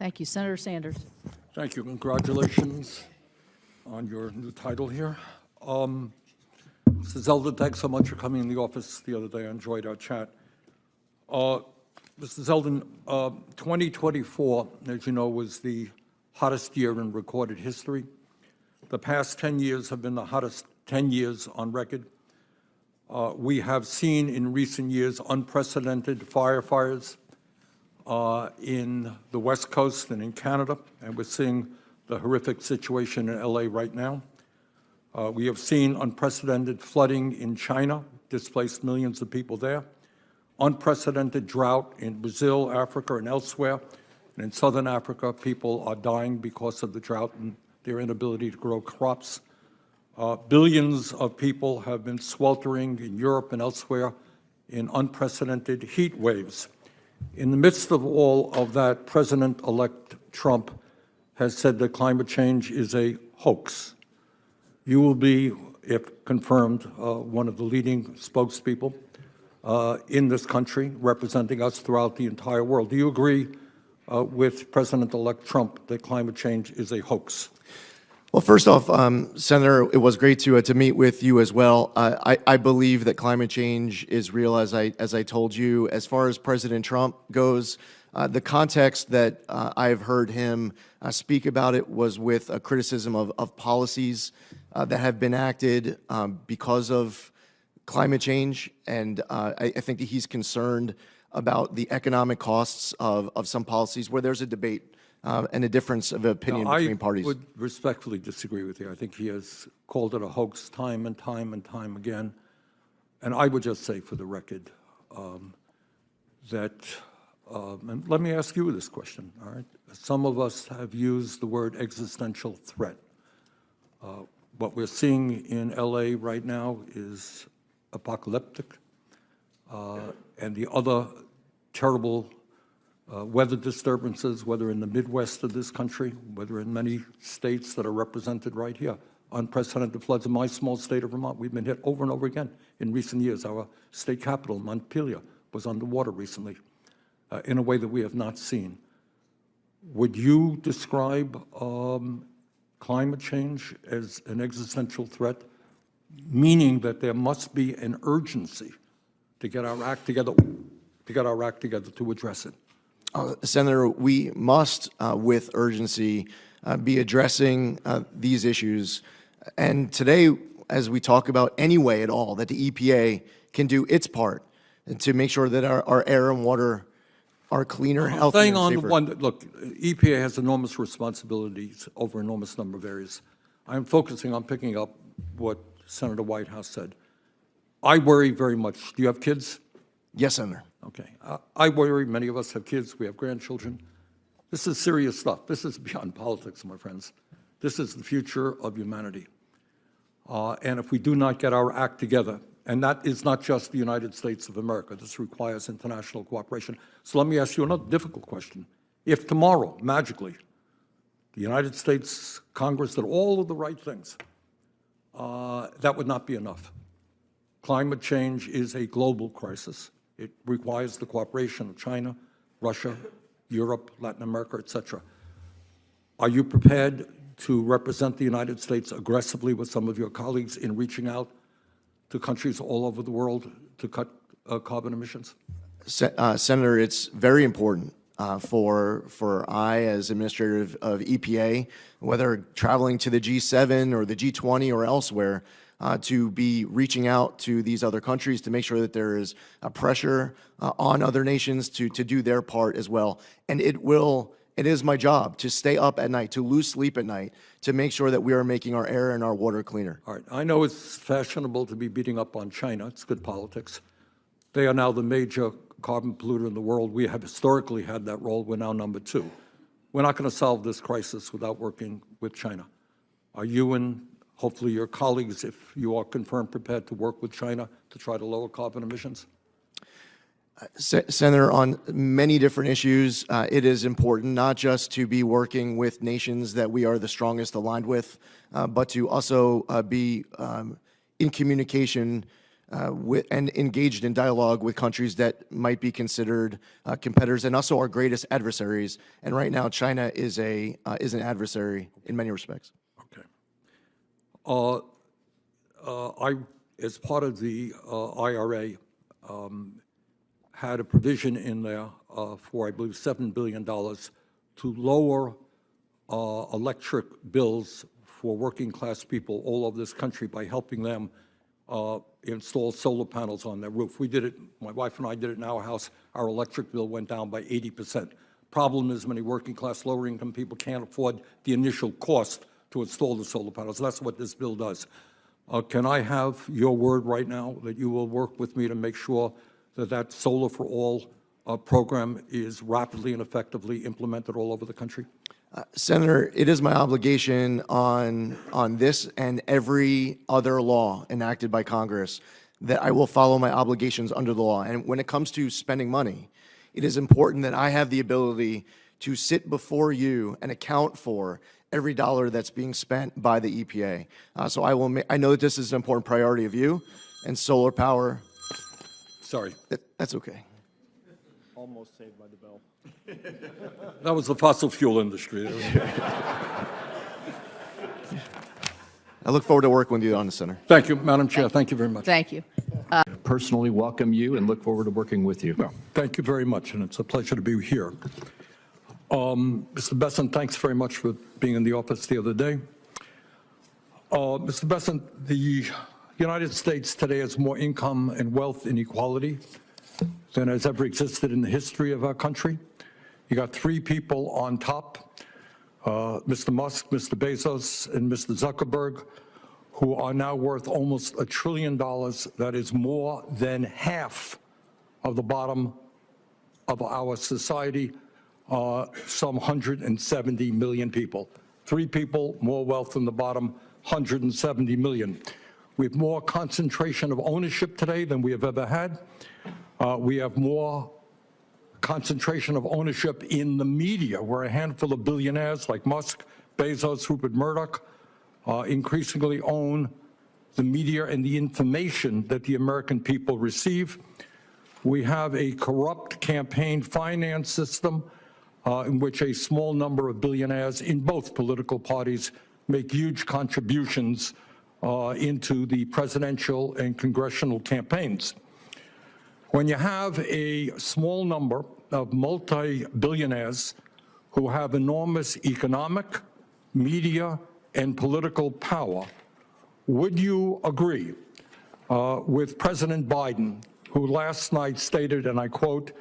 Thank you. Senator Sanders. Thank you. Congratulations on your new title here. Mr. Zeldin, thanks so much for coming in the office the other day. I enjoyed our chat. Mr. Zeldin, 2024, as you know, was the hottest year in recorded history. The past 10 years have been the hottest 10 years on record. We have seen in recent years unprecedented firefires in the West Coast and in Canada, and we're seeing the horrific situation in LA right now. We have seen unprecedented flooding in China, displaced millions of people there, unprecedented drought in Brazil, Africa, and elsewhere. And in Southern Africa, people are dying because of the drought and their inability to grow crops. Billions of people have been sweltering in Europe and elsewhere in unprecedented heat waves. In the midst of all of that, President-elect Trump has said that climate change is a hoax. You will be, if confirmed, one of the leading spokespeople in this country, representing us throughout the entire world. Do you agree with President-elect Trump that climate change is a hoax? Well, first off, Senator, it was great to meet with you as well. I believe that climate change is real, as I told you. As far as President Trump goes, the context that I've heard him speak about it was with a criticism of policies that have been acted because of climate change, and I think that he's concerned about the economic costs of some policies where there's a debate and a difference of opinion between parties. I would respectfully disagree with you. I think he has called it a hoax time and time and time again. And I would just say for the record that, and let me ask you this question, all right? Some of us have used the word existential threat. What we're seeing in LA right now is apocalyptic, and the other terrible weather disturbances, whether in the Midwest of this country, whether in many states that are represented right here, unprecedented floods in my small state of Vermont. We've been hit over and over again in recent years. Our state capital, Montpelier, was underwater recently in a way that we have not seen. Would you describe climate change as an existential threat, meaning that there must be an urgency to get our act together, to address it? Senator, we must, with urgency, be addressing these issues. And today, as we talk about any way at all that the EPA can do its part to make sure that our air and water are cleaner, healthier, Staying on safer. the one, look, EPA has enormous responsibilities over an enormous number of areas. I'm focusing on picking up what Senator Whitehouse said. I worry very much. Do you have kids? Yes, Senator. Okay. I worry. Many of us have kids. We have grandchildren. This is serious stuff. This is beyond politics, my friends. This is the future of humanity. And if we do not get our act together, and that is not just the United States of America, this requires international cooperation. So let me ask you another difficult question. If tomorrow, magically, the United States Congress did all of the right things, that would not be enough. Climate change is a global crisis. It requires the cooperation of China, Russia, Europe, Latin America, etc. Are you prepared to represent the United States aggressively with some of your colleagues in reaching out to countries all over the world to cut carbon emissions? Senator, it's very important for I, as administrator of EPA, whether traveling to the G7 or the G20 or elsewhere, to be reaching out to these other countries to make sure that there is a pressure on other nations to do their part as well. And it is my job to stay up at night, to lose sleep at night, to make sure that we are making our air and our water cleaner. All right. I know it's fashionable to be beating up on China. It's good politics. They are now the major carbon polluter in the world. We have historically had that role. We're now number 2. We're not going to solve this crisis without working with China. Are you and hopefully your colleagues, if you are confirmed, prepared to work with China to try to lower carbon emissions? Senator, on many different issues, it is important not just to be working with nations that we are the strongest aligned with, but to also be in communication and engaged in dialogue with countries that might be considered competitors and also our greatest adversaries. And right now, China is an adversary in many respects. Okay. I, as part of the IRA, had a provision in there for, I believe, $7 billion to lower electric bills for working-class people all over this country by helping them install solar panels on their roof. We did it, my wife and I did it in our house. Our electric bill went down by 80%. Problem is many working-class, lower-income people can't afford the initial cost to install the solar panels. That's what this bill does. Can I have your word right now that you will work with me to make sure that that Solar for All program is rapidly and effectively implemented all over the country? Senator, it is my obligation on this and every other law enacted by Congress that I will follow my obligations under the law. And when it comes to spending money, it is important that I have the ability to sit before you and account for every dollar that's being spent by the EPA. So I know that this is an important priority of you and solar power. Sorry. That's okay. Almost saved by the bell. That was the fossil fuel industry. I look forward to working with you on this, Senator. Thank you, Madam Chair. Thank you very much. Thank you. Personally welcome you and look forward to working with you. Well, thank you very much, and it's a pleasure to be here. Mr. Bessent, thanks very much for being in the office the other day. Mr. Bessent, the United States today has more income and wealth inequality than has ever existed in the history of our country. You got three people on top, Mr. Musk, Mr. Bezos, and Mr. Zuckerberg, who are now worth almost $1 trillion. That is more than half of the bottom of our society, some 170 million people. Three people, more wealth than the bottom, 170 million. We have more concentration of ownership today than we have ever had. We have more concentration of ownership in the media, where a handful of billionaires like Musk, Bezos, Rupert Murdoch increasingly own the media and the information that the American people receive. We have a corrupt campaign finance system in which a small number of billionaires in both political parties make huge contributions into the presidential and congressional campaigns. When you have a small number of multi-billionaires who have enormous economic, media, and political power, would you agree with President Biden, who last night stated, and I quote,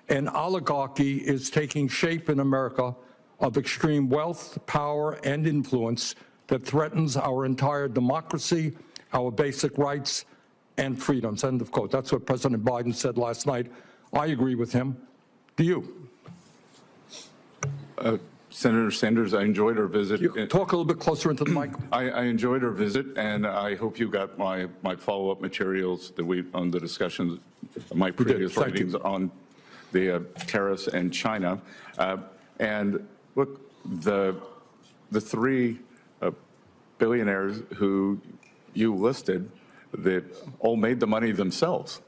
"An oligarchy is taking shape in America of extreme wealth, power, and influence that threatens our entire democracy, our basic rights, and freedoms," end of quote. That's what President Biden said last night. I agree with him. Do you? Senator Sanders, I enjoyed our visit. Talk a little bit closer into the mic. I enjoyed our visit, and I hope you got my follow-up materials that on the discussions, my previous writings on the tariffs and China. And look, the three billionaires who you listed that all made the money themselves.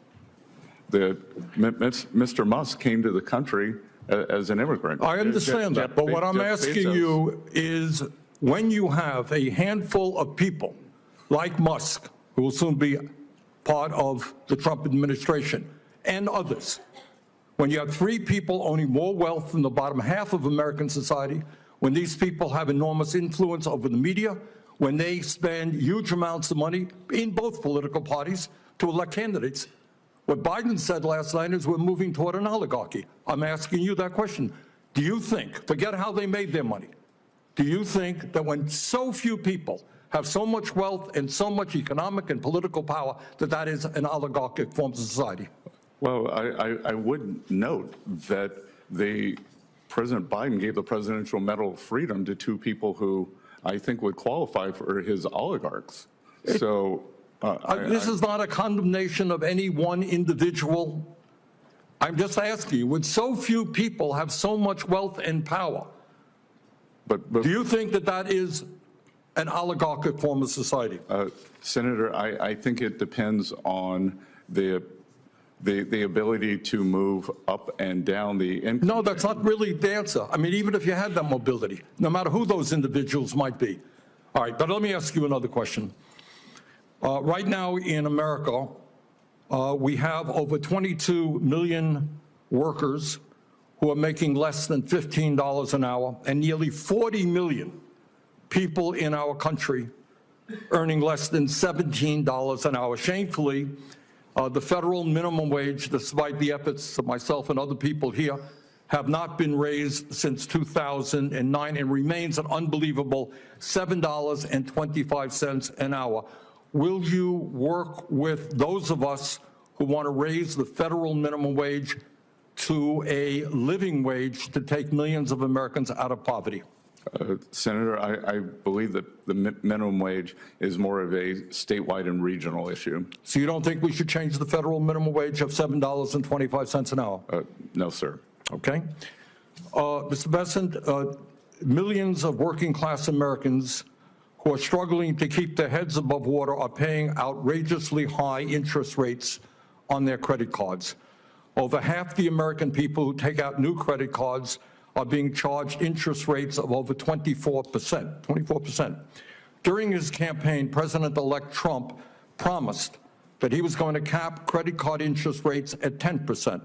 Mr. Musk came to the country as an immigrant. I understand that, but what I'm asking you is, when you have a handful of people like Musk, who will soon be part of the Trump administration, and others, when you have three people owning more wealth than the bottom half of American society, when these people have enormous influence over the media, when they spend huge amounts of money in both political parties to elect candidates, what Biden said last night is we're moving toward an oligarchy. I'm asking you that question. Do you think, forget how they made their money, do you think that when so few people have so much wealth and so much economic and political power, that that is an oligarchic form of society? Well, I would note that President Biden gave the Presidential Medal of Freedom to two people who I think would qualify for his oligarchs. So this is not a condemnation of any one individual. I'm just asking you, would so few people have so much wealth and power, but do you think that that is an oligarchic form of society? Senator, I think it depends on the ability to move up and down the income. No, that's not really the answer. I mean, even if you had that mobility, no matter who those individuals might be. All right, but let me ask you another question. Right now in America, we have over 22 million workers who are making less than $15 an hour, and nearly 40 million people in our country earning less than $17 an hour. Shamefully, the federal minimum wage, despite the efforts of myself and other people here, have not been raised since 2009 and remains an unbelievable $7.25 an hour. Will you work with those of us who want to raise the federal minimum wage to a living wage to take millions of Americans out of poverty? Senator, I believe that the minimum wage is more of a statewide and regional issue. So you don't think we should change the federal minimum wage of $7.25 an hour? No, sir. Okay. Mr. Bessent, millions of working class Americans who are struggling to keep their heads above water are paying outrageously high interest rates on their credit cards. Over half the American people who take out new credit cards are being charged interest rates of over 24%. During his campaign, President-elect Trump promised that he was going to cap credit card interest rates at 10%.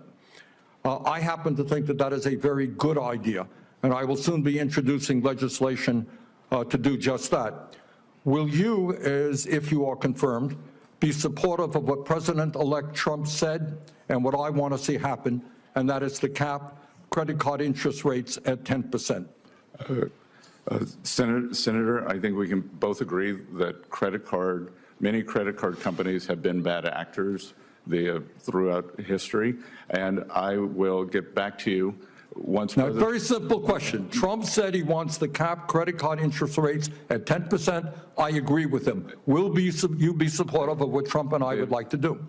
I happen to think that that is a very good idea, and I will soon be introducing legislation to do just that. Will you, as if you are confirmed, be supportive of what President-elect Trump said and what I want to see happen, and that is to cap credit card interest rates at 10%? Senator, I think we can both agree that many credit card companies have been bad actors throughout history, and I will get back to you once. Now, very simple question. Trump said he wants to cap credit card interest rates at 10%. I agree with him. Will you be supportive of what Trump and I would like to do?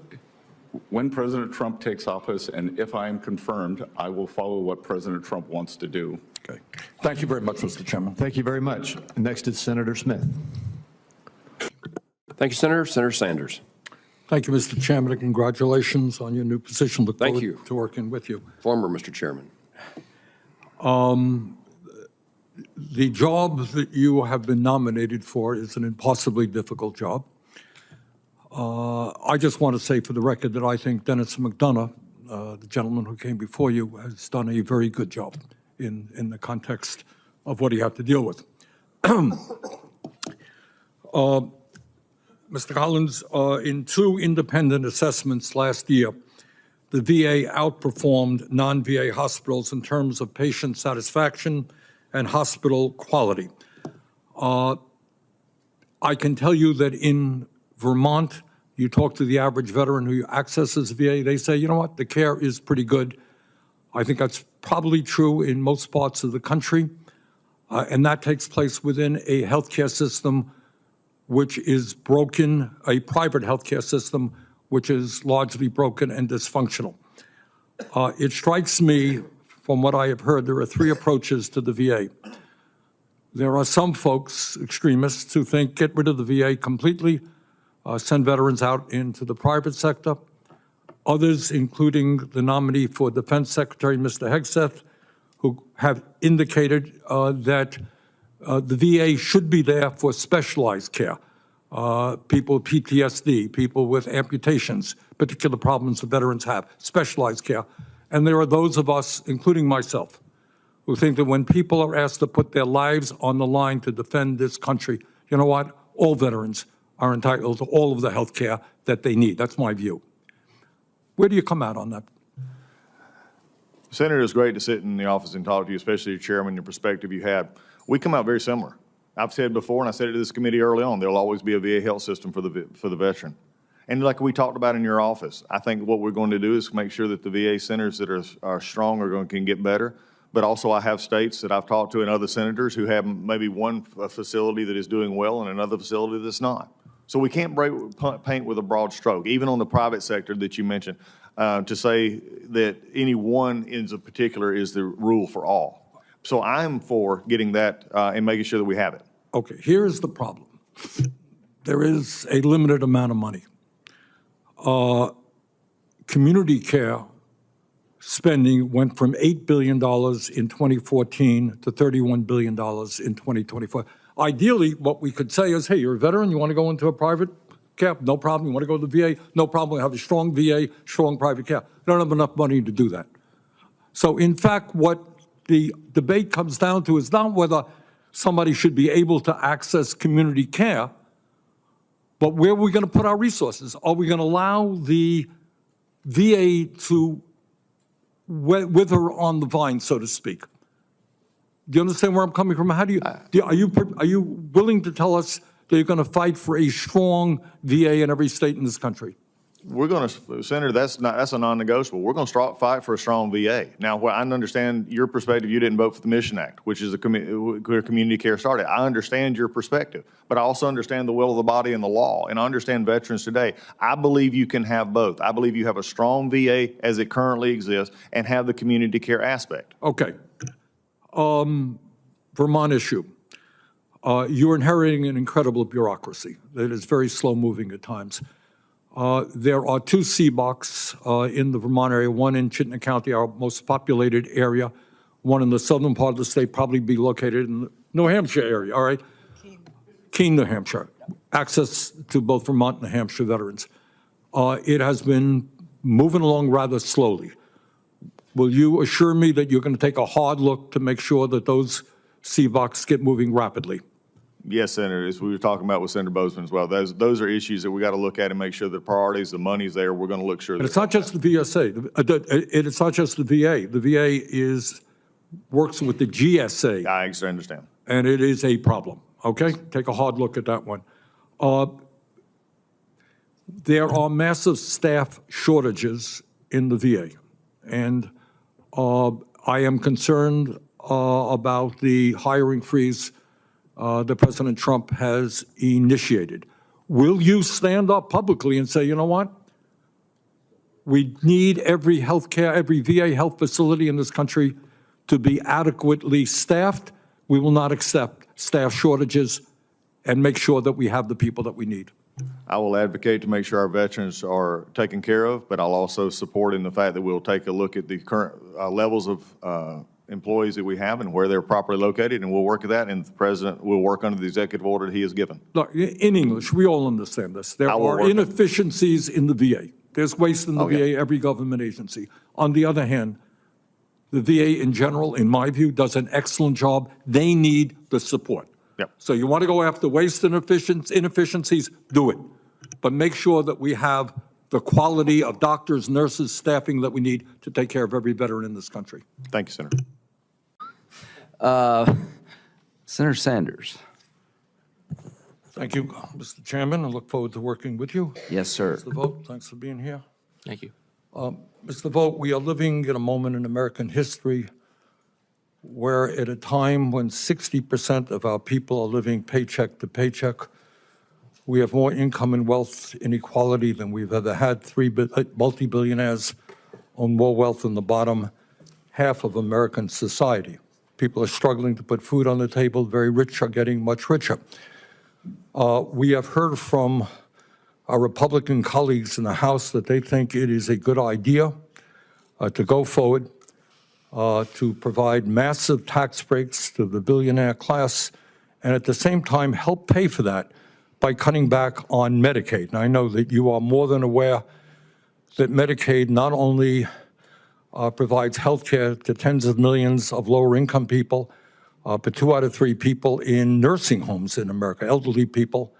When President Trump takes office, and if I am confirmed, I will follow what President Trump wants to do. Okay. Thank you very much, Mr. Chairman. Thank you very much. Next is Senator Smith. Thank you, Senator. Senator Sanders. Thank you, Mr. Chairman, and congratulations on your new position. Look Thank forward you. to working with you. Former Mr. Chairman. The job that you have been nominated for is an impossibly difficult job. I just want to say for the record that I think Dennis McDonough, the gentleman who came before you, has done a very good job in the context of what he had to deal with. Mr. Collins, in two independent assessments last year, the VA outperformed non-VA hospitals in terms of patient satisfaction and hospital quality. I can tell you that in Vermont, you talk to the average veteran who accesses VA, they say, you know what, the care is pretty good. I think that's probably true in most parts of the country, and that takes place within a healthcare system which is broken, a private healthcare system which is largely broken and dysfunctional. It strikes me, from what I have heard, there are three approaches to the VA. There are some folks, extremists, who think get rid of the VA completely, send veterans out into the private sector. Others, including the nominee for Defense Secretary, Mr. Hegseth, who have indicated that the VA should be there for specialized care. People with PTSD, people with amputations, particular problems the veterans have, specialized care. And there are those of us, including myself, who think that when people are asked to put their lives on the line to defend this country, you know what? All veterans are entitled to all of the health care that they need. That's my view. Where do you come out on that? Senator, it's great to sit in the office and talk to you, especially your chairman, the perspective you had. We come out very similar. I've said before, and I said it to this committee early on, there'll always be a VA health system for the veteran. And like we talked about in your office, I think what we're going to do is make sure that the VA centers that are strong can get better. But also I have states that I've talked to and other senators who have maybe one facility that is doing well and another facility that's not. So we can't paint with a broad stroke, even on the private sector that you mentioned, to say that any one in particular is the rule for all. So I'm for getting that and making sure that we have it. Okay, here's the problem. There is a limited amount of money. Community care spending went from $8 billion in 2014 to $31 billion in 2024. Ideally, what we could say is, hey, you're a veteran, you want to go into a private care? No problem. You want to go to the VA? No problem. We have a strong VA, strong private care. We don't have enough money to do that. So in fact, what the debate comes down to is not whether somebody should be able to access community care, but where are we going to put our resources? Are we going to allow the VA to wither on the vine, so to speak? Do you understand where I'm coming from? How do you, are you willing to tell us that you're going to fight for a strong VA in every state in this country? We're going to, Senator, that's a non-negotiable. We're going to fight for a strong VA. Now, I understand your perspective. You didn't vote for the Mission Act, which is where community care started. I understand your perspective, but I also understand the will of the body and the law, and I understand veterans today. I believe you can have both. I believe you have a strong VA as it currently exists and have the community care aspect. Okay. Vermont issue. You're inheriting an incredible bureaucracy that is very slow-moving at times. There are two CBOCs in the Vermont area, one in Chittenden County, our most populated area, one in the southern part of the state, probably be located in the New Hampshire area, all right? Keene, New Hampshire. Access to both Vermont and New Hampshire veterans. It has been moving along rather slowly. Will you assure me that you're going to take a hard look to make sure that those CBOCs get moving rapidly? Yes, Senator, as we were talking about with Senator Bozeman as well, those are issues that we got to look at and make sure the priorities, the money's there. We're going to look sure. And it's not just the VSA. It's not just the VA. The VA works with the GSA. I understand. And it is a problem, okay? Take a hard look at that one. There are massive staff shortages in the VA, and I am concerned about the hiring freeze that President Trump has initiated. Will you stand up publicly and say, you know what? We need every VA health facility in this country to be adequately staffed. We will not accept staff shortages, and make sure that we have the people that we need. I will advocate to make sure our veterans are taken care of, but I'll also support in the fact that we'll take a look at the current levels of employees that we have and where they're properly located, and we'll work at that, and the President will work under the executive order that he has given. Look, in English, we all understand this. There are inefficiencies in the VA. There's waste in the VA, every government agency. On the other hand, the VA in general, in my view, does an excellent job. They need the support. Yep. So you want to go after waste and inefficiencies, do it. But make sure that we have the quality of doctors, nurses, staffing that we need to take care of every veteran in this country. Thank you, Senator. Senator Sanders. Thank you, Mr. Chairman. I look forward to working with you. Yes, sir. Mr. Vogt, thanks for being here. Thank you. Mr. Vogt, we are living in a moment in American history where at a time when 60% of our people are living paycheck to paycheck, we have more income and wealth inequality than we've ever had. Three multi-billionaires own more wealth than the bottom half of American society. People are struggling to put food on the table. Very rich are getting much richer. We have heard from our Republican colleagues in the House that they think it is a good idea to go forward to provide massive tax breaks to the billionaire class, and at the same time help pay for that by cutting back on Medicaid. And I know that you are more than aware that Medicaid not only provides health care to tens of millions of lower-income people, but 2 out of 3 people in nursing homes in America, elderly people,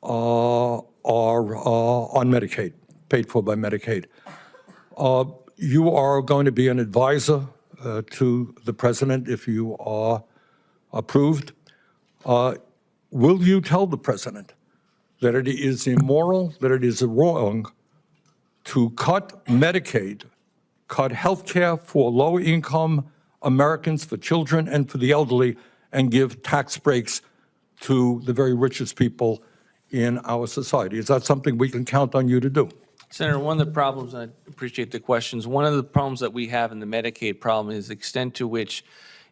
are on Medicaid, paid for by Medicaid. You are going to be an advisor to the president if you are approved. Will you tell the president that it is immoral, that it is wrong to cut Medicaid, cut health care for low-income Americans, for children, and for the elderly, and give tax breaks to the very richest people in our society? Is that something we can count on you to do? Senator, one of the problems, I appreciate the questions, one of the problems that we have in the Medicaid problem is the extent to which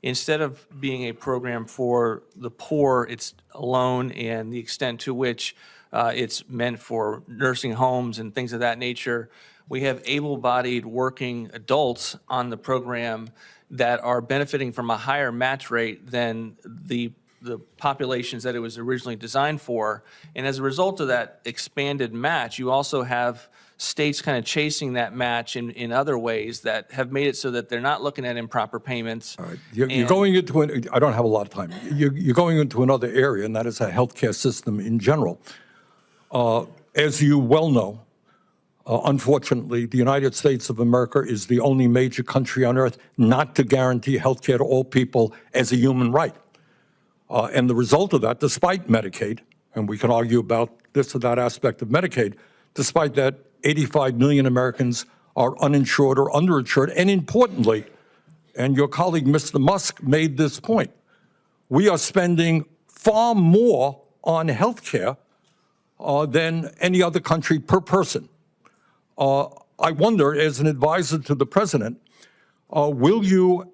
instead of being a program for the poor, it's alone, and the extent to which it's meant for nursing homes and things of that nature. We have able-bodied working adults on the program that are benefiting from a higher match rate than the populations that it was originally designed for. And as a result of that expanded match, you also have states kind of chasing that match in other ways that have made it so that they're not looking at improper payments. All right. You're going into I don't have a lot of time. You're going into another area, and that is a healthcare system in general. As you well know, unfortunately, the United States of America is the only major country on earth not to guarantee healthcare to all people as a human right. And the result of that, despite Medicaid, and we can argue about this or that aspect of Medicaid, despite that, 85 million Americans are uninsured or underinsured. And importantly, and your colleague, Mr. Musk, made this point, we are spending far more on health care than any other country per person. I wonder, as an advisor to the president, will you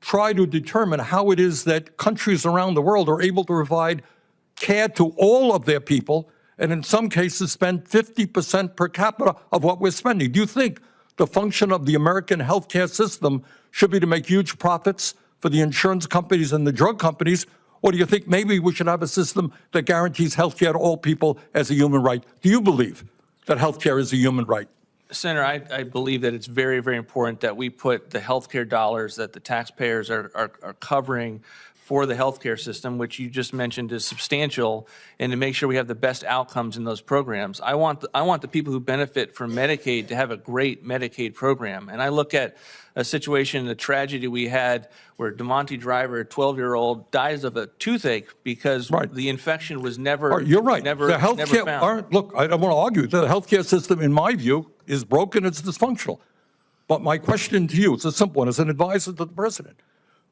try to determine how it is that countries around the world are able to provide care to all of their people, and in some cases spend 50% per capita of what we're spending? Do you think the function of the American healthcare system should be to make huge profits for the insurance companies and the drug companies, or do you think maybe we should have a system that guarantees healthcare to all people as a human right? Do you believe that healthcare is a human right? Senator, I believe that it's very, very important that we put the healthcare dollars that the taxpayers are covering for the healthcare system, which you just mentioned is substantial, and to make sure we have the best outcomes in those programs. I want the people who benefit from Medicaid to have a great Medicaid program. And I look at a situation, a tragedy we had where DeMonte Driver, a 12-year-old, dies of a toothache because the infection was never You're right. never The healthcare, found. all right, look, I don't want to argue. The healthcare system, in my view, is broken. It's dysfunctional. But my question to you, it's a simple one, as an advisor to the president.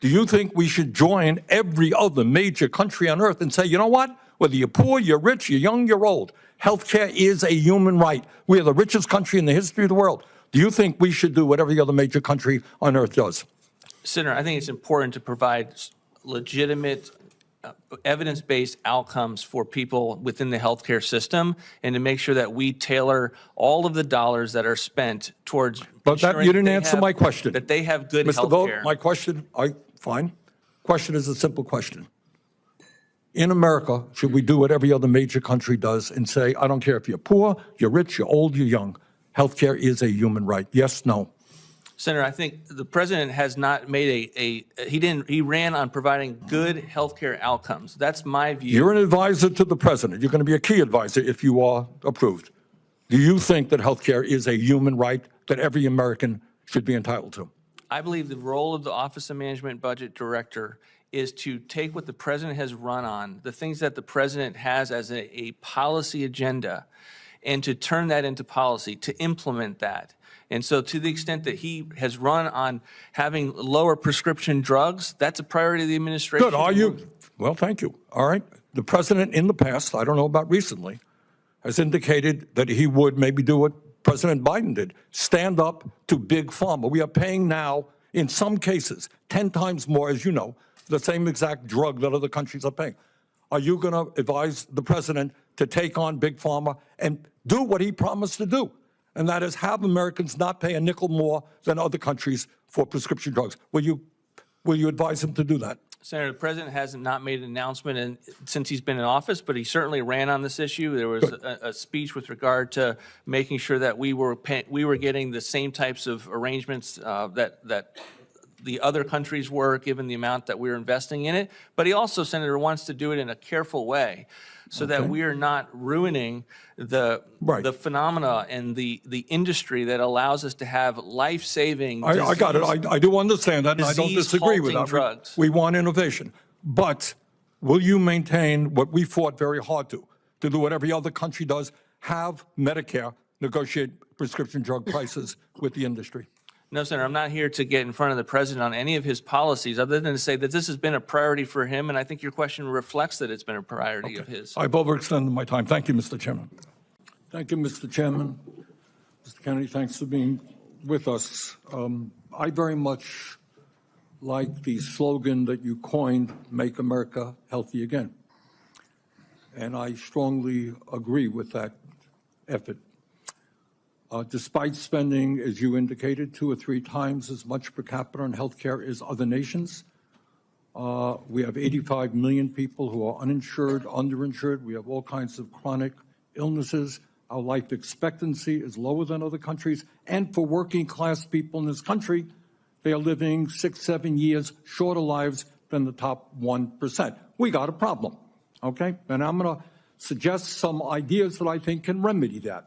Do you think we should join every other major country on earth and say, you know what? Whether you're poor, you're rich, you're young, you're old, healthcare is a human right. We are the richest country in the history of the world. Do you think we should do what every other major country on earth does? Senator, I think it's important to provide legitimate, evidence-based outcomes for people within the healthcare system, and to make sure that we tailor all of the dollars that are spent towards But that, you didn't answer my question. That they have good Mr. health Vogt, care. my question, fine. Question is a simple question. In America, should we do what every other major country does and say, I don't care if you're poor, you're rich, you're old, you're young, healthcare is a human right? Yes, no? Senator, I think the president has not made he ran on providing good healthcare outcomes. That's my view. You're an advisor to the president. You're going to be a key advisor if you are approved. Do you think that healthcare is a human right that every American should be entitled to? I believe the role of the Office of Management Budget Director is to take what the president has run on, the things that the president has as a policy agenda, and to turn that into policy, to implement that. And so to the extent that he has run on having lower prescription drugs, that's a priority of the administration. Good. Are you? Well, thank you. All right. The president in the past, I don't know about recently, has indicated that he would maybe do what President Biden did, stand up to big pharma. We are paying now, in some cases, 10 times more, as you know, for the same exact drug that other countries are paying. Are you going to advise the president to take on big pharma and do what he promised to do? And that is have Americans not pay a nickel more than other countries for prescription drugs. Will you advise him to do that? Senator, the president has not made an announcement since he's been in office, but he certainly ran on this issue. There was a speech with regard to making sure that we were getting the same types of arrangements that the other countries were, given the amount that we're investing in it. But he also, Senator, wants to do it in a careful way so that we are not ruining the phenomena and the industry that allows us to have life-saving I got it. I do understand that, and I don't disagree with that. Drugs. We want innovation. But will you maintain what we fought very hard to do what every other country does, have Medicare negotiate prescription drug prices with the industry? No, Senator, I'm not here to get in front of the president on any of his policies, other than to say that this has been a priority for him, and I think your question reflects that it's been a priority of his. I've overextended my time. Thank you, Mr. Chairman. Thank you, Mr. Chairman. Mr. Kennedy, thanks for being with us. I very much like the slogan that you coined, Make America Healthy Again. And I strongly agree with that effort. Despite spending, as you indicated, 2 or 3 times as much per capita on healthcare as other nations, we have 85 million people who are uninsured, underinsured. We have all kinds of chronic illnesses. Our life expectancy is lower than other countries. And for working class people in this country, they are living 6, 7 years shorter lives than the top 1%. We got a problem, okay? And I'm going to suggest some ideas that I think can remedy that.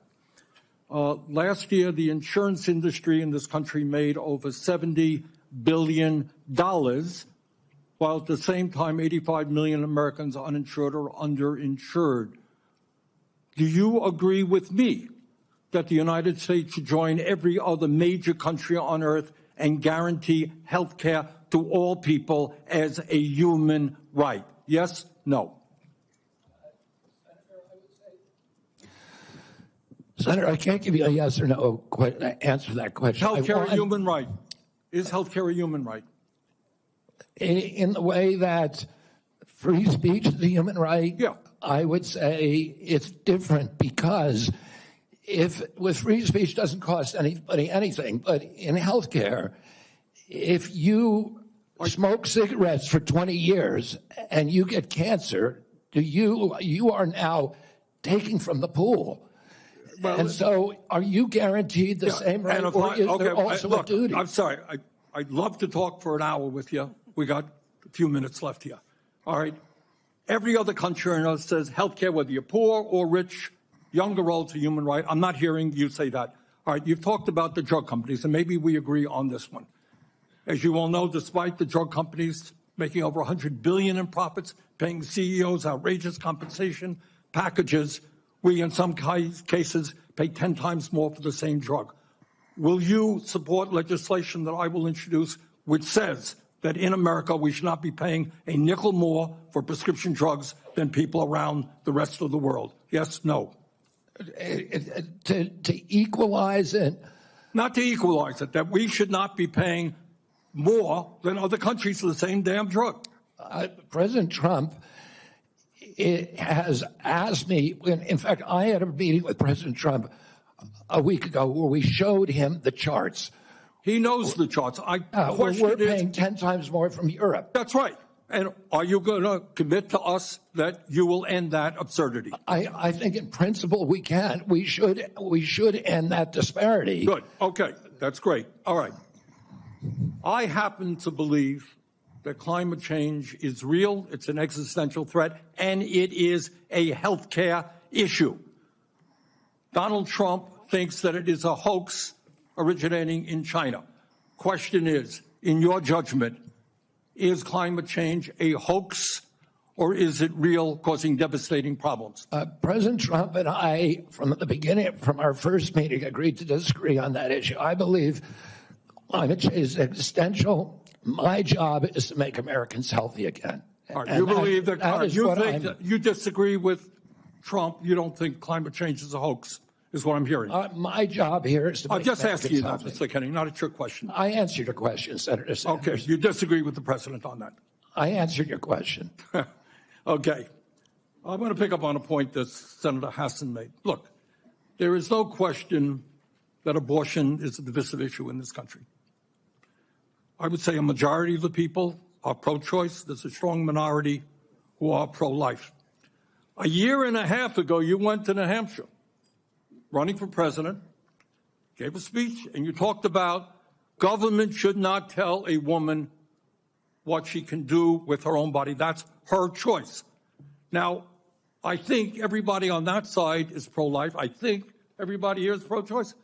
Last year, the insurance industry in this country made over $70 billion, while at the same time, 85 million Americans are uninsured or underinsured. Do you agree with me that the United States should join every other major country on earth and guarantee health care to all people as a human right? Yes? No? Senator, I can't give you a yes or no answer to that question. Health care a human right. Is health care a human right? In the way that free speech is a human right, Yeah. I would say it's different, because if with free speech doesn't cost anybody anything, but in healthcare, if you smoke cigarettes for 20 years and you get cancer, you are now taking from the pool. Well, and so are you guaranteed the same right, or is there also a duty? I'm sorry. I'd love to talk for an hour with you. We got a few minutes left here. All right. Every other country on earth says healthcare, whether you're poor or rich, young or old, is a human right. I'm not hearing you say that. All right. You've talked about the drug companies, and maybe we agree on this one. As you all know, despite the drug companies making over $100 billion in profits, paying CEOs outrageous compensation packages, we, in some cases, pay 10 times more for the same drug. Will you support legislation that I will introduce which says that in America we should not be paying a nickel more for prescription drugs than people around the rest of the world? Yes, no? To equalize it? Not to equalize it, that we should not be paying more than other countries for the same damn drug. President Trump has asked me, in fact, I had a meeting with President Trump a week ago where we showed him the charts. He knows the charts. We're paying 10 times more from Europe. That's right. And are you going to commit to us that you will end that absurdity? I think in principle we can. We should end that disparity. Good. Okay. That's great. All right. I happen to believe that climate change is real, it's an existential threat, and it is a health care issue. Donald Trump thinks that it is a hoax originating in China. Question is, in your judgment, is climate change a hoax, or is it real, causing devastating problems? President Trump and I, from the beginning, from our first meeting, agreed to disagree on that issue. I believe climate change is existential. My job is to make Americans healthy again. All right, you believe that you disagree with Trump. You don't think climate change is a hoax, is what I'm hearing. My job here is to make just ask you that, healthy. Mr. Kenny, not a trick question. I answered your question, Senator Sanders. Okay, you disagree with the president on that. I answered your question. Okay. I'm going to pick up on a point that Senator Hassan made. Look, there is no question that abortion is a divisive issue in this country. I would say a majority of the people are pro-choice. There's a strong minority who are pro-life. A year and a half ago, you went to New Hampshire, running for president, gave a speech, and you talked about government should not tell a woman what she can do with her own body. That's her choice. Now, I think everybody on that side is pro-life. I think everybody here is pro-choice.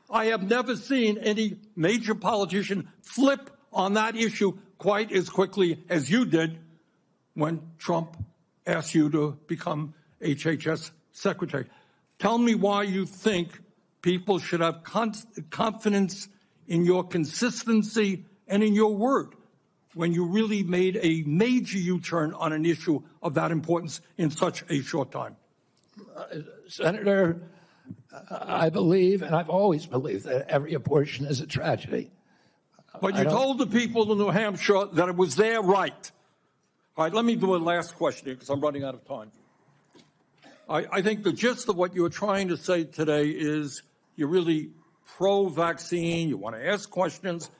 I have never seen any major politician flip on that issue quite as quickly as you did when Trump asked you to become HHS secretary. Tell me why you think people should have confidence in your consistency and in your word when you really made a major U-turn on an issue of that importance in such a short time. Senator, I believe, and I've always believed, that every abortion is a tragedy. But I you don't- told the people in New Hampshire that it was their right. All right, let me do a last question here because I'm running out of time. I think the gist of what you're trying to say today is you're really pro-vaccine, you want to ask questions.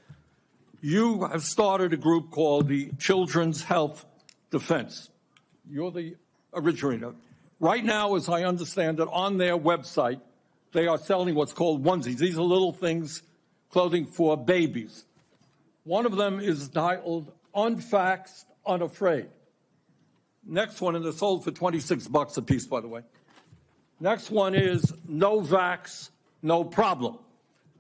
You have started a group called the Children's Health Defense. You're the originator. Right now, as I understand it, on their website, they are selling what's called onesies. These are little things, clothing for babies. One of them is titled Unvaxxed, Unafraid. Next one, and they're sold for $26 a piece, by the way. Next one is No Vax, No Problem.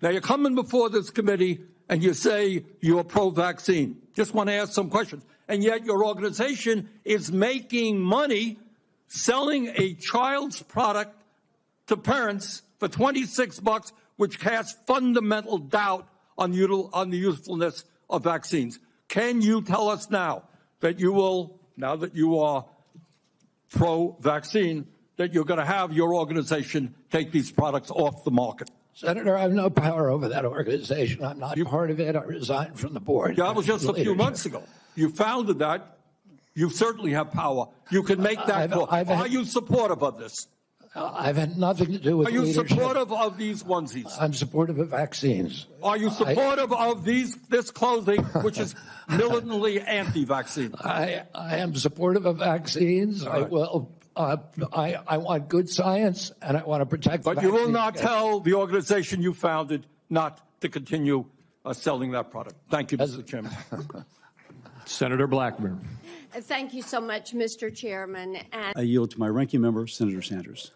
Now, you're coming before this committee and you say you're pro-vaccine. Just want to ask some questions. And yet your organization is making money selling a child's product to parents for $26, which casts fundamental doubt on the usefulness of vaccines. Can you tell us now that you will, now that you are pro-vaccine, that you're going to have your organization take these products off the market? Senator, I have no power over that organization. I'm not part of it. I resigned from the board. That was just a few months ago. You founded that. You certainly have power. You can make that call. Are you supportive of this? I've had nothing to do with Are you leadership. supportive of these onesies? I'm supportive of vaccines. Are you supportive of this clothing, which is militantly anti-vaccine? I am supportive of vaccines. I will. I want good science, and I want to protect. But you will not tell the organization you founded not to continue selling that product. Thank you, Mr. Chairman. Senator Blackburn. Thank you so much, Mr. Chairman. And I yield to my ranking member, Senator Sanders.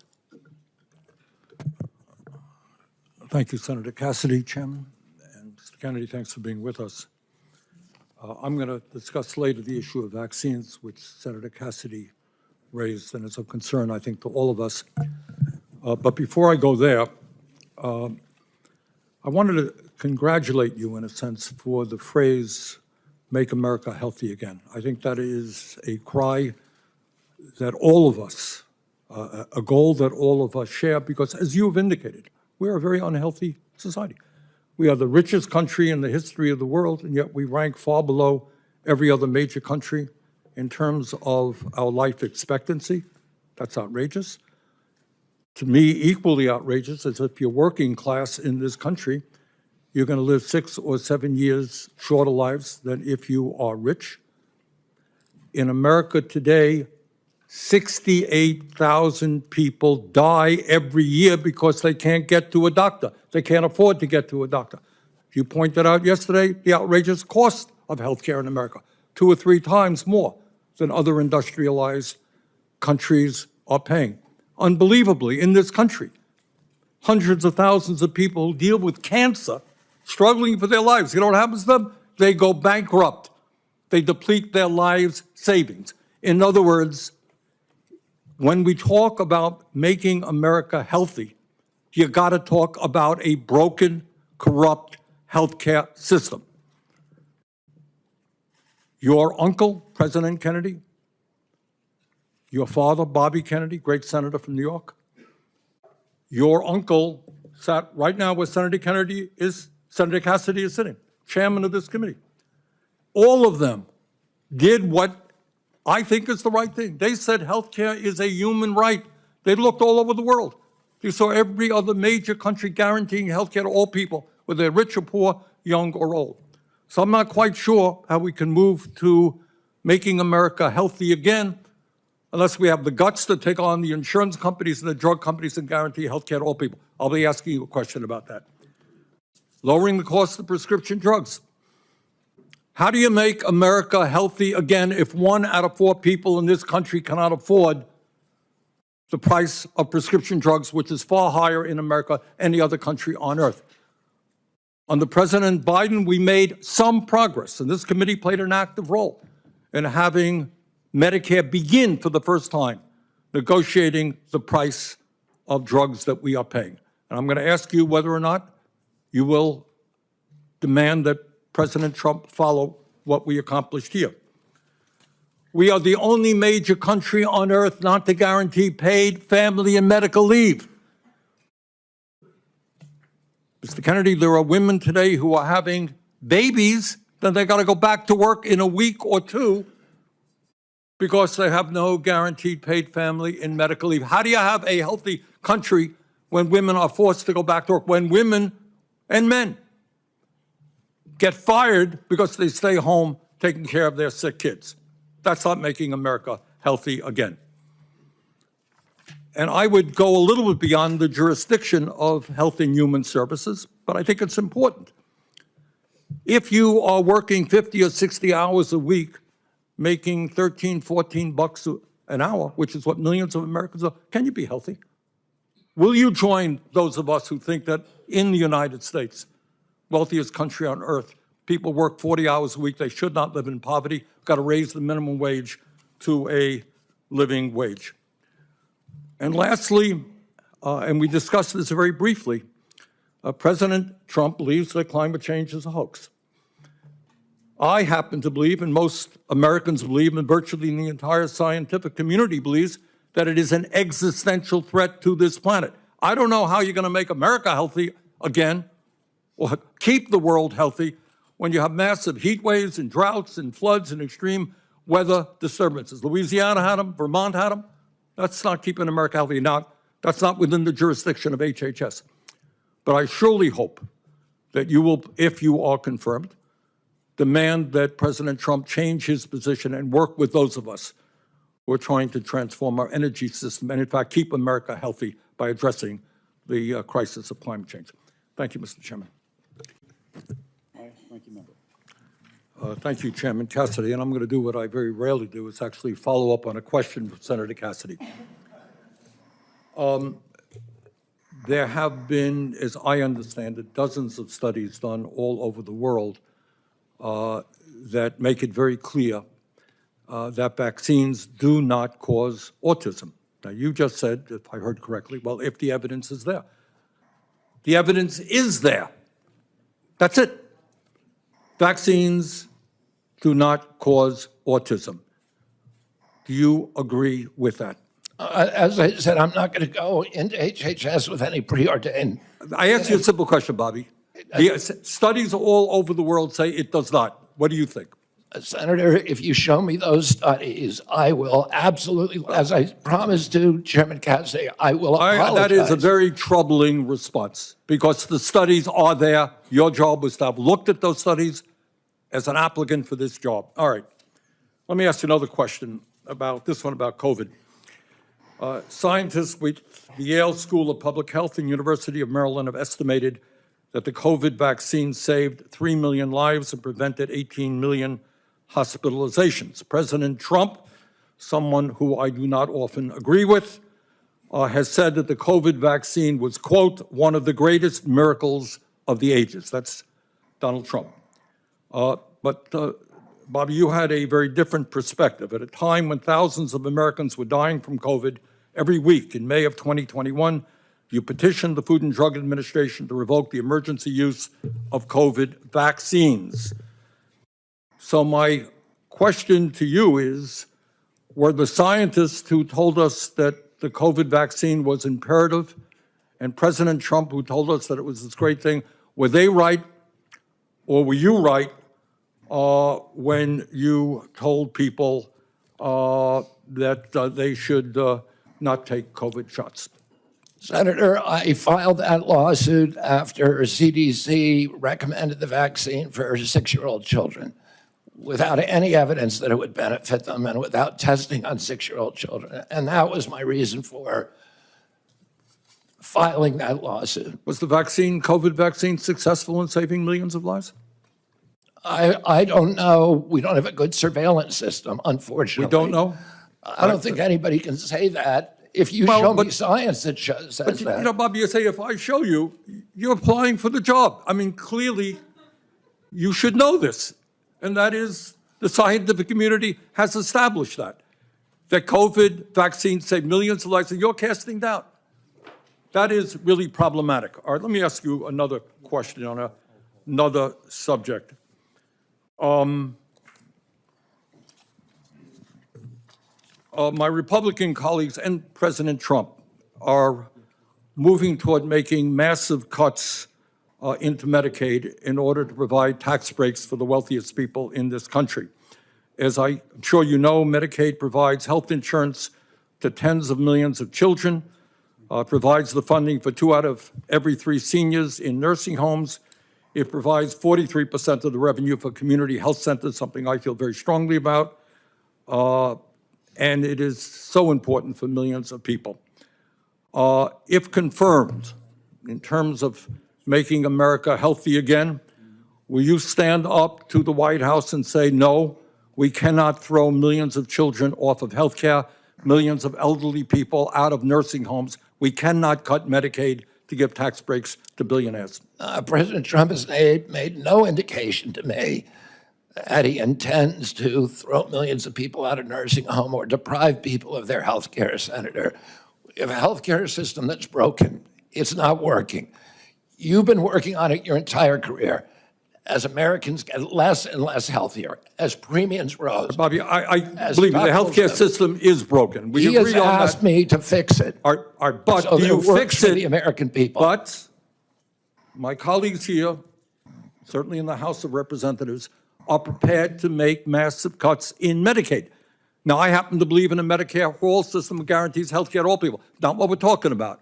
Thank you, Senator Cassidy, Chairman. And Mr. Kennedy, thanks for being with us. I'm going to discuss later the issue of vaccines, which Senator Cassidy raised, and is of concern, I think, to all of us. But before I go there, I wanted to congratulate you, in a sense, for the phrase, "Make America Healthy Again." I think that is a cry that all of us, a goal that all of us share, because as you have indicated, we are a very unhealthy society. We are the richest country in the history of the world, and yet we rank far below every other major country in terms of our life expectancy. That's outrageous. To me, equally outrageous is if you're working class in this country, you're going to live 6 or 7 years shorter lives than if you are rich. In America today, 68,000 people die every year because they can't get to a doctor. They can't afford to get to a doctor. You pointed out yesterday the outrageous cost of health care in America, 2 or 3 times more than other industrialized countries are paying. Unbelievably, in this country, hundreds of thousands of people who deal with cancer, struggling for their lives. You know what happens to them? They go bankrupt. They deplete their lives' savings. In other words, when we talk about making America healthy, you got to talk about a broken, corrupt healthcare system. Your uncle, President Kennedy, your father, Bobby Kennedy, great senator from New York, your uncle sat right now where Senator Cassidy is sitting, chairman of this committee. All of them did what I think is the right thing. They said healthcare is a human right. They looked all over the world. You saw every other major country guaranteeing healthcare to all people, whether they're rich or poor, young or old. So I'm not quite sure how we can move to making America healthy again unless we have the guts to take on the insurance companies and the drug companies and guarantee healthcare to all people. I'll be asking you a question about that. Lowering the cost of prescription drugs. How do you make America healthy again if 1 out of 4 people in this country cannot afford the price of prescription drugs, which is far higher in America than any other country on earth? Under President Biden, we made some progress, and this committee played an active role in having Medicare begin for the first time negotiating the price of drugs that we are paying. And I'm going to ask you whether or not you will demand that President Trump follow what we accomplished here. We are the only major country on earth not to guarantee paid family and medical leave. Mr. Kennedy, there are women today who are having babies, then they got to go back to work in a week or two because they have no guaranteed paid family and medical leave. How do you have a healthy country when women are forced to go back to work, when women and men get fired because they stay home taking care of their sick kids? That's not making America healthy again. And I would go a little bit beyond the jurisdiction of Health and Human Services, but I think it's important. If you are working 50 or 60 hours a week, making 13, 14 bucks an hour, which is what millions of Americans are, can you be healthy? Will you join those of us who think that in the United States, wealthiest country on earth, people work 40 hours a week, they should not live in poverty, got to raise the minimum wage to a living wage? And lastly, and we discussed this very briefly, President Trump believes that climate change is a hoax. I happen to believe, and most Americans believe, and virtually the entire scientific community believes, that it is an existential threat to this planet. I don't know how you're going to make America healthy again, or keep the world healthy, when you have massive heat waves and droughts and floods and extreme weather disturbances. Louisiana had them, Vermont had them. That's not keeping America healthy. That's not within the jurisdiction of HHS. But I surely hope that you will, if you are confirmed, demand that President Trump change his position and work with those of us who are trying to transform our energy system and, in fact, keep America healthy by addressing the crisis of climate change. Thank you, Mr. Chairman. Ranking member. Thank you, Chairman Cassidy. And I'm going to do what I very rarely do, is actually follow up on a question from Senator Cassidy. There have been, as I understand it, dozens of studies done all over the world that make it very clear that vaccines do not cause autism. Now, you just said, if I heard correctly, well, if the evidence is there. The evidence is there. That's it. Vaccines do not cause autism. Do you agree with that? As I said, I'm not going to go into HHS with any preordained. I asked you a simple question, Bobby. The studies all over the world say it does not. What do you think? Senator, if you show me those studies, I will absolutely, as I promised to Chairman Cassidy, I will apologize. That is a very troubling response, because the studies are there. Your job was to have looked at those studies as an applicant for this job. All right. Let me ask you another question about this one, about COVID. Scientists with the Yale School of Public Health and University of Maryland have estimated that the COVID vaccine saved 3 million lives and prevented 18 million hospitalizations. President Trump, someone who I do not often agree with, has said that the COVID vaccine was, quote, one of the greatest miracles of the ages. That's Donald Trump. But Bobby, you had a very different perspective. At a time when thousands of Americans were dying from COVID every week, in May of 2021, you petitioned the Food and Drug Administration to revoke the emergency use of COVID vaccines. So my question to you is, were the scientists who told us that the COVID vaccine was imperative, and President Trump who told us that it was this great thing, were they right, or were you right when you told people that they should not take COVID shots? Senator, I filed that lawsuit after CDC recommended the vaccine for 6-year-old children without any evidence that it would benefit them and without testing on 6-year-old children. And that was my reason for filing that lawsuit. Was the vaccine, COVID vaccine, successful in saving millions of lives? I don't know. We don't have a good surveillance system, unfortunately. We don't know? I don't think anybody can say that. If you show me science that says that. You know, Bobby, you say, if I show you, you're applying for the job. I mean, clearly, you should know this. And that is, the scientific community has established that COVID vaccine saved millions of lives, and you're casting doubt. That is really problematic. All right, let me ask you another question on another subject. My Republican colleagues and President Trump are moving toward making massive cuts into Medicaid in order to provide tax breaks for the wealthiest people in this country. As I'm sure you know, Medicaid provides health insurance to tens of millions of children, provides the funding for 2 out of every 3 seniors in nursing homes. It provides 43% of the revenue for community health centers, something I feel very strongly about. And it is so important for millions of people. If confirmed, in terms of making America healthy again, will you stand up to the White House and say, no, we cannot throw millions of children off of health care, millions of elderly people out of nursing homes. We cannot cut Medicaid to give tax breaks to billionaires. President Trump has made no indication to me that he intends to throw millions of people out of nursing home or deprive people of their health care, Senator. We have a health care system that's broken. It's not working. You've been working on it your entire career. As Americans get less and less healthier, as premiums rose. Bobby, I believe the healthcare system is broken. We he agree has on asked that. me to fix it. But so do you fix for it? the American people. But my colleagues here, certainly in the House of Representatives, are prepared to make massive cuts in Medicaid. Now, I happen to believe in a Medicare for all system that guarantees health care to all people. Not what we're talking about.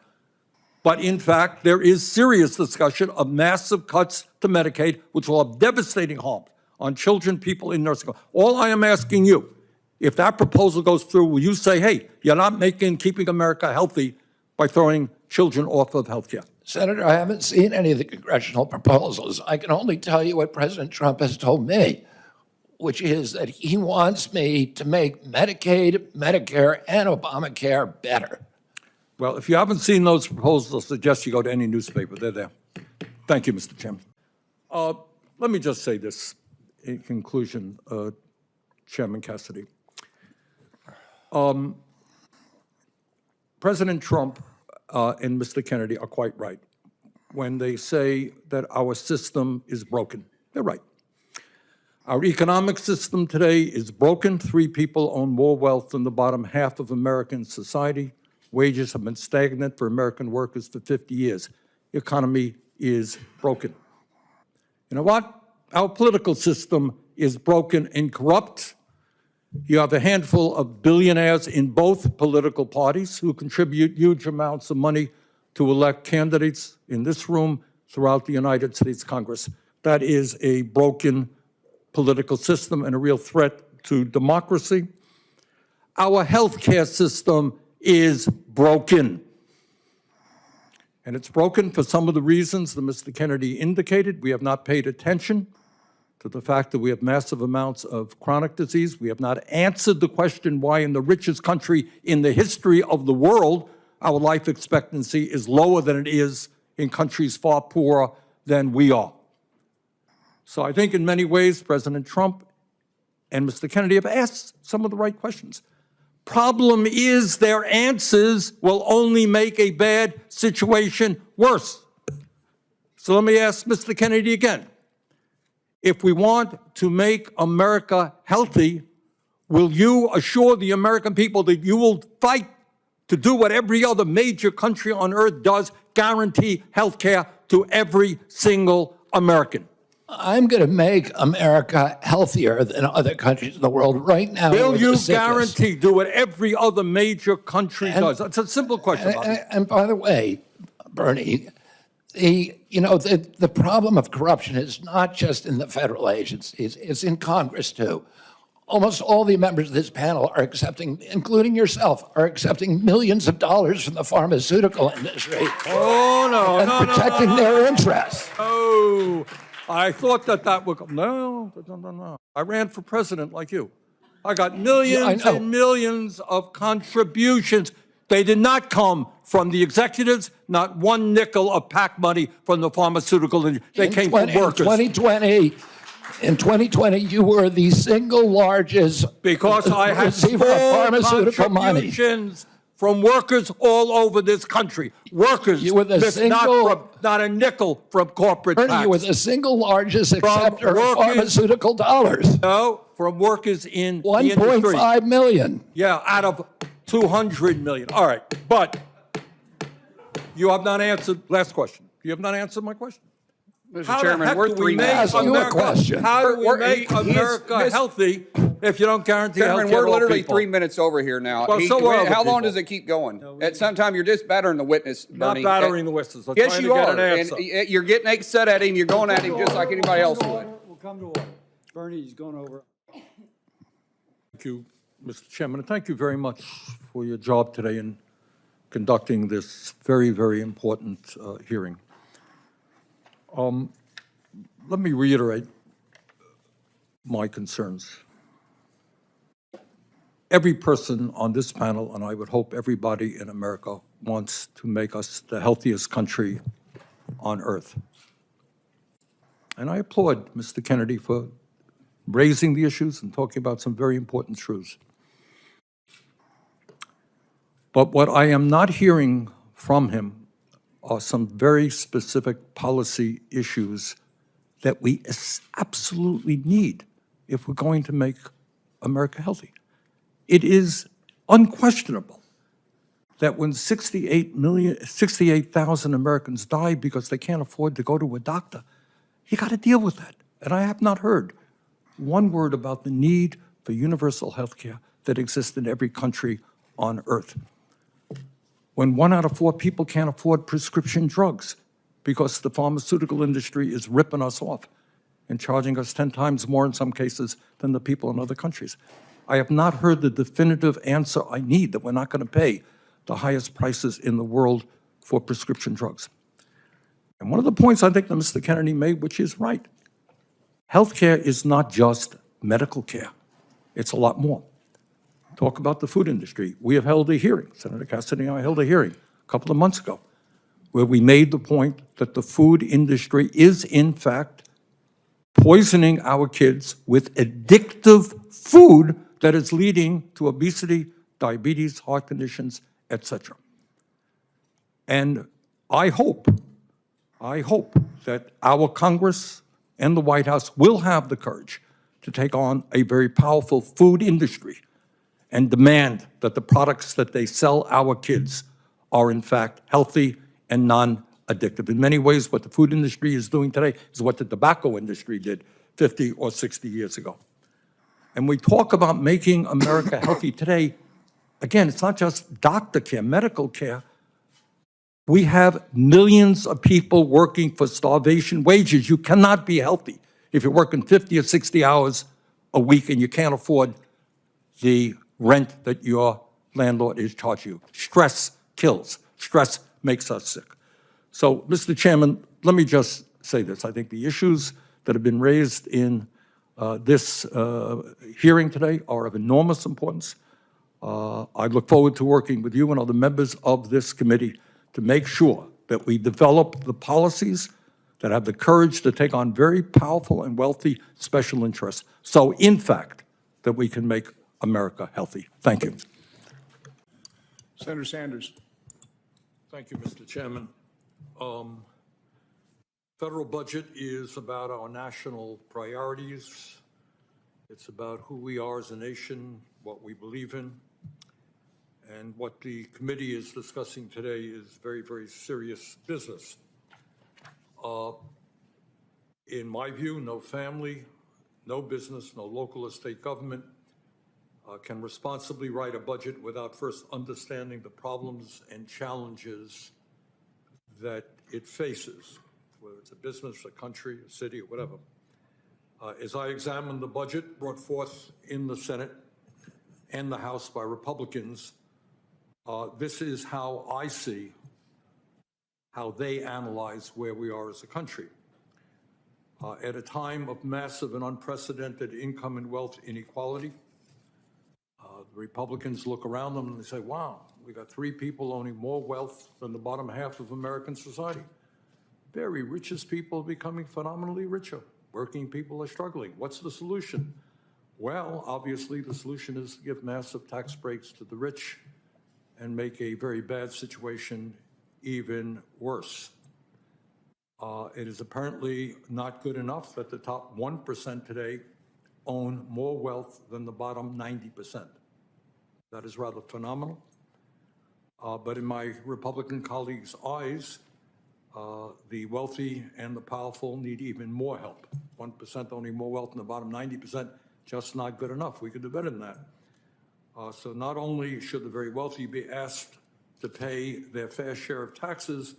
But in fact, there is serious discussion of massive cuts to Medicaid, which will have devastating harm on children, people in nursing homes. All I am asking you, if that proposal goes through, will you say, hey, you're not keeping America healthy by throwing children off of health care? Senator, I haven't seen any of the congressional proposals. I can only tell you what President Trump has told me, which is that he wants me to make Medicaid, Medicare, and Obamacare better. Well, if you haven't seen those proposals, I suggest you go to any newspaper. They're there. Thank you, Mr. Chairman. Let me just say this in conclusion, Chairman Cassidy. President Trump and Mr. Kennedy are quite right when they say that our system is broken. They're right. Our economic system today is broken. 3 people own more wealth than the bottom half of American society. Wages have been stagnant for American workers for 50 years. The economy is broken. You know what? Our political system is broken and corrupt. You have a handful of billionaires in both political parties who contribute huge amounts of money to elect candidates in this room throughout the United States Congress. That is a broken political system and a real threat to democracy. Our health care system is broken. And it's broken for some of the reasons that Mr. Kennedy indicated. We have not paid attention to the fact that we have massive amounts of chronic disease. We have not answered the question why in the richest country in the history of the world, our life expectancy is lower than it is in countries far poorer than we are. So I think in many ways, President Trump and Mr. Kennedy have asked some of the right questions. Problem is their answers will only make a bad situation worse. So let me ask Mr. Kennedy again. If we want to make America healthy, will you assure the American people that you will fight to do what every other major country on earth does, guarantee health care to every single American? I'm going to make America healthier than other countries in the world right now. Will you guarantee do what every other major country does? That's a simple question. And by the way, Bernie, the problem of corruption is not just in the federal agencies, it's in Congress too. Almost all the members of this panel are accepting, including yourself, are accepting millions of dollars from the pharmaceutical industry. Oh, no, and protecting their interests. Oh, I thought that would come. No. I ran for president like you. I got millions and millions of contributions. They did not come from the executives, not one nickel of PAC money from the pharmaceutical industry. They came from workers. In 2020, you were the single largest because I had receiver of pharmaceutical money from workers all over this country. Workers, you were the not a nickel from corporate PACs. PACs. You were the single largest acceptor of pharmaceutical dollars. No, from workers in the industry. 1.5 million. Yeah, out of 200 million. All right, but you have not answered, last question. You have not answered my question. How Mr. the Chairman, heck we're do 3 we make minutes. Ask you a question. How do we We're- make he is- America Miss- healthy if you don't guarantee health Chairman, care we're to all literally people? 3 minutes over here now. Well, so are other How long people. does it keep going? At some time, you're just battering the witness, Not Bernie. battering the witnesses. I'm Yes, trying you to get are. an And answer. you're getting upset at him. You're going at him just like anybody else would. We'll come to order. Bernie's going over. Thank you, Mr. Chairman, and thank you very much for your job today in conducting this very, very important hearing. Let me reiterate my concerns. Every person on this panel, and I would hope everybody in America, wants to make us the healthiest country on earth. And I applaud Mr. Kennedy for raising the issues and talking about some very important truths. But what I am not hearing from him are some very specific policy issues that we absolutely need if we're going to make America healthy. It is unquestionable that when 68,000 Americans die because they can't afford to go to a doctor, you got to deal with that. And I have not heard one word about the need for universal health care that exists in every country on earth. When 1 out of 4 people can't afford prescription drugs because the pharmaceutical industry is ripping us off and charging us 10 times more in some cases than the people in other countries. I have not heard the definitive answer I need that we're not going to pay the highest prices in the world for prescription drugs. And one of the points I think that Mr. Kennedy made, which is right, healthcare is not just medical care. It's a lot more. Talk about the food industry. We have held a hearing, Senator Cassidy and I held a hearing a couple of months ago, where we made the point that the food industry is, in fact, poisoning our kids with addictive food that is leading to obesity, diabetes, heart conditions, etc. And I hope that our Congress and the White House will have the courage to take on a very powerful food industry and demand that the products that they sell our kids are in fact healthy and non-addictive. In many ways, what the food industry is doing today is what the tobacco industry did 50 or 60 years ago. And we talk about making America healthy today. Again, it's not just doctor care, medical care. We have millions of people working for starvation wages. You cannot be healthy if you're working 50 or 60 hours a week and you can't afford the rent that your landlord is charging you. Stress kills. Stress makes us sick. So, Mr. Chairman, let me just say this. I think the issues that have been raised in this hearing today are of enormous importance. I look forward to working with you and other members of this committee to make sure that we develop the policies that have the courage to take on very powerful and wealthy special interests, so in fact, that we can make America healthy. Thank you. Senator Sanders. Thank you, Mr. Chairman. Federal budget is about our national priorities. It's about who we are as a nation, what we believe in. And what the committee is discussing today is very, very serious business. In my view, no family, no business, no local or state government can responsibly write a budget without first understanding the problems and challenges that it faces, whether it's a business, a country, a city, or whatever. As I examined the budget brought forth in the Senate and the House by Republicans, this is how I see how they analyze where we are as a country. At a time of massive and unprecedented income and wealth inequality, the Republicans look around them and they say, wow, we got 3 people owning more wealth than the bottom half of American society. Very richest people are becoming phenomenally richer. Working people are struggling. What's the solution? Well, obviously the solution is to give massive tax breaks to the rich and make a very bad situation even worse. It is apparently not good enough that the top 1% today own more wealth than the bottom 90%. That is rather phenomenal. But in my Republican colleagues' eyes, The wealthy and the powerful need even more help. 1% owning more wealth than the bottom 90%, just not good enough. We could do better than that. So not only should the very wealthy be asked to pay their fair share of taxes,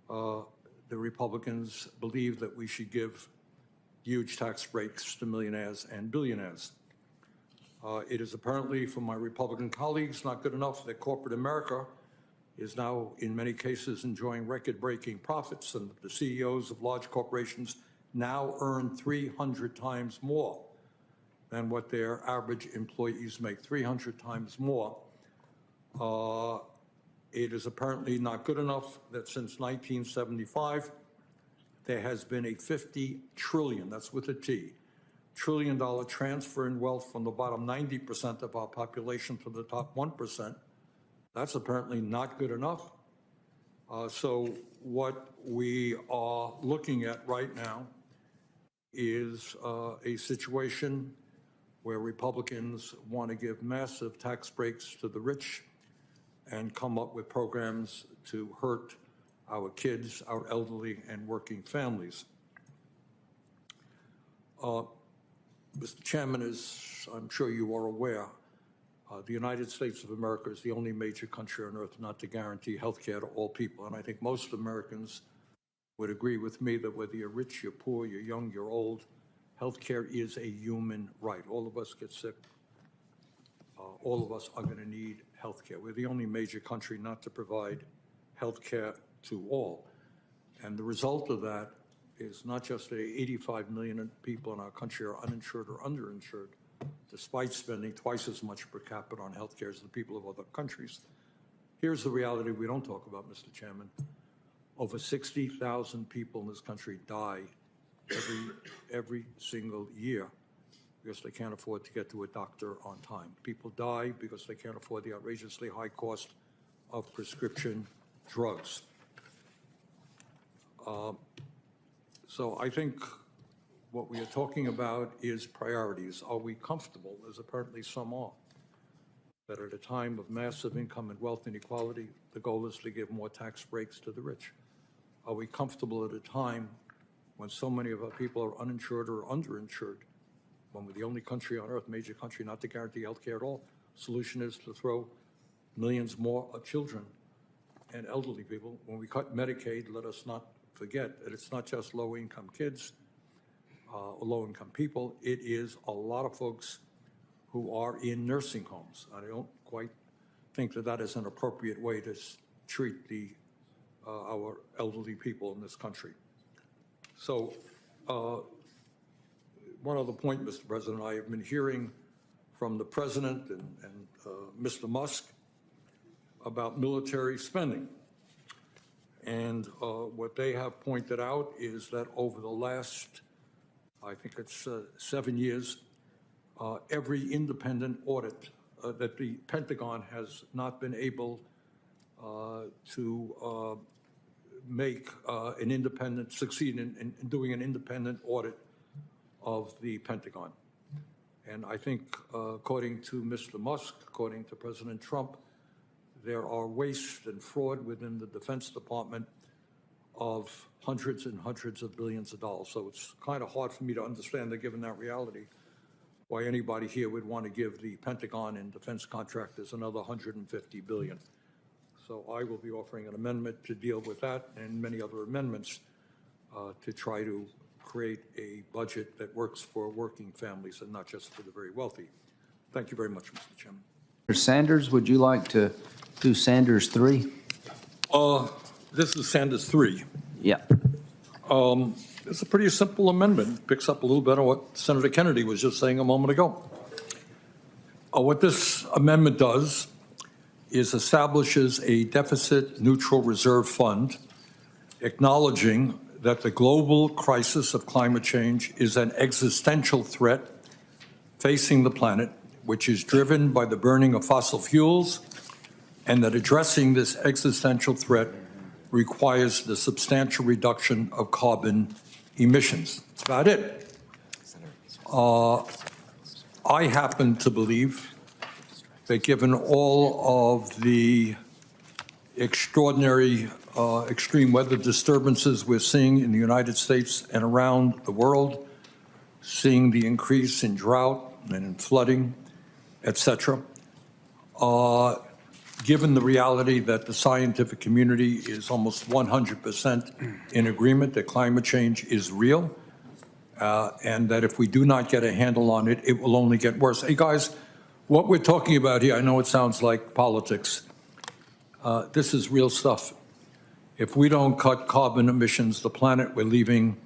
the Republicans believe that we should give huge tax breaks to millionaires and billionaires. It is apparently, from my Republican colleagues, not good enough that corporate America is now, in many cases, enjoying record-breaking profits, and the CEOs of large corporations now earn 300 times more than what their average employees make, 300 times more. It is apparently not good enough that since 1975, there has been a $50 trillion, that's with a T, trillion-dollar transfer in wealth from the bottom 90% of our population to the top 1%. That's apparently not good enough. So what we are looking at right now is a situation where Republicans want to give massive tax breaks to the rich and come up with programs to hurt our kids, our elderly, and working families. Mr. Chairman, as I'm sure you are aware, the United States of America is the only major country on earth not to guarantee health care to all people. And I think most Americans would agree with me that whether you're rich, you're poor, you're young, you're old, health care is a human right. All of us get sick. All of us are going to need health care. We're the only major country not to provide health care to all. And the result of that is not just that 85 million people in our country are uninsured or underinsured, despite spending twice as much per capita on health care as the people of other countries. Here's the reality we don't talk about, Mr. Chairman. Over 60,000 people in this country die every single year because they can't afford to get to a doctor on time. People die because they can't afford the outrageously high cost of prescription drugs. So I think what we are talking about is priorities. Are we comfortable, as apparently some are, that at a time of massive income and wealth inequality, the goal is to give more tax breaks to the rich? Are we comfortable at a time when so many of our people are uninsured or underinsured, when we're the only country on earth, major country, not to guarantee health care at all? Solution is to throw millions more children and elderly people. When we cut Medicaid, let us not forget that it's not just low-income kids, low-income people. It is a lot of folks who are in nursing homes. I don't quite think that that is an appropriate way to treat our elderly people in this country. So one other point, Mr. President, I have been hearing from the President and Mr. Musk about military spending. And what they have pointed out is that over the last, I think it's 7 years, every independent audit that the Pentagon has not been able to make an independent, succeed in doing an independent audit of the Pentagon. And I think, according to Mr. Musk, according to President Trump, there are waste and fraud within the Defense Department of hundreds and hundreds of billions of dollars. So it's kind of hard for me to understand that, given that reality, why anybody here would want to give the Pentagon and defense contractors another $150 billion. So I will be offering an amendment to deal with that and many other amendments to try to create a budget that works for working families and not just for the very wealthy. Thank you very much, Mr. Chairman. Mr. Sanders, would you like to do Sanders 3? This is Sanders 3. Yeah. It's a pretty simple amendment. It picks up a little bit on what Senator Kennedy was just saying a moment ago. What this amendment does is establishes a deficit-neutral reserve fund, acknowledging that the global crisis of climate change is an existential threat facing the planet, which is driven by the burning of fossil fuels, and that addressing this existential threat requires the substantial reduction of carbon emissions. That's about it. I happen to believe that given all of the extraordinary extreme weather disturbances we're seeing in the United States and around the world, seeing the increase in drought and in flooding, et cetera. Given the reality that the scientific community is almost 100% in agreement that climate change is real, and that if we do not get a handle on it, it will only get worse. Hey, guys, what we're talking about here, I know it sounds like politics. This is real stuff. If we don't cut carbon emissions, the planet we're leaving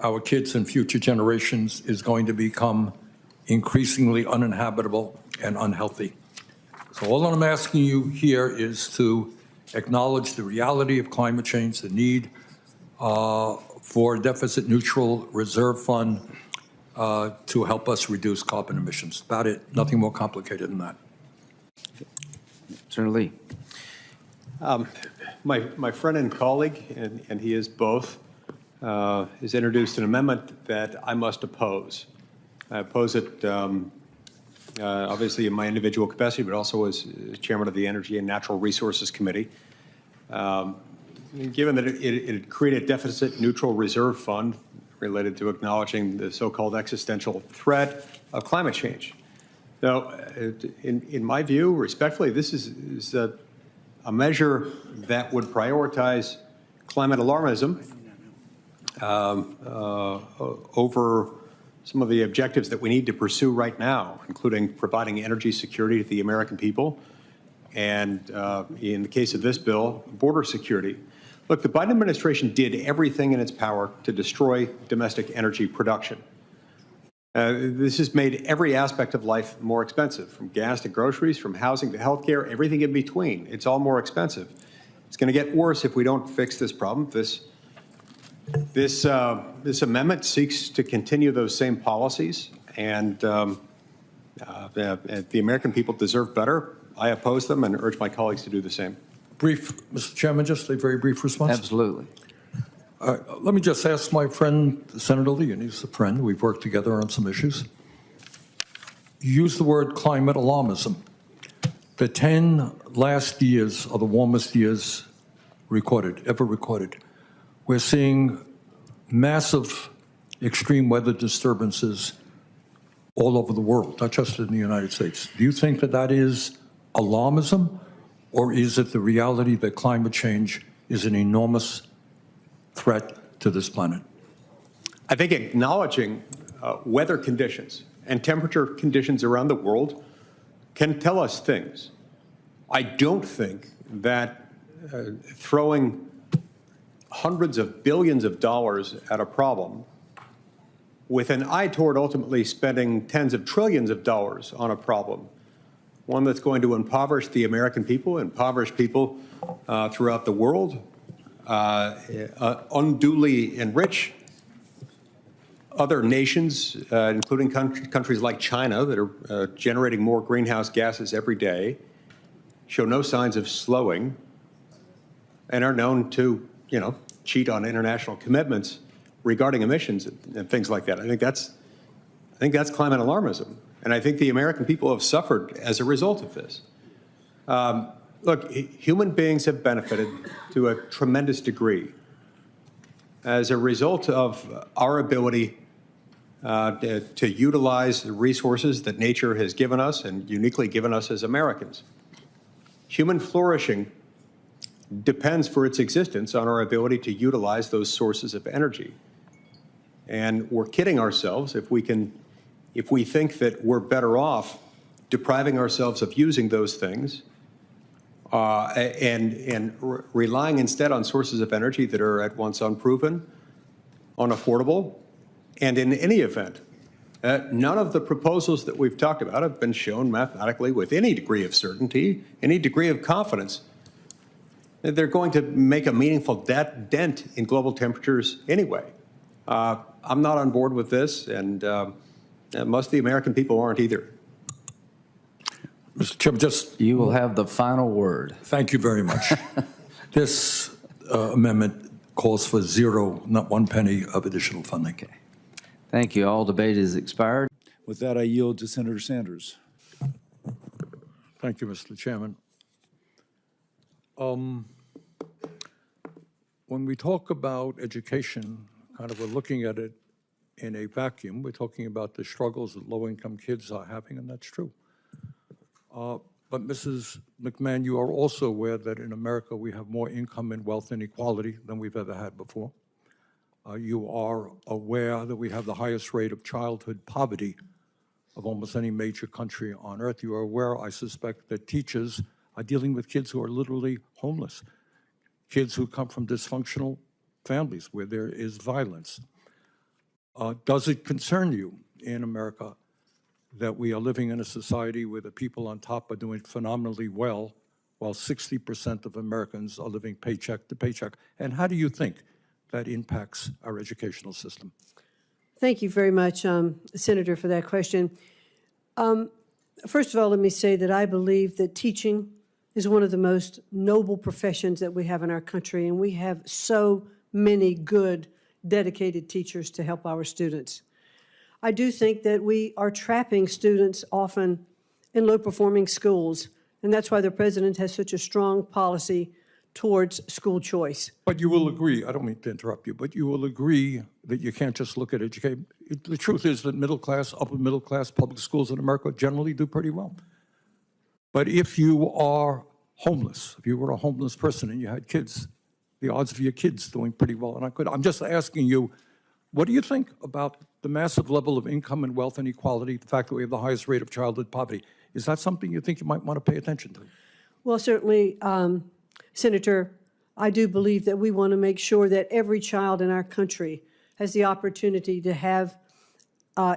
our kids and future generations is going to become increasingly uninhabitable and unhealthy. So all I'm asking you here is to acknowledge the reality of climate change, the need for a deficit-neutral reserve fund to help us reduce carbon emissions. About it, nothing more complicated than that. Senator Lee. My friend and colleague, and he is both, has introduced an amendment that I must oppose. I oppose it obviously in my individual capacity, but also as chairman of the Energy and Natural Resources Committee. Given that it created a deficit-neutral reserve fund related to acknowledging the so-called existential threat of climate change. Now, in my view, respectfully, this is a measure that would prioritize climate alarmism over some of the objectives that we need to pursue right now, including providing energy security to the American people, and in the case of this bill, border security. Look, the Biden administration did everything in its power to destroy domestic energy production. This has made every aspect of life more expensive, from gas to groceries, from housing to healthcare, everything in between. It's all more expensive. It's going to get worse if we don't fix this problem. This amendment seeks to continue those same policies, and the American people deserve better. I oppose them and urge my colleagues to do the same. Brief, Mr. Chairman, just a very brief response. Absolutely. Let me just ask my friend, Senator Lee, and he's a friend. We've worked together on some issues. You use the word climate alarmism. The 10 last years are the warmest years ever recorded. We're seeing massive extreme weather disturbances all over the world, not just in the United States. Do you think that that is alarmism, or is it the reality that climate change is an enormous threat to this planet? I think acknowledging weather conditions and temperature conditions around the world can tell us things. I don't think that throwing hundreds of billions of dollars at a problem with an eye toward ultimately spending tens of trillions of dollars on a problem, one that's going to impoverish the American people, impoverish people throughout the world, unduly enrich other nations, including countries like China that are generating more greenhouse gases every day, show no signs of slowing, and are known to, cheat on international commitments regarding emissions and things like that. I think that's climate alarmism, and I think the American people have suffered as a result of this. Look, human beings have benefited to a tremendous degree as a result of our ability to utilize the resources that nature has given us and uniquely given us as Americans. Human flourishing depends for its existence on our ability to utilize those sources of energy. And we're kidding ourselves if we think that we're better off depriving ourselves of using those things and relying instead on sources of energy that are at once unproven, unaffordable, and in any event, none of the proposals that we've talked about have been shown mathematically with any degree of certainty, any degree of confidence that they're going to make a meaningful dent in global temperatures anyway. I'm not on board with this, and most of the American people aren't either. Mr. Chairman, You will have the final word. Thank you very much. This amendment calls for zero, not 1 penny of additional funding. Okay. Thank you. All debate is expired. With that, I yield to Senator Sanders. Thank you, Mr. Chairman. When we talk about education, kind of we're looking at it in a vacuum. We're talking about the struggles that low-income kids are having, and that's true. But Mrs. McMahon, you are also aware that in America we have more income and wealth inequality than we've ever had before. You are aware that we have the highest rate of childhood poverty of almost any major country on earth. You are aware, I suspect, that teachers are dealing with kids who are literally homeless, kids who come from dysfunctional families where there is violence. Does it concern you in America that we are living in a society where the people on top are doing phenomenally well, while 60% of Americans are living paycheck to paycheck? And how do you think that impacts our educational system? Thank you very much, Senator, for that question. First of all, let me say that I believe that teaching is one of the most noble professions that we have in our country, and we have so many good, dedicated teachers to help our students. I do think that we are trapping students often in low-performing schools, and that's why the president has such a strong policy towards school choice. But you will agree, I don't mean to interrupt you, but you will agree that you can't just look at education. The truth is that middle class, upper middle class public schools in America generally do pretty well. But if you are homeless, if you were a homeless person and you had kids, the odds of your kids doing pretty well are not good. I'm just asking you, what do you think about the massive level of income and wealth inequality, the fact that we have the highest rate of childhood poverty? Is that something you think you might want to pay attention to? Well, certainly, Senator, I do believe that we want to make sure that every child in our country has the opportunity to have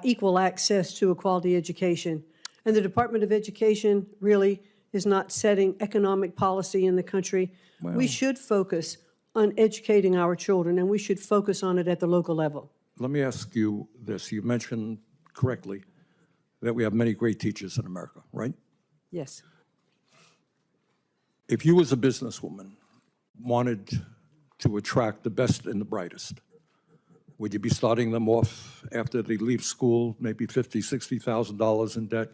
equal access to a quality education. And the Department of Education really is not setting economic policy in the country. Well, we should focus on educating our children, and we should focus on it at the local level. let me ask you this. You mentioned correctly that we have many great teachers in America, right? Yes. If you as a businesswoman wanted to attract the best and the brightest, would you be starting them off after they leave school, maybe $50,000, $60,000 in debt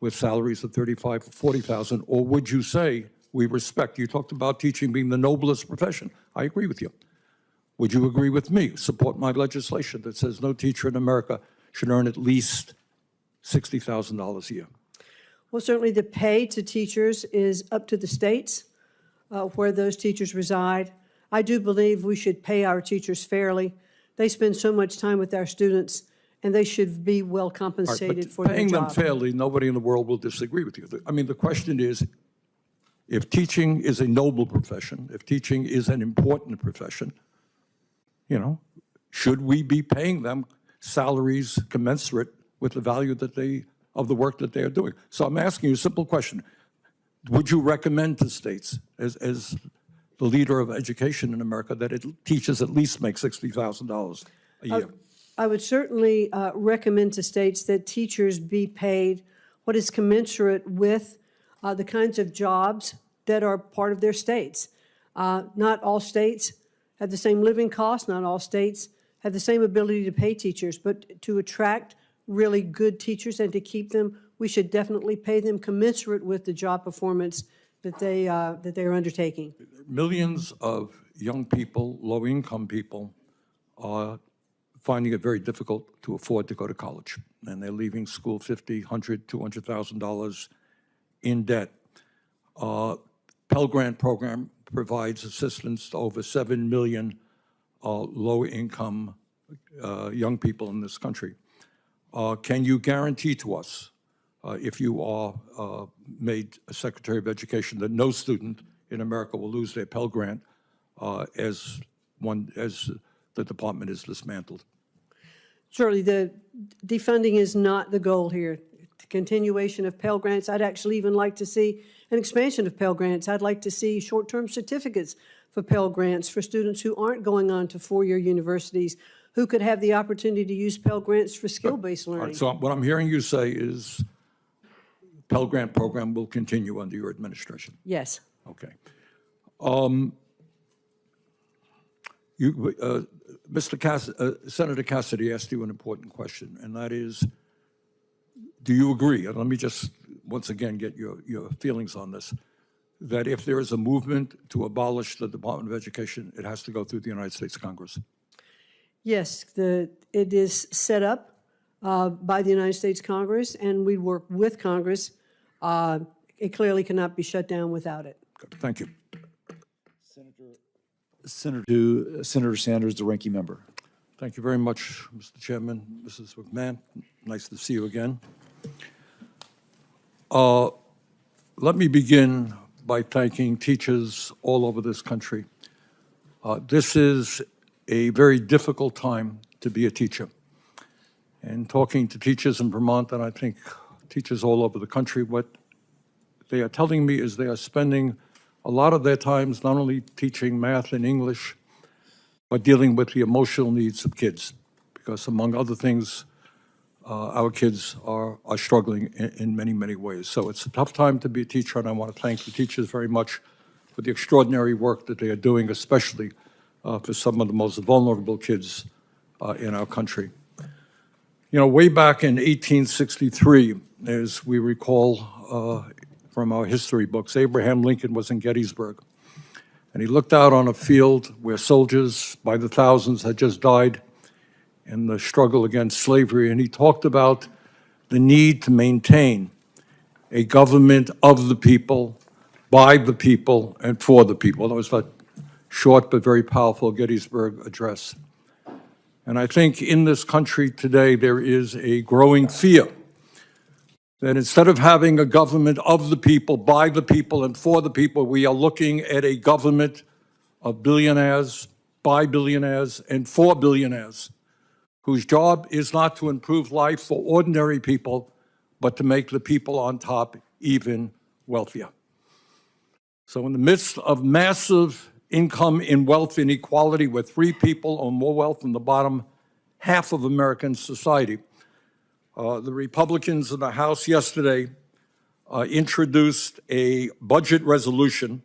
with salaries of $35,000 or $40,000? Or would you say, we respect, you talked about teaching being the noblest profession. I agree with you. Would you agree with me, support my legislation that says no teacher in America should earn at least $60,000 a year? Well, certainly the pay to teachers is up to the states where those teachers reside. I do believe we should pay our teachers fairly. They spend so much time with our students, and they should be well compensated for their job. Paying them fairly, nobody in the world will disagree with you. I mean, the question is, if teaching is a noble profession, if teaching is an important profession, you know, should we be paying them salaries commensurate with the value that of the work that they are doing? So I'm asking you a simple question. Would you recommend to states, as the leader of education in America, that teachers at least make $60,000 a year? I would certainly recommend to states that teachers be paid what is commensurate with the kinds of jobs that are part of their states. Not all states have the same living costs. Not all states have the same ability to pay teachers. But to attract really good teachers and to keep them, we should definitely pay them commensurate with the job performance that they are undertaking. Millions of young people, low-income people, are finding it very difficult to afford to go to college, and they're leaving school $50,000, $100,000, $200,000 in debt. Pell Grant program provides assistance to over 7 million low-income young people in this country. Can you guarantee to us, if you are made a Secretary of Education, that no student in America will lose their Pell Grant as the department is dismantled? Surely the defunding is not the goal here. The continuation of Pell Grants, I'd actually even like to see an expansion of Pell Grants. I'd like to see short-term certificates for Pell Grants for students who aren't going on to four-year universities, who could have the opportunity to use Pell Grants for skill-based learning. Right, so what I'm hearing you say is Pell Grant program will continue under your administration. Yes. Okay. Senator Cassidy asked you an important question, and that is, do you agree, and let me just once again get your feelings on this, that if there is a movement to abolish the Department of Education, it has to go through the United States Congress? Yes, it is set up by the United States Congress, and we work with Congress. It clearly cannot be shut down without it. Good. Thank you. Senator Sanders, the ranking member. Thank you very much, Mr. Chairman. Mrs. McMahon, nice to see you again. Let me begin by thanking teachers all over this country. This is a very difficult time to be a teacher. And talking to teachers in Vermont, and I think teachers all over the country, what they are telling me is they are spending a lot of their times not only teaching math and English, but dealing with the emotional needs of kids. Because among other things, our kids are struggling in many, many ways. So it's a tough time to be a teacher, and I want to thank the teachers very much for the extraordinary work that they are doing, especially for some of the most vulnerable kids in our country. You know, way back in 1863, as we recall from our history books, Abraham Lincoln was in Gettysburg, and he looked out on a field where soldiers by the thousands had just died in the struggle against slavery, and he talked about the need to maintain a government of the people, by the people, and for the people. That was that short but very powerful Gettysburg Address. And I think in this country today, there is a growing fear that instead of having a government of the people, by the people, and for the people, we are looking at a government of billionaires, by billionaires, and for billionaires, whose job is not to improve life for ordinary people, but to make the people on top even wealthier. So in the midst of massive income and wealth inequality, where 3 people own more wealth than the bottom half of American society, the Republicans in the House yesterday introduced a budget resolution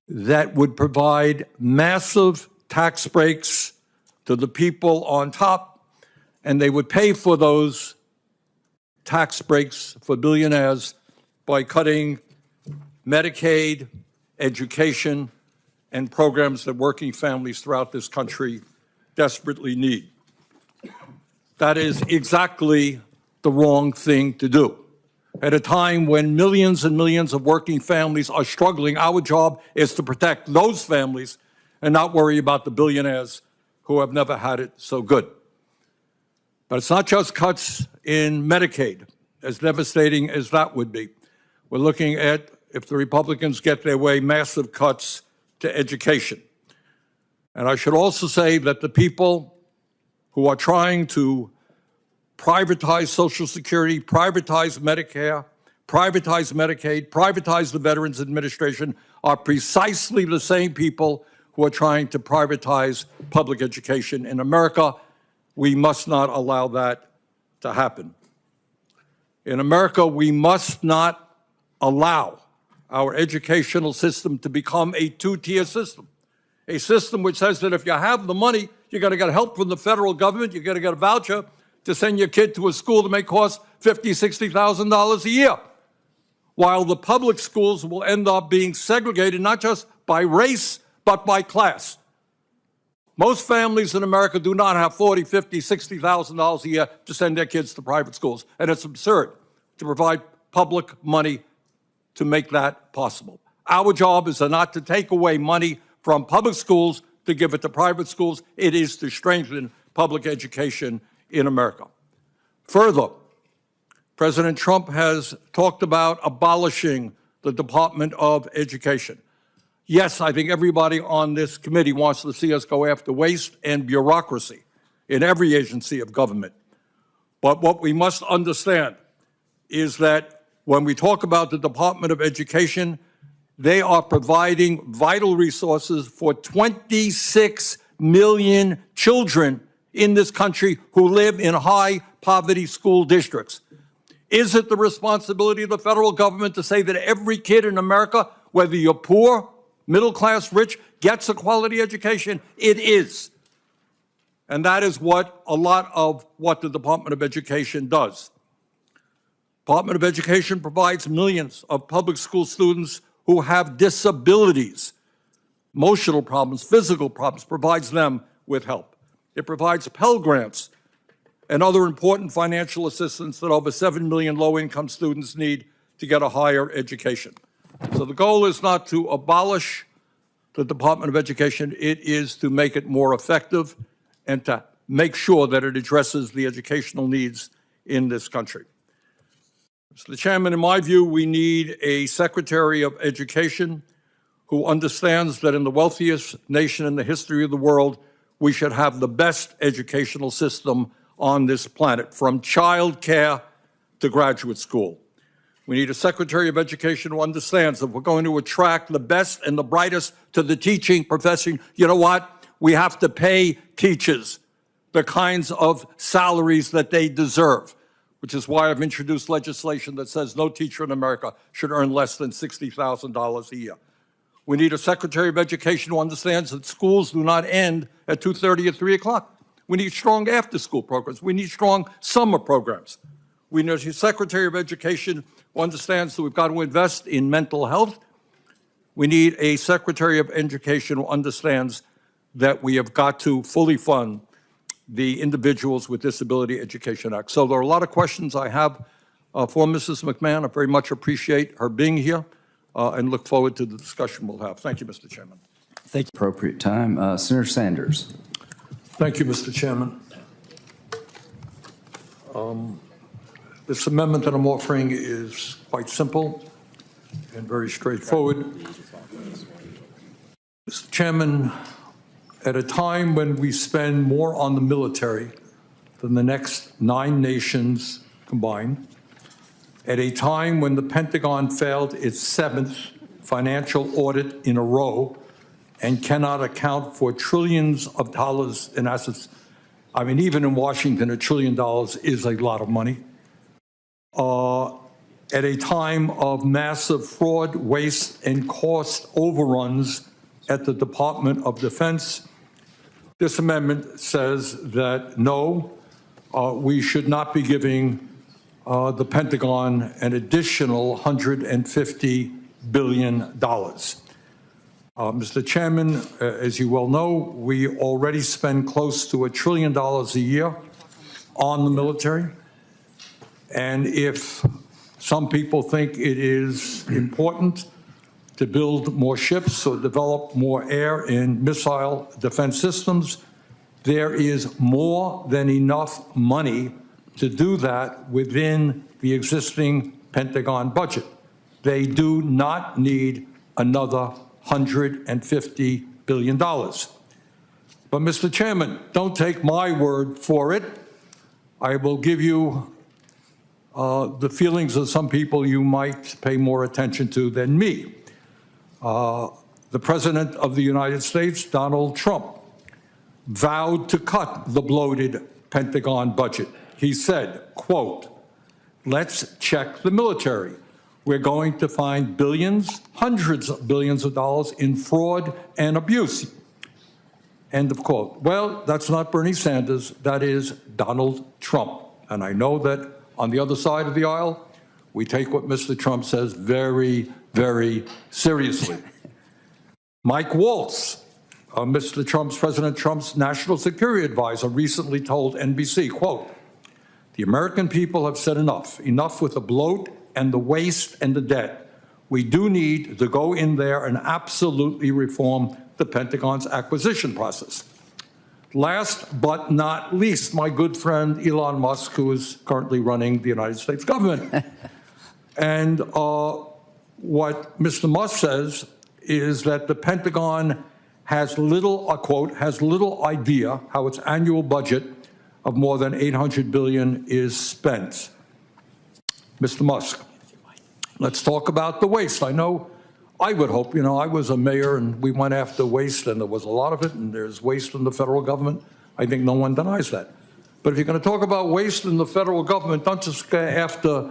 that would provide massive tax breaks to the people on top, and they would pay for those tax breaks for billionaires by cutting Medicaid, education, and programs that working families throughout this country desperately need. That is exactly the wrong thing to do. At a time when millions and millions of working families are struggling, our job is to protect those families and not worry about the billionaires who have never had it so good. But it's not just cuts in Medicaid, as devastating as that would be. We're looking at, if the Republicans get their way, massive cuts to education. And I should also say that the people who are trying to privatize Social Security, privatize Medicare, privatize Medicaid, privatize the Veterans Administration are precisely the same people who are trying to privatize public education in America. We must not allow that to happen. In America, we must not allow our educational system to become a 2-tier system, a system which says that if you have the money, you're going to get help from the federal government, you're going to get a voucher to send your kid to a school that may cost $50,000, $60,000 a year, while the public schools will end up being segregated not just by race, but by class. Most families in America do not have $40,000, $50,000, $60,000 a year to send their kids to private schools, and it's absurd to provide public money to make that possible. Our job is not to take away money from public schools to give it to private schools. It is to strengthen public education in America. Further, President Trump has talked about abolishing the Department of Education. Yes, I think everybody on this committee wants to see us go after waste and bureaucracy in every agency of government. But what we must understand is that when we talk about the Department of Education, they are providing vital resources for 26 million children in this country who live in high-poverty school districts. Is it the responsibility of the federal government to say that every kid in America, whether you're poor, middle class, rich, gets a quality education? It is. And that is what a lot of what the Department of Education does. Department of Education provides millions of public school students who have disabilities, emotional problems, physical problems, provides them with help. It provides Pell Grants and other important financial assistance that over 7 million low-income students need to get a higher education. So the goal is not to abolish the Department of Education, it is to make it more effective and to make sure that it addresses the educational needs in this country. Mr. Chairman, in my view, we need a Secretary of Education who understands that in the wealthiest nation in the history of the world, we should have the best educational system on this planet, from child care to graduate school. We need a Secretary of Education who understands that we're going to attract the best and the brightest to the teaching profession. You know what? We have to pay teachers the kinds of salaries that they deserve, which is why I've introduced legislation that says no teacher in America should earn less than $60,000 a year. We need a Secretary of Education who understands that schools do not end at 2:30 or 3 o'clock. We need strong after-school programs. We need strong summer programs. We need a Secretary of Education who understands that we've got to invest in mental health. We need a Secretary of Education who understands that we have got to fully fund the Individuals with Disability Education Act. So there are a lot of questions I have for Mrs. McMahon. I very much appreciate her being here and look forward to the discussion we'll have. Thank you, Mr. Chairman. Thank you. Appropriate time. Senator Sanders. Thank you, Mr. Chairman. This amendment that I'm offering is quite simple and very straightforward. Mr. Chairman, at a time when we spend more on the military than the next 9 nations combined, at a time when the Pentagon failed its 7th financial audit in a row and cannot account for trillions of dollars in assets. I mean, even in Washington, $1 trillion is a lot of money. At a time of massive fraud, waste, and cost overruns at the Department of Defense, this amendment says that no, we should not be giving the Pentagon an additional $150 billion. Mr. Chairman, as you well know, we already spend close to $1 trillion a year on the military. And if some people think it is important to build more ships or develop more air and missile defense systems, there is more than enough money to do that within the existing Pentagon budget. They do not need another $150 billion. But Mr. Chairman, don't take my word for it. I will give you the feelings of some people you might pay more attention to than me. The President of the United States, Donald Trump, vowed to cut the bloated Pentagon budget. He said, quote, "Let's check the military. We're going to find billions, hundreds of billions of dollars in fraud and abuse." End of quote. Well, that's not Bernie Sanders, that is Donald Trump. And I know that on the other side of the aisle, we take what Mr. Trump says very, very seriously. Mike Waltz, President Trump's national security advisor, recently told NBC, quote, "The American people have said enough. Enough with the bloat and the waste and the debt. We do need to go in there and absolutely reform the Pentagon's acquisition process." Last but not least, my good friend Elon Musk, who is currently running the United States government. And what Mr. Musk says is that the Pentagon has little, quote, has little idea how its annual budget of more than $800 billion is spent. Mr. Musk, let's talk about the waste. I know, I would hope, you know, I was a mayor and we went after waste and there was a lot of it, and there's waste in the federal government. I think no one denies that. But if you're going to talk about waste in the federal government, don't just go after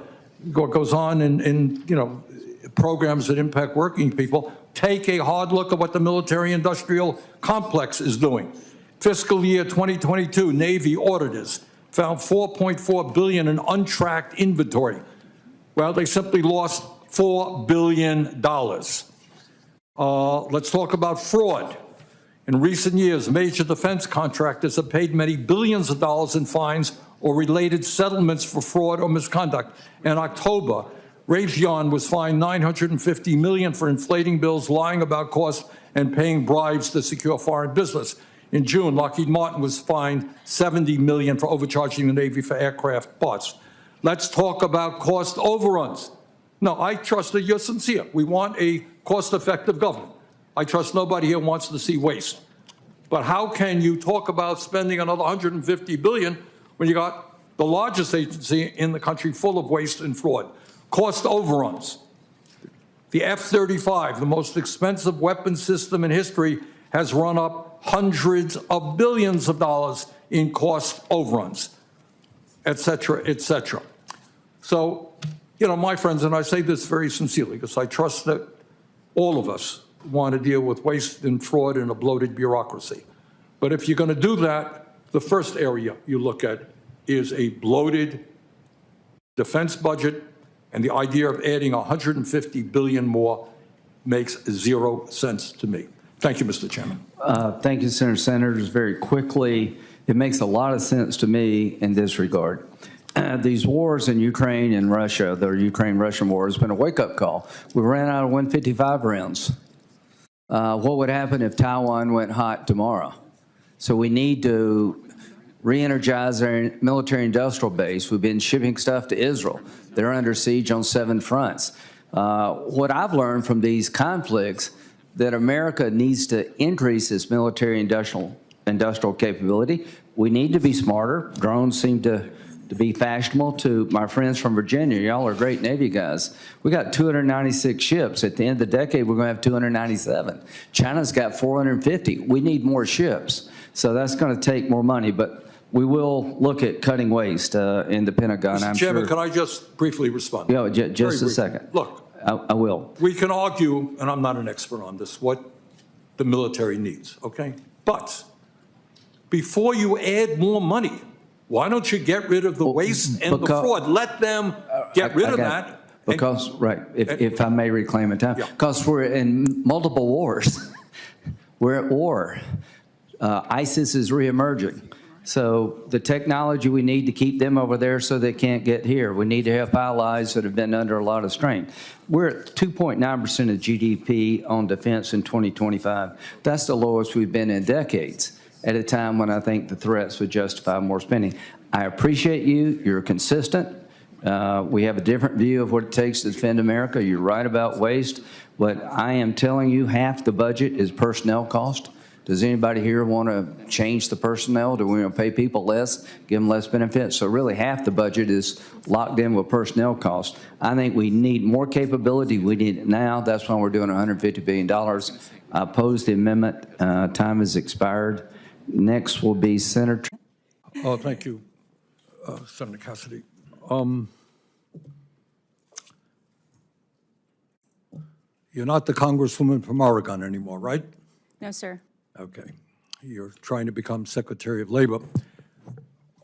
what goes on in you know, programs that impact working people. Take a hard look at what the military-industrial complex is doing. Fiscal year 2022, Navy auditors found $4.4 billion in untracked inventory. Well, they simply lost $4 billion. Let's talk about fraud. In recent years, major defense contractors have paid many billions of dollars in fines or related settlements for fraud or misconduct. In October, Raytheon was fined $950 million for inflating bills, lying about costs, and paying bribes to secure foreign business. In June, Lockheed Martin was fined $70 million for overcharging the Navy for aircraft parts. Let's talk about cost overruns. No, I trust that you're sincere. We want a cost-effective government. I trust nobody here wants to see waste. But how can you talk about spending another $150 billion when you got the largest agency in the country full of waste and fraud? Cost overruns. The F-35, the most expensive weapon system in history, has run up hundreds of billions of dollars in cost overruns, et cetera, et cetera. So, you know, my friends, and I say this very sincerely because I trust that all of us want to deal with waste and fraud and a bloated bureaucracy. But if you're going to do that, the first area you look at is a bloated defense budget, and the idea of adding $150 billion more makes zero sense to me. Thank you, Mr. Chairman. Thank you, Senator Sanders. Very quickly, it makes a lot of sense to me in this regard. These wars in Ukraine and Russia, the Ukraine-Russian war, has been a wake-up call. We ran out of 155 rounds. What would happen if Taiwan went hot tomorrow? So we need to re-energize our military-industrial base. We've been shipping stuff to Israel. They're under siege on 7 fronts. What I've learned from these conflicts, that America needs to increase its military-industrial capability. We need to be smarter. Drones seem to be fashionable. To my friends from Virginia, y'all are great Navy guys. We got 296 ships. At the end of the decade, we're going to have 297. China's got 450. We need more ships. So that's going to take more money, but we will look at cutting waste in the Pentagon. Mr. Chairman, can I just briefly respond? Yeah, just a second. Look, I will. we can argue, and I'm not an expert on this, what the military needs, okay? But before you add more money, why don't you get rid of the waste and the fraud? Let them get rid of that. Because, right, if I may reclaim a time, because we're in multiple wars. We're at war. ISIS is reemerging. So the technology we need to keep them over there so they can't get here. We need to help allies that have been under a lot of strain. We're at 2.9% of GDP on defense in 2025. That's the lowest we've been in decades, at a time when I think the threats would justify more spending. I appreciate you. You're consistent. We have a different view of what it takes to defend America. You're right about waste. But I am telling you, half the budget is personnel cost. Does anybody here want to change the personnel? Do we want to pay people less, give them less benefits? So really half the budget is locked in with personnel costs. I think we need more capability. We need it now. That's why we're doing $150 billion. I oppose the amendment. Time has expired. Next will be Senator. Oh, thank you, Senator Cassidy. You're not the Congresswoman from Oregon anymore, right? No, sir. Okay. You're trying to become Secretary of Labor.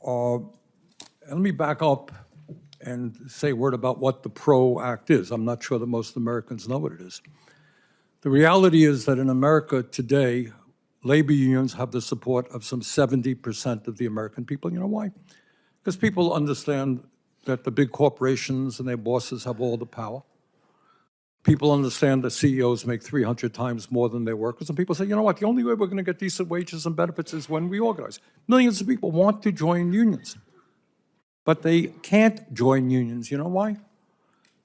Let me back up and say a word about what the PRO Act is. I'm not sure that most Americans know what it is. The reality is that in America today, labor unions have the support of some 70% of the American people. You know why? Because people understand that the big corporations and their bosses have all the power. People understand that CEOs make 300 times more than their workers. And people say, you know what, the only way we're going to get decent wages and benefits is when we organize. Millions of people want to join unions, but they can't join unions. You know why?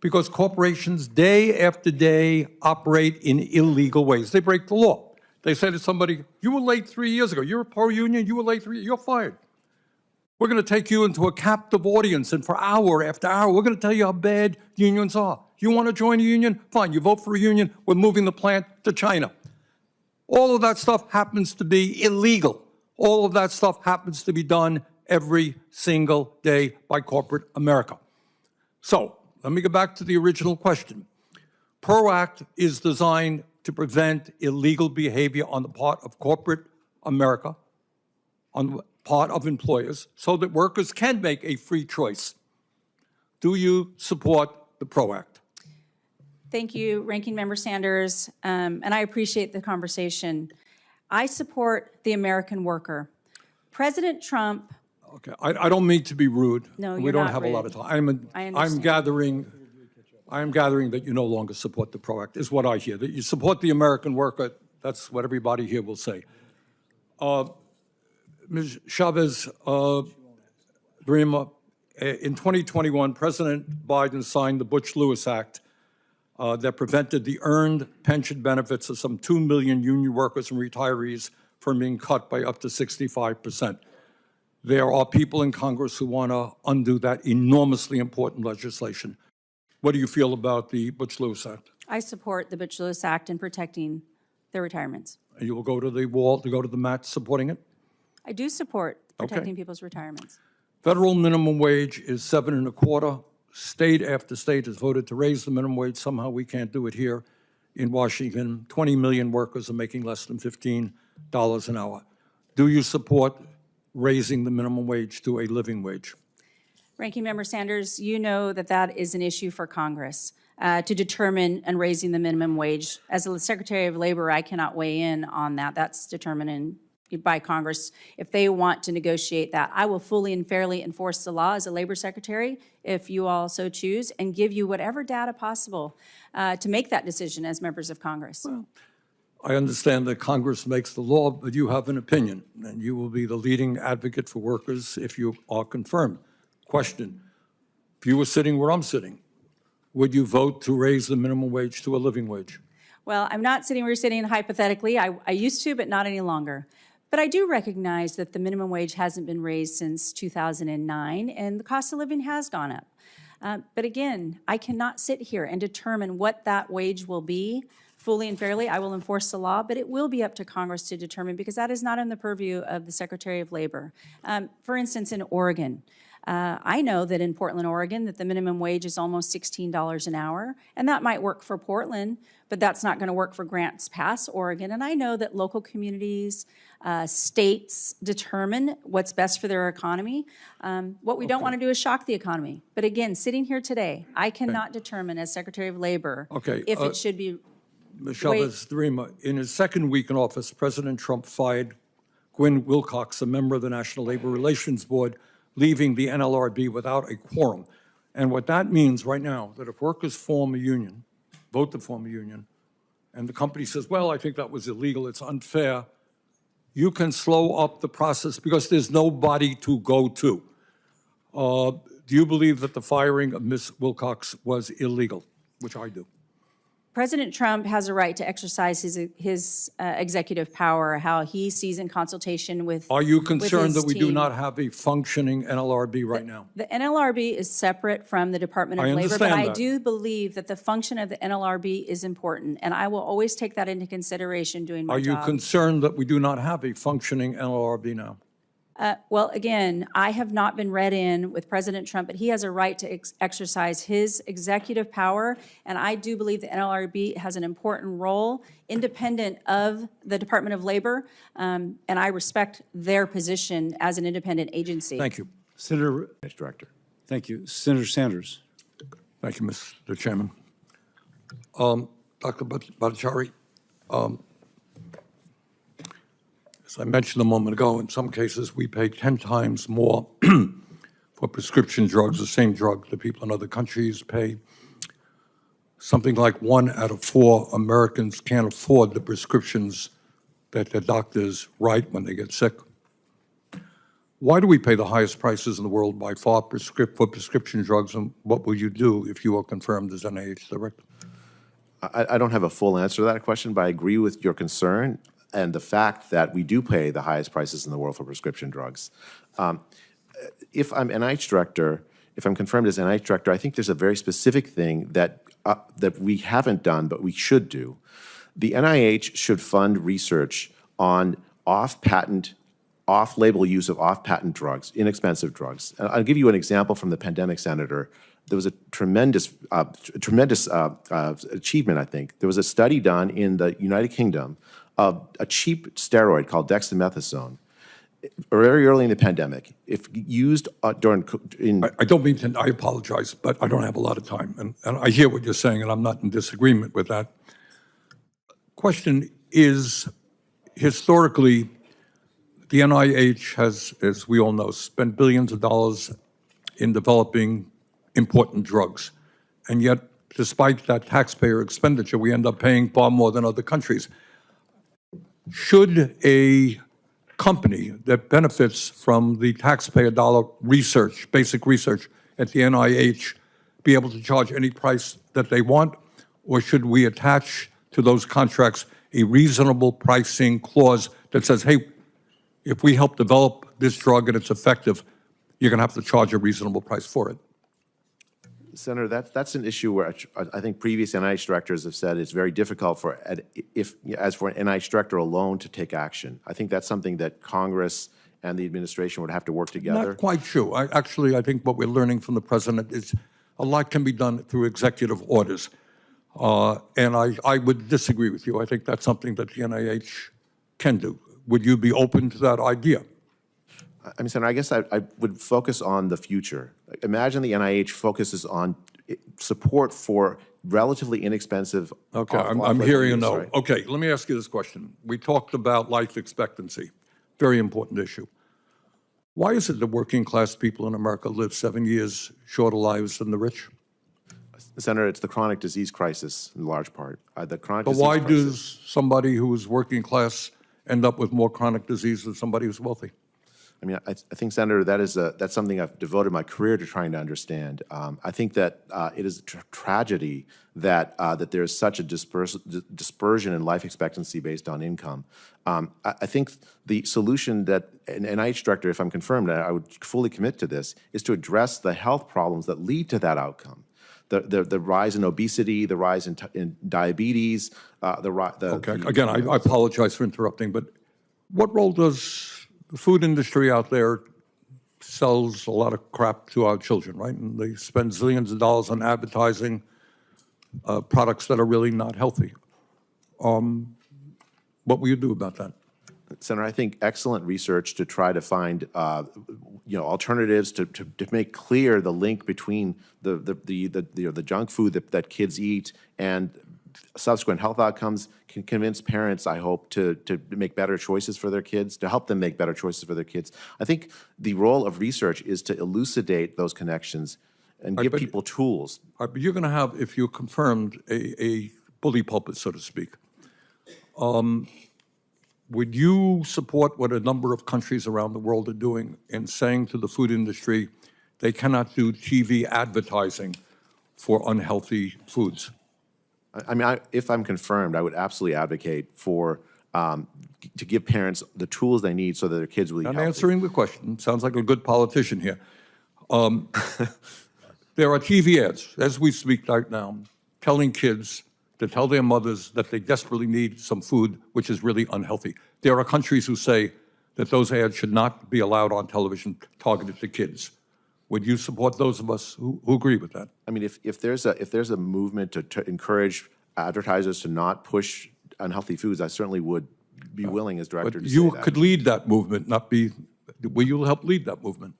Because corporations day after day operate in illegal ways. They break the law. They say to somebody, you were late 3 years ago. You're a pro-union. You were late 3 years. You're fired. We're going to take you into a captive audience, and for hour after hour, we're going to tell you how bad unions are. You want to join a union? Fine, you vote for a union. We're moving the plant to China. All of that stuff happens to be illegal. All of that stuff happens to be done every single day by corporate America. So let me go back to the original question. PRO Act is designed to prevent illegal behavior on the part of corporate America, on the part of employers, so that workers can make a free choice. Do you support the PRO Act? Thank you, Ranking Member Sanders, and I appreciate the conversation. I support the American worker. President Trump. Okay, I don't mean to be rude. No, We you're don't not have a lot rude. of time. I I'm understand. gathering that you no longer support the PRO Act, is what I hear. That you support the American worker, that's what everybody here will say. Ms. Chavez, Dreamer, in 2021, President Biden signed the Butch-Lewis Act that prevented the earned pension benefits of some 2 million union workers and retirees from being cut by up to 65%. There are people in Congress who want to undo that enormously important legislation. What do you feel about the Butch-Lewis Act? I support the Butch-Lewis Act in protecting their retirements. You will go to the wall, to go to the mat supporting it? I do support protecting people's retirements. Federal minimum wage is 7.25. State after state has voted to raise the minimum wage. Somehow we can't do it here in Washington. 20 million workers are making less than $15 an hour. Do you support raising the minimum wage to a living wage? Ranking Member Sanders, you know that that is an issue for Congress to determine and raising the minimum wage. As the Secretary of Labor, I cannot weigh in on that. That's determined by Congress. If they want to negotiate that, I will fully and fairly enforce the law as a Labor Secretary, if you all so choose, and give you whatever data possible to make that decision as members of Congress. I understand that Congress makes the law, but you have an opinion, and you will be the leading advocate for workers if you are confirmed. Question, if you were sitting where I'm sitting, would you vote to raise the minimum wage to a living wage? Well, I'm not sitting where you're sitting hypothetically. I used to, but not any longer. But I do recognize that the minimum wage hasn't been raised since 2009, and the cost of living has gone up. But again, I cannot sit here and determine what that wage will be fully and fairly. I will enforce the law, but it will be up to Congress to determine, because that is not in the purview of the Secretary of Labor. For instance, in Oregon, I know that in Portland, Oregon, that the minimum wage is almost $16 an hour, and that might work for Portland, but that's not going to work for Grants Pass, Oregon. And I know that local communities, states determine what's best for their economy. What we don't want to do is shock the economy. But again, sitting here today, I cannot determine as Secretary of Labor if it should be. Ms. Chavez-Dreamer, in his second week in office, President Trump fired Gwynne Wilcox, a member of the National Labor Relations Board, leaving the NLRB without a quorum. And what that means right now, that if workers form a union, vote to form a union, and the company says, well, I think that was illegal, it's unfair, you can slow up the process because there's nobody to go to. Do you believe that the firing of Ms. Wilcox was illegal? Which I do. President Trump has a right to exercise his executive power, how he sees in consultation with. Are you concerned that we do team. not have a functioning NLRB right now? The NLRB is separate from the Department of Labor, but I do believe that the function of the NLRB is important, and I will always take that into consideration doing my job. Are you concerned that we do not have a functioning NLRB now? Well, again, I have not been read in with President Trump, but he has a right to exercise his executive power, and I do believe the NLRB has an important role, independent of the Department of Labor, and I respect their position as an independent agency. Thank you. Senator Director. Thank you. Senator Sanders. Thank you, Mr. Chairman. Dr. Bhattacharya, as I mentioned a moment ago, in some cases, we pay 10 times more for prescription drugs, the same drug that people in other countries pay. Something like 1 out of 4 Americans can't afford the prescriptions that their doctors write when they get sick. Why do we pay the highest prices in the world by far for prescription drugs, and what will you do if you are confirmed as NIH director? I don't have a full answer to that question, but I agree with your concern and the fact that we do pay the highest prices in the world for prescription drugs. If I'm NIH director, if I'm confirmed as NIH director, I think there's a very specific thing that we haven't done, but we should do. The NIH should fund research on off-patent, off-label use of off-patent drugs, inexpensive drugs. I'll give you an example from the pandemic, Senator. There was a tremendous achievement, I think. There was a study done in the United Kingdom of a cheap steroid called dexamethasone. very early in the pandemic, if used during, I don't mean to, I apologize, but I don't have a lot of time. And I hear what you're saying, and I'm not in disagreement with that. Question is, historically, the NIH has, as we all know, spent billions of dollars in developing important drugs. And yet, despite that taxpayer expenditure, we end up paying far more than other countries. Should a company that benefits from the taxpayer dollar research, basic research at the NIH, be able to charge any price that they want? Or should we attach to those contracts a reasonable pricing clause that says, hey, if we help develop this drug and it's effective, you're going to have to charge a reasonable price for it? Senator, that's an issue where I think previous NIH directors have said it's very difficult for an NIH director alone to take action. I think that's something that Congress and the administration would have to work together. Not quite true. I think what we're learning from the president is a lot can be done through executive orders. And I would disagree with you. I think that's something that the NIH can do. Would you be open to that idea? I mean, Senator, I guess I would focus on the future. Imagine the NIH focuses on support for relatively inexpensive. Okay, I'm hearing a no. Right? Okay, let me ask you this question. We talked about life expectancy, very important issue. Why is it that working class people in America live 7 years shorter lives than the rich? Senator, it's the chronic disease crisis in large part. But why does somebody who is working class end up with more chronic disease than somebody who's wealthy? I mean, I think, Senator, that's something I've devoted my career to trying to understand. I think that it is a tragedy that there's such a dispersion in life expectancy based on income. I think the solution that an NIH director, if I'm confirmed, I would fully commit to this, is to address the health problems that lead to that outcome. The rise in obesity, the rise in diabetes, Again, I apologize for interrupting, but what role does the food industry out there sells a lot of crap to our children, right? And they spend zillions of dollars on advertising products that are really not healthy. What will you do about that? Senator, I think excellent research to try to find alternatives to make clear the link between the junk food that kids eat and subsequent health outcomes can convince parents, I hope, to make better choices for their kids, to help them make better choices for their kids. I think the role of research is to elucidate those connections and give people tools. But you're going to have, if you're confirmed, a bully pulpit, so to speak. Would you support what a number of countries around the world are doing in saying to the food industry they cannot do TV advertising for unhealthy foods? I mean, if I'm confirmed, I would absolutely advocate for to give parents the tools they need so that their kids will eat healthy. I'm answering the question. Sounds like a good politician here. There are TV ads, as we speak right now, telling kids to tell their mothers that they desperately need some food which is really unhealthy. There are countries who say that those ads should not be allowed on television targeted to kids. Would you support those of us who agree with that? I mean, if there's a movement to encourage advertisers to not push unhealthy foods, I certainly would be willing as director to say that. You could lead that movement, not be. Will you help lead that movement?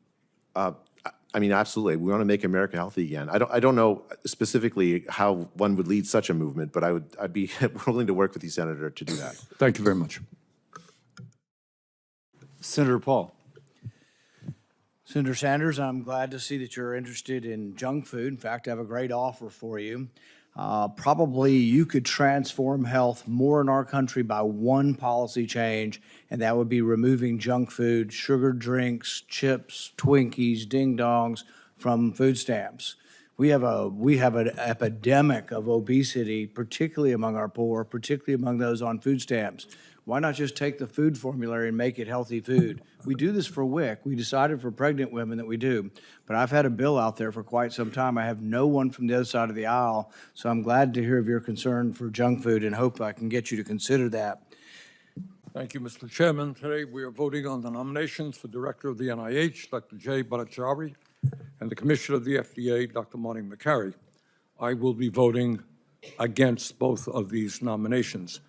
I mean, absolutely. We want to make America healthy again. I don't know specifically how one would lead such a movement, but I'd be willing to work with you, Senator, to do that. Thank you very much. Senator Paul. Senator Sanders, I'm glad to see that you're interested in junk food. In fact, I have a great offer for you. Probably you could transform health more in our country by one policy change, and that would be removing junk food, sugared drinks, chips, Twinkies, ding-dongs from food stamps. We have an epidemic of obesity, particularly among our poor, particularly among those on food stamps. Why not just take the food formulary and make it healthy food? We do this for WIC. We decided for pregnant women that we do. But I've had a bill out there for quite some time. I have no one from the other side of the aisle, so I'm glad to hear of your concern for junk food and hope I can get you to consider that. Thank you, Mr. Chairman. Today we are voting on the nominations for Director of the NIH, Dr. Jay Bhattacharya, and the Commissioner of the FDA, Dr. Marty Makary. I will be voting against both of these nominations.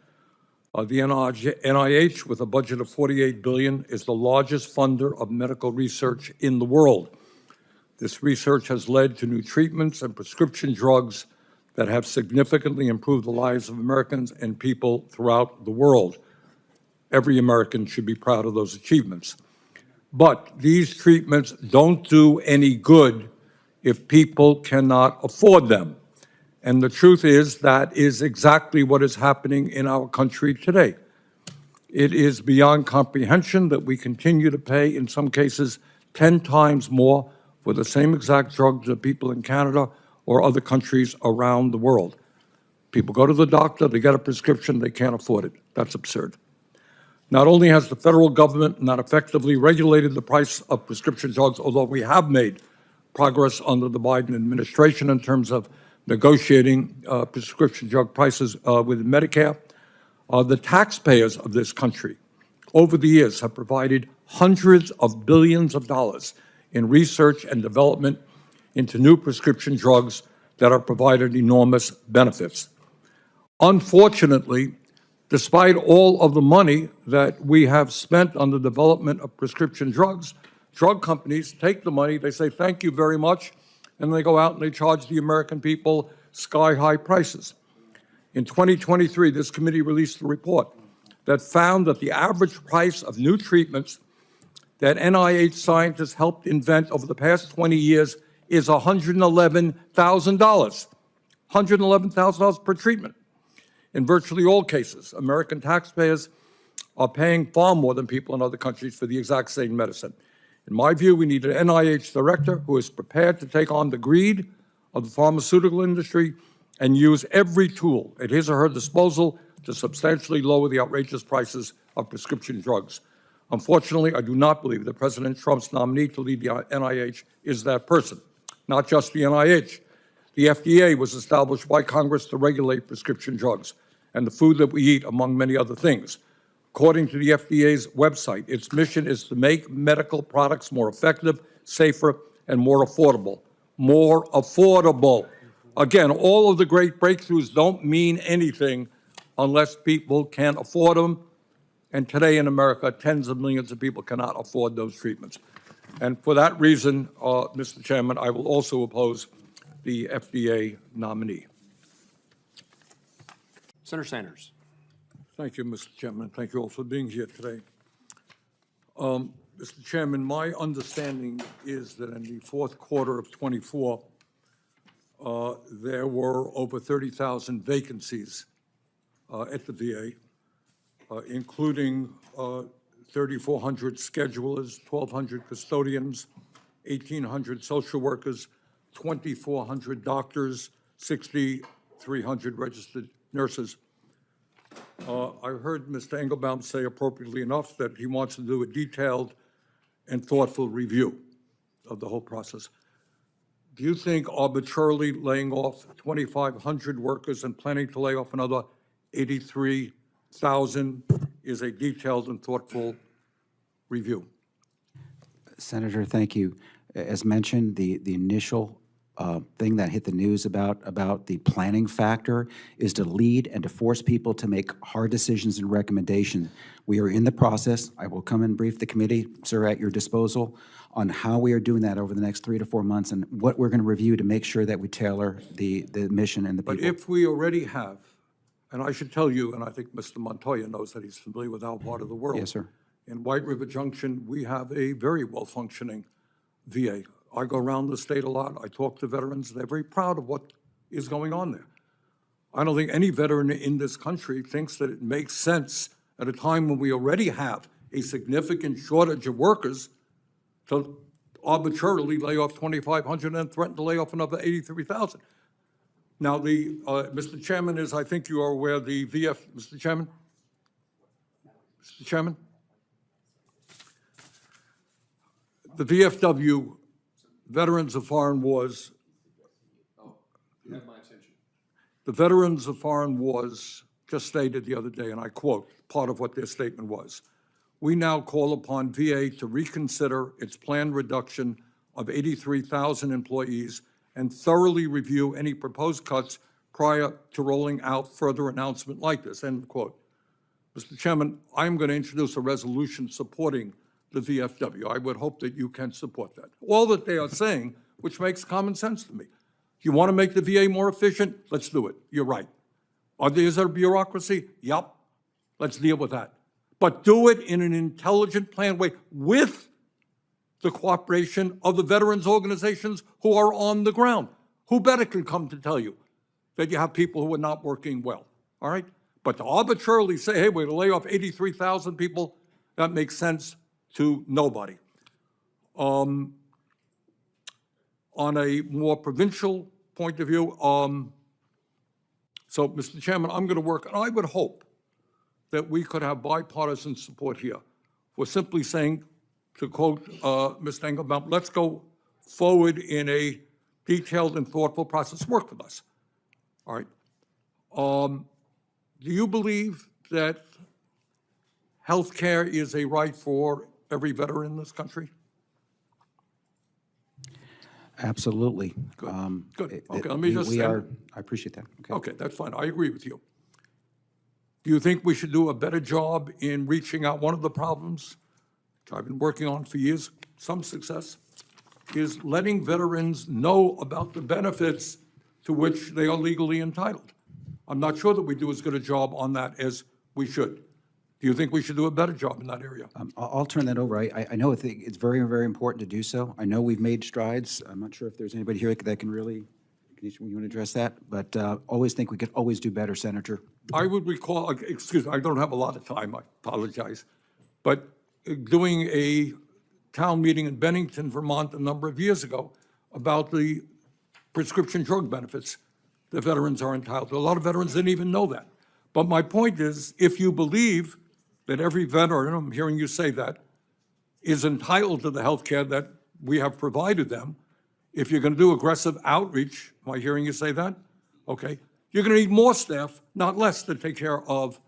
The NIH, with a budget of $48 billion, is the largest funder of medical research in the world. This research has led to new treatments and prescription drugs that have significantly improved the lives of Americans and people throughout the world. Every American should be proud of those achievements. But these treatments don't do any good if people cannot afford them. And the truth is that is exactly what is happening in our country today. It is beyond comprehension that we continue to pay, in some cases, 10 times more for the same exact drug that people in Canada or other countries around the world. People go to the doctor, they get a prescription, they can't afford it. That's absurd. Not only has the federal government not effectively regulated the price of prescription drugs, although we have made progress under the Biden administration in terms of negotiating prescription drug prices with Medicare, the taxpayers of this country over the years have provided hundreds of billions of dollars in research and development into new prescription drugs that are provided enormous benefits. Unfortunately, despite all of the money that we have spent on the development of prescription drugs, drug companies take the money, they say, thank you very much, and they go out and they charge the American people sky-high prices. In 2023, this committee released a report that found that the average price of new treatments that NIH scientists helped invent over the past 20 years is $111,000. $111,000 per treatment. In virtually all cases, American taxpayers are paying far more than people in other countries for the exact same medicine. In my view, we need an NIH director who is prepared to take on the greed of the pharmaceutical industry and use every tool at his or her disposal to substantially lower the outrageous prices of prescription drugs. Unfortunately, I do not believe that President Trump's nominee to lead the NIH is that person. Not just the NIH. The FDA was established by Congress to regulate prescription drugs and the food that we eat, among many other things. According to the FDA's website, its mission is to make medical products more effective, safer, and more affordable. More affordable. Again, all of the great breakthroughs don't mean anything unless people can afford them. And today in America, tens of millions of people cannot afford those treatments. And for that reason, Mr. Chairman, I will also oppose the FDA nominee. Senator Sanders. Thank you, Mr. Chairman. Thank you all for being here today. Mr. Chairman, my understanding is that in the fourth quarter of 24, there were over 30,000 vacancies at the VA, including 3,400 schedulers, 1,200 custodians, 1,800 social workers, 2,400 doctors, 6,300 registered nurses. I heard Mr. Engelbaum say appropriately enough that he wants to do a detailed and thoughtful review of the whole process. Do you think arbitrarily laying off 2,500 workers and planning to lay off another 83,000 is a detailed and thoughtful review? Senator, thank you. As mentioned, the initial thing that hit the news about the planning factor is to lead and to force people to make hard decisions and recommendations. We are in the process. I will come and brief the committee, sir, at your disposal on how we are doing that over the next 3 to 4 months and what we're going to review to make sure that we tailor the mission and the people. But if we already have, and I should tell you, and I think Mr. Montoya knows that he's familiar with our part of the world. Yes, sir. In White River Junction, we have a very well-functioning VA. I go around the state a lot. I talk to veterans. They're very proud of what is going on there. I don't think any veteran in this country thinks that it makes sense at a time when we already have a significant shortage of workers to arbitrarily lay off 2,500 and threaten to lay off another 83,000. Now, Mr. Chairman, as I think you are aware, the Mr. Chairman? Mr. Chairman? The VFW, Veterans of Foreign Wars. You have my attention. The Veterans of Foreign Wars just stated the other day, and I quote part of what their statement was, "We now call upon VA to reconsider its planned reduction of 83,000 employees and thoroughly review any proposed cuts prior to rolling out further announcement like this," end of quote. Mr. Chairman, I'm going to introduce a resolution supporting the VFW. I would hope that you can support that. All that they are saying, which makes common sense to me. You want to make the VA more efficient? Let's do it. You're right. Is there bureaucracy? Yup. Let's deal with that. But do it in an intelligent, planned way with the cooperation of the veterans organizations who are on the ground. Who better can come to tell you that you have people who are not working well, all right? But to arbitrarily say, hey, we're going to lay off 83,000 people, that makes sense to nobody. On a more provincial point of view, so, Mr. Chairman, I'm going to work, and I would hope that we could have bipartisan support here for simply saying, to quote Mr. Engelbaum, let's go forward in a detailed and thoughtful process. Work with us. All right. Do you believe that health care is a right for every veteran in this country? Absolutely. Good. Good. Okay, let me just say. I appreciate that. Okay, that's fine. I agree with you. Do you think we should do a better job in reaching out? One of the problems, which I've been working on for years, some success, is letting veterans know about the benefits to which they are legally entitled. I'm not sure that we do as good a job on that as we should. Do you think we should do a better job in that area? I'll turn that over. I know it's very, very important to do so. I know we've made strides. I'm not sure if there's anybody here that can really, you want to address that? But always think we could always do better, Senator. I would recall, excuse me, I don't have a lot of time, I apologize, but doing a town meeting in Bennington, Vermont, a number of years ago about the prescription drug benefits that veterans are entitled to. A lot of veterans didn't even know that. But my point is, if you believe that every veteran, I'm hearing you say that, is entitled to the health care that we have provided them, if you're going to do aggressive outreach, am I hearing you say that? Okay. You're going to need more staff, not less, to take care of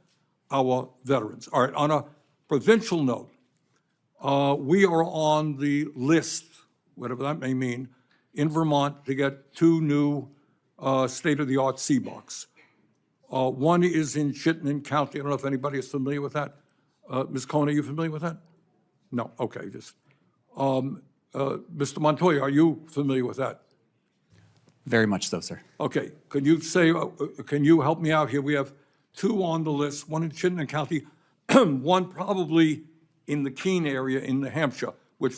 our veterans. All right, on a provincial note, we are on the list, whatever that may mean, in Vermont to get 2 new state-of-the-art CBOCs. One is in Chittenden County. I don't know if anybody is familiar with that. Ms. Cohn, are you familiar with that? No, okay, just. Mr. Montoya, are you familiar with that? Very much so, sir. Okay, can you help me out here? We have 2 on the list, one in Chittenden County, one probably in the Keene area in New Hampshire, which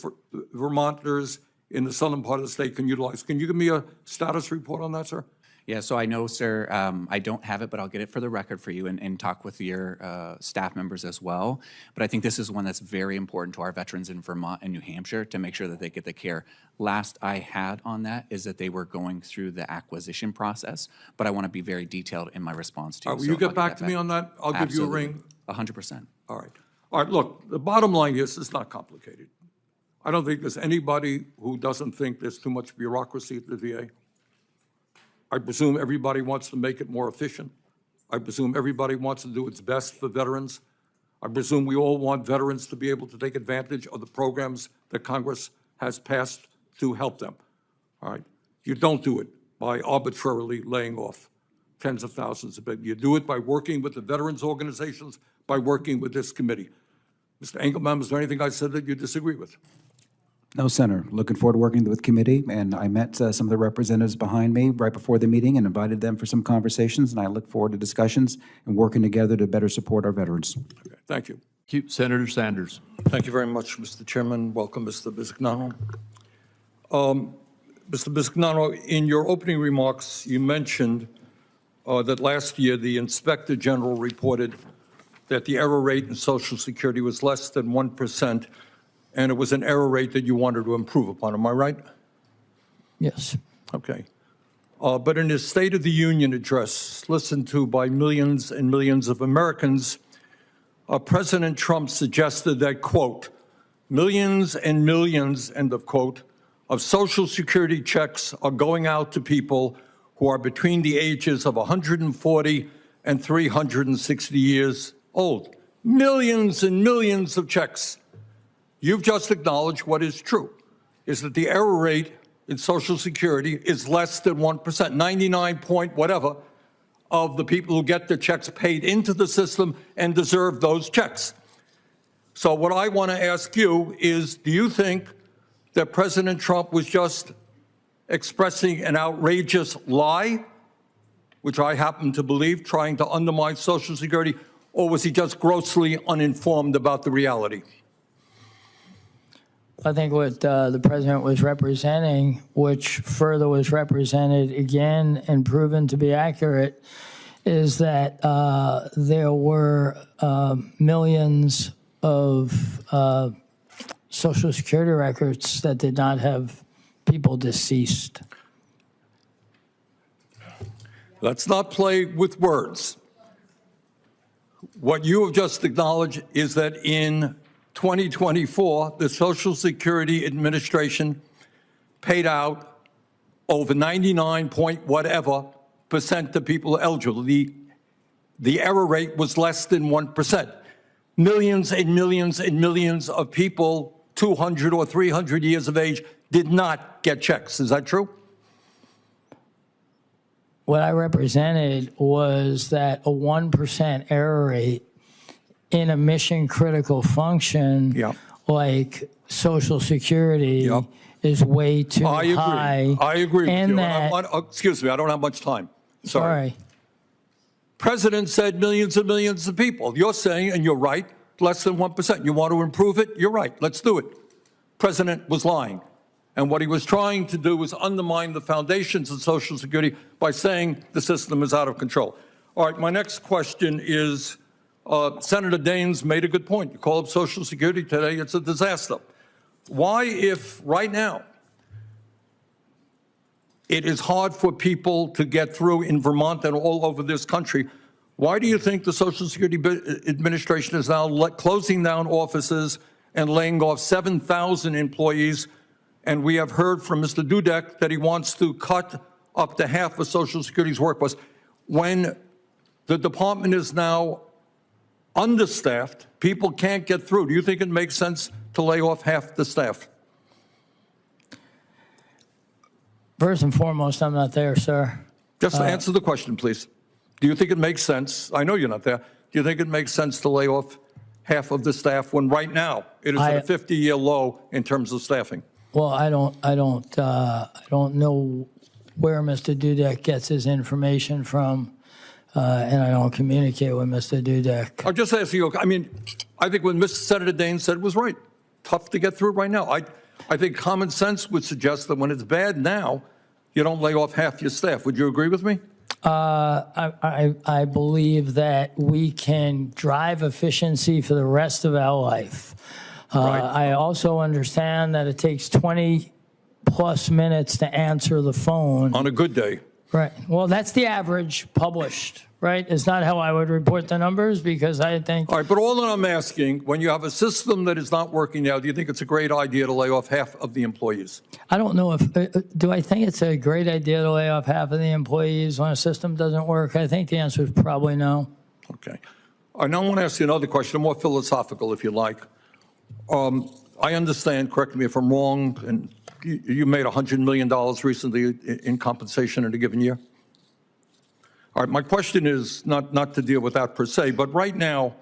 Vermonters in the southern part of the state can utilize. Can you give me a status report on that, sir? Yeah, so I know, sir, I don't have it, but I'll get it for the record for you and talk with your staff members as well. But I think this is one that's very important to our veterans in Vermont and New Hampshire to make sure that they get the care. Last I had on that is that they were going through the acquisition process, but I want to be very detailed in my response to you. Will you get back to me on that? I'll give you a ring. 100%. All right. All right, look, the bottom line is it's not complicated. I don't think there's anybody who doesn't think there's too much bureaucracy at the VA. I presume everybody wants to make it more efficient. I presume everybody wants to do its best for veterans. I presume we all want veterans to be able to take advantage of the programs that Congress has passed to help them. All right. You don't do it by arbitrarily laying off tens of thousands of people. You do it by working with the veterans organizations, by working with this committee. Mr. Engelbaum, is there anything I said that you disagree with? No, Senator. Looking forward to working with the committee, and I met some of the representatives behind me right before the meeting and invited them for some conversations, and I look forward to discussions and working together to better support our veterans. Okay, thank you. Thank you, Senator Sanders. Thank you very much, Mr. Chairman. Welcome, Mr. Bisignano. Mr. Bisignano, in your opening remarks, you mentioned that last year the Inspector General reported that the error rate in Social Security was less than 1%, and it was an error rate that you wanted to improve upon. Am I right? Yes. Okay. But in his State of the Union address, listened to by millions and millions of Americans, President Trump suggested that, quote, millions and millions, end of quote, of Social Security checks are going out to people who are between the ages of 140 and 360 years old. Millions and millions of checks. You've just acknowledged what is true, is that the error rate in Social Security is less than 1%, 99 point whatever. of the people who get their checks paid into the system and deserve those checks. So what I want to ask you is, do you think that President Trump was just expressing an outrageous lie, which I happen to believe, trying to undermine Social Security, or was he just grossly uninformed about the reality? I think what the president was representing, which further was represented again and proven to be accurate, is that there were millions of Social Security records that did not have people deceased. Let's not play with words. What you have just acknowledged is that in 2024, the Social Security Administration paid out over 99 point whatever % of people eligible. The error rate was less than 1%. Millions and millions and millions of people, 200 or 300 years of age, did not get checks. Is that true? What I represented was that a 1% error rate in a mission critical function like Social Security is way too high. I agree with you. That, excuse me, I don't have much time. Sorry. President said millions and millions of people. You're saying, and you're right, less than 1%. You want to improve it? You're right. Let's do it. President was lying. And what he was trying to do was undermine the foundations of Social Security by saying the system is out of control. All right, my next question is, Senator Daines made a good point. You call up Social Security today, it's a disaster. Why, if right now it is hard for people to get through in Vermont and all over this country, why do you think the Social Security Administration is now closing down offices and laying off 7,000 employees? And we have heard from Mr. Dudek that he wants to cut up to half of Social Security's workforce. When the department is now understaffed, people can't get through. Do you think it makes sense to lay off half the staff? first and foremost, I'm not there, sir. Just answer the question, please. Do you think it makes sense? I know you're not there. Do you think it makes sense to lay off half of the staff when right now it is at a 50-year low in terms of staffing? Well, I don't know where Mr. Dudek gets his information from, and I don't communicate with Mr. Dudek. I'll just ask you, I mean, I think what Mr. Senator Daines said was right. Tough to get through right now. I think common sense would suggest that when it's bad now, you don't lay off half your staff. Would you agree with me? I believe that we can drive efficiency for the rest of our life. I also understand that it takes 20+ minutes to answer the phone. On a good day. Right. Well, that's the average published, right? It's not how I would report the numbers because I think... All right, but all that I'm asking, when you have a system that is not working now, do you think it's a great idea to lay off half of the employees? I don't know if... do I think it's a great idea to lay off half of the employees when a system doesn't work? I think the answer is probably no. Okay. I now want to ask you another question, more philosophical, if you like. I understand, correct me if I'm wrong, and you made $100 million recently in compensation in a given year? All right, my question is not to deal with that per se, but right now,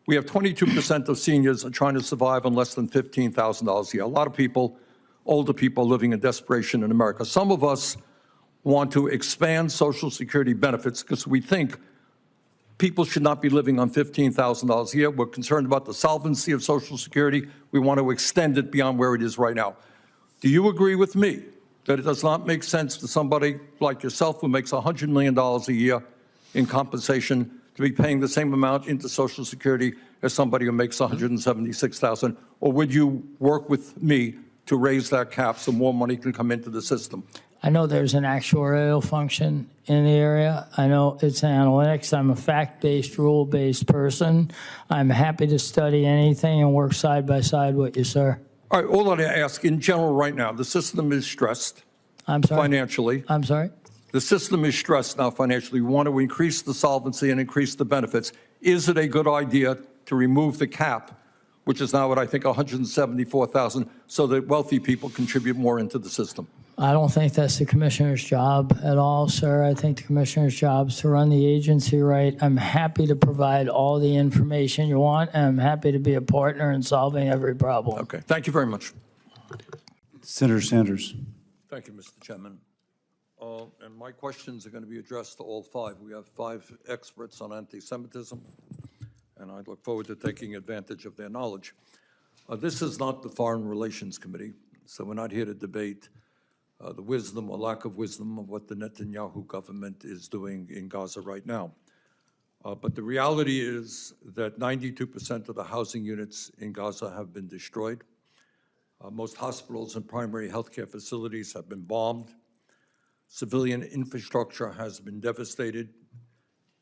we have 22% of seniors are trying to survive on less than $15,000 a year. A lot of people, older people, living in desperation in America. Some of us want to expand Social Security benefits because we think people should not be living on $15,000 a year. We're concerned about the solvency of Social Security. We want to extend it beyond where it is right now. Do you agree with me that it does not make sense to somebody like yourself who makes $100 million a year in compensation to be paying the same amount into Social Security as somebody who makes $176,000? Or would you work with me to raise that cap so more money can come into the system? I know there's an actuarial function in the area. I know it's analytics. I'm a fact-based, rule-based person. I'm happy to study anything and work side by side with you, sir. All right, all I ask in general right now, the system is stressed financially. I'm sorry? The system is stressed now financially. We want to increase the solvency and increase the benefits. Is it a good idea to remove the cap, which is now at, I think, $174,000, so that wealthy people contribute more into the system? I don't think that's the commissioner's job at all, sir. I think the commissioner's job is to run the agency right. I'm happy to provide all the information you want, and I'm happy to be a partner in solving every problem. Okay, thank you very much. Senator Sanders. Thank you, Mr. Chairman. And my questions are going to be addressed to all five. We have 5 experts on anti-Semitism, and I look forward to taking advantage of their knowledge. This is not the Foreign Relations Committee, so we're not here to debate the wisdom or lack of wisdom of what the Netanyahu government is doing in Gaza right now. But the reality is that 92% of the housing units in Gaza have been destroyed. Most hospitals and primary healthcare facilities have been bombed. Civilian infrastructure has been devastated.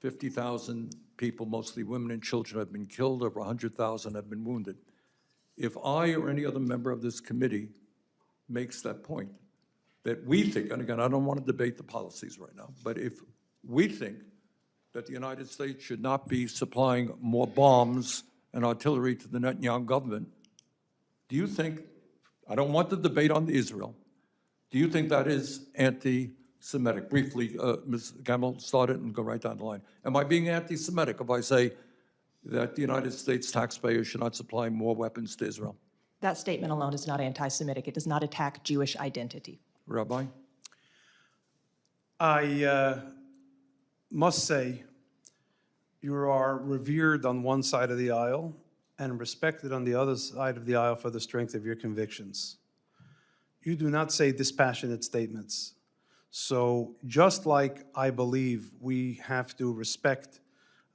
50,000 people, mostly women and children, have been killed. Over 100,000 have been wounded. If I or any other member of this committee makes that point, that we think, and again, I don't want to debate the policies right now, but if we think that the United States should not be supplying more bombs and artillery to the Netanyahu government, do you think, I don't want the debate on Israel, do you think that is anti-Semitic? Briefly, Ms. Gamble, start it and go right down the line. Am I being anti-Semitic if I say that the United States taxpayers should not supply more weapons to Israel? That statement alone is not anti-Semitic. It does not attack Jewish identity. Rabbi? I must say, you are revered on one side of the aisle and respected on the other side of the aisle for the strength of your convictions. You do not say dispassionate statements. So just like I believe we have to respect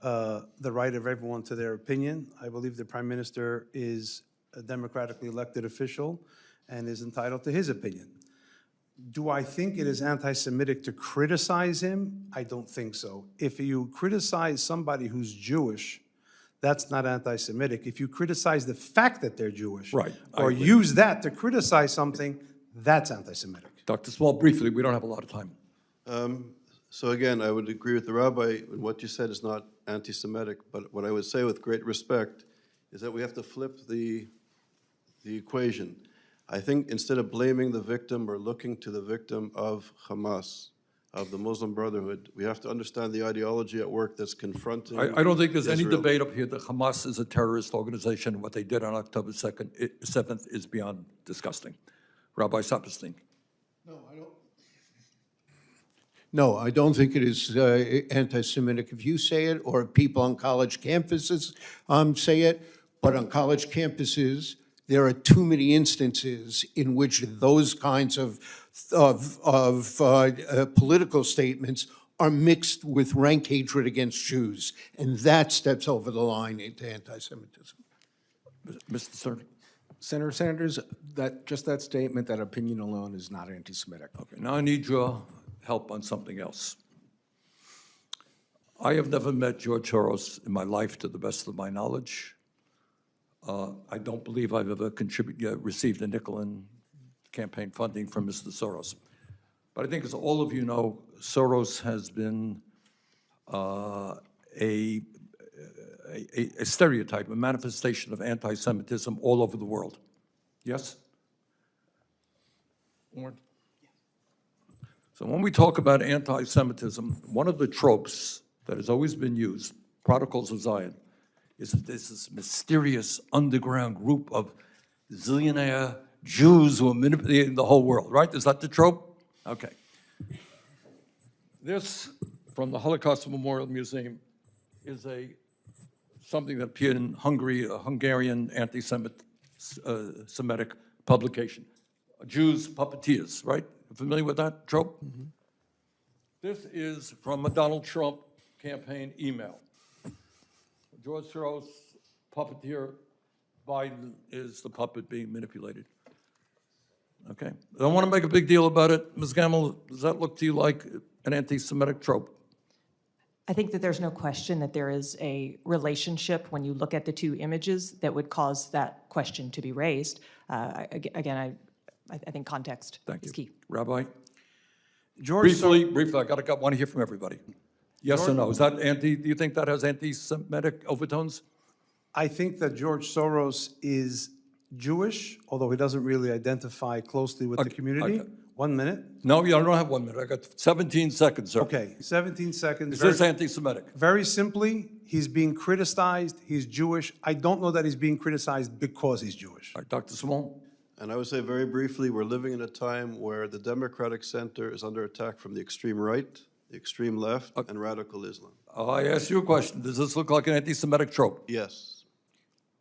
the right of everyone to their opinion, I believe the Prime Minister is a democratically elected official and is entitled to his opinion. Do I think it is anti-Semitic to criticize him? I don't think so. If you criticize somebody who's Jewish, that's not anti-Semitic. If you criticize the fact that they're Jewish, right, or use that to criticize something, that's anti-Semitic. Dr. Small, briefly, we don't have a lot of time. So again, I would agree with the rabbi. What you said is not anti-Semitic, but what I would say with great respect is that we have to flip the equation. I think instead of blaming the victim or looking to the victim of Hamas, of the Muslim Brotherhood, we have to understand the ideology at work that's confronting I don't think there's any Israel. debate up here that Hamas is a terrorist organization. What they did on October 7th is beyond disgusting. Rabbi Saperstein. No, I don't think it is anti-Semitic if you say it, or if people on college campuses say it. But on college campuses, there are too many instances in which those kinds of political statements are mixed with rank hatred against Jews, and that steps over the line into anti-Semitism. Mr. Stern. Senator Sanders, just that statement, that opinion alone is not anti-Semitic. Okay, now I need your help on something else. I have never met George Soros in my life, to the best of my knowledge. I don't believe I've ever received a nickel in campaign funding from Mr. Soros. But I think, as all of you know, Soros has been a stereotype, a manifestation of anti-Semitism all over the world. Yes? Warren? So when we talk about anti-Semitism, one of the tropes that has always been used, prodigals of Zion, is that there's this mysterious underground group of zillionaire Jews who are manipulating the whole world, right? Is that the trope? Okay. This, from the Holocaust Memorial Museum, is something that appeared in Hungary, a Hungarian anti-Semitic publication. Jews, puppeteers, right? Familiar with that trope? Mm-hmm. This is from a Donald Trump campaign email. George Soros, puppeteer. Biden is the puppet being manipulated. Okay. I don't want to make a big deal about it. Ms. Gamble, does that look to you like an anti-Semitic trope? I think that there's no question that there is a relationship when you look at the two images that would cause that question to be raised. Again, I think context is key. Rabbi? George briefly, I want to hear from everybody. Yes or no? Is that do you think that has anti-Semitic overtones? I think that George Soros is Jewish, although he doesn't really identify closely with the community. 1 minute? No, you don't have 1 minute. I got 17 seconds, sir. Okay, 17 seconds. Is this anti-Semitic? Very simply, he's being criticized. He's Jewish. I don't know that he's being criticized because he's Jewish. All right, Dr. Simone? And I would say very briefly, we're living in a time where the Democratic center is under attack from the extreme right, the extreme left, and radical Islam. I asked you a question. Does this look like an anti-Semitic trope? Yes.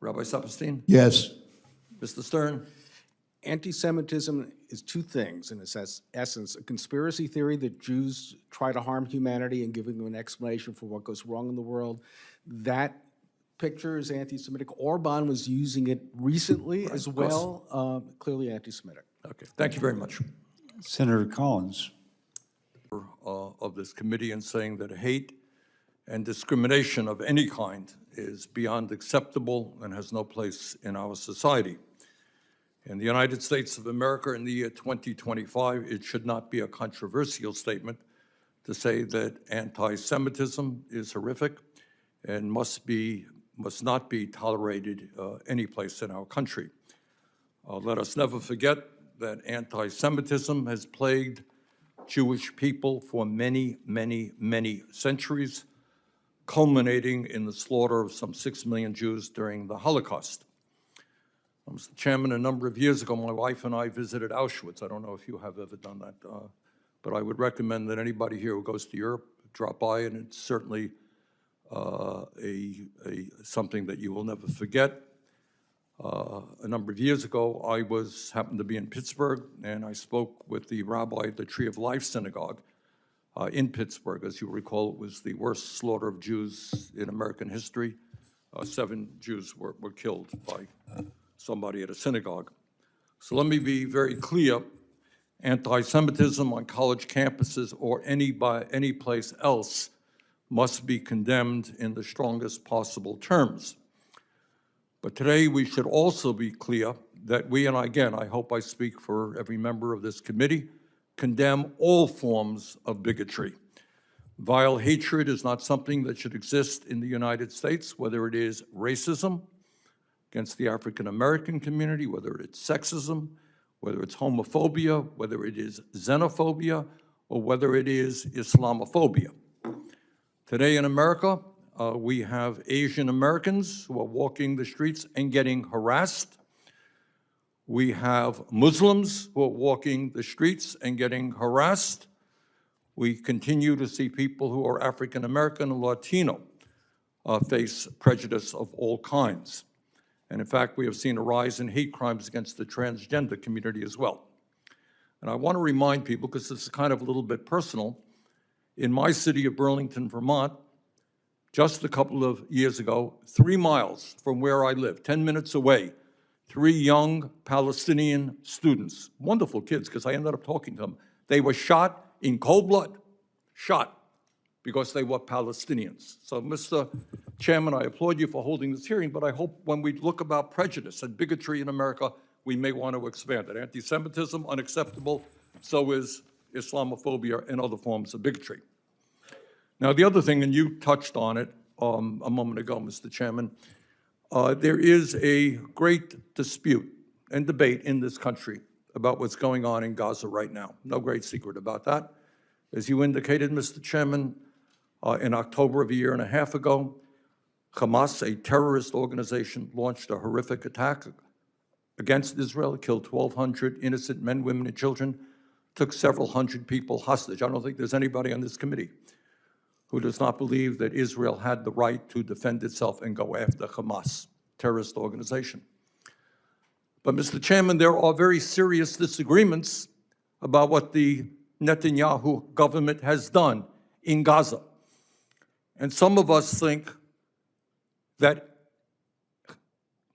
Rabbi Saperstein? Yes. Mr. Stern? Anti-Semitism is two things, in its essence: a conspiracy theory that Jews try to harm humanity and giving them an explanation for what goes wrong in the world. That picture is anti-Semitic. Orban was using it recently as well, clearly anti-Semitic. Okay, thank you very much. Senator Collins. Of this committee and saying that hate and discrimination of any kind is beyond acceptable and has no place in our society. In the United States of America in the year 2025, it should not be a controversial statement to say that anti-Semitism is horrific and must not be tolerated any place in our country. Let us never forget that anti-Semitism has plagued Jewish people for many, many, many centuries, culminating in the slaughter of some 6 million Jews during the Holocaust. Mr. Chairman, a number of years ago, my wife and I visited Auschwitz. I don't know if you have ever done that, but I would recommend that anybody here who goes to Europe drop by, and it's certainly something that you will never forget. A number of years ago, I happened to be in Pittsburgh, and I spoke with the rabbi at the Tree of Life Synagogue in Pittsburgh. As you recall, it was the worst slaughter of Jews in American history. 7 Jews were killed by somebody at a synagogue. So let me be very clear. Anti-Semitism on college campuses or any place else must be condemned in the strongest possible terms. But today we should also be clear that we, and again, I hope I speak for every member of this committee, condemn all forms of bigotry. Vile hatred is not something that should exist in the United States, whether it is racism against the African American community, whether it's sexism, whether it's homophobia, whether it is xenophobia, or whether it is Islamophobia. Today in America, we have Asian Americans who are walking the streets and getting harassed. We have Muslims who are walking the streets and getting harassed. We continue to see people who are African American and Latino face prejudice of all kinds. And in fact, we have seen a rise in hate crimes against the transgender community as well. And I want to remind people, because this is kind of a little bit personal, in my city of Burlington, Vermont, just a couple of years ago, 3 miles from where I live, 10 minutes away, 3 young Palestinian students, wonderful kids, because I ended up talking to them. They were shot in cold blood, shot because they were Palestinians. So, Mr. Chairman, I applaud you for holding this hearing, but I hope when we look about prejudice and bigotry in America, we may want to expand it. Anti-Semitism, unacceptable, so is Islamophobia and other forms of bigotry. Now, the other thing, and you touched on it a moment ago, Mr. Chairman, there is a great dispute and debate in this country about what's going on in Gaza right now. No great secret about that. As you indicated, Mr. Chairman, in October of a year and a half ago, Hamas, a terrorist organization, launched a horrific attack against Israel. It killed 1,200 innocent men, women, and children, took several hundred people hostage. I don't think there's anybody on this committee who does not believe that Israel had the right to defend itself and go after Hamas, terrorist organization. But, Mr. Chairman, there are very serious disagreements about what the Netanyahu government has done in Gaza. And some of us think that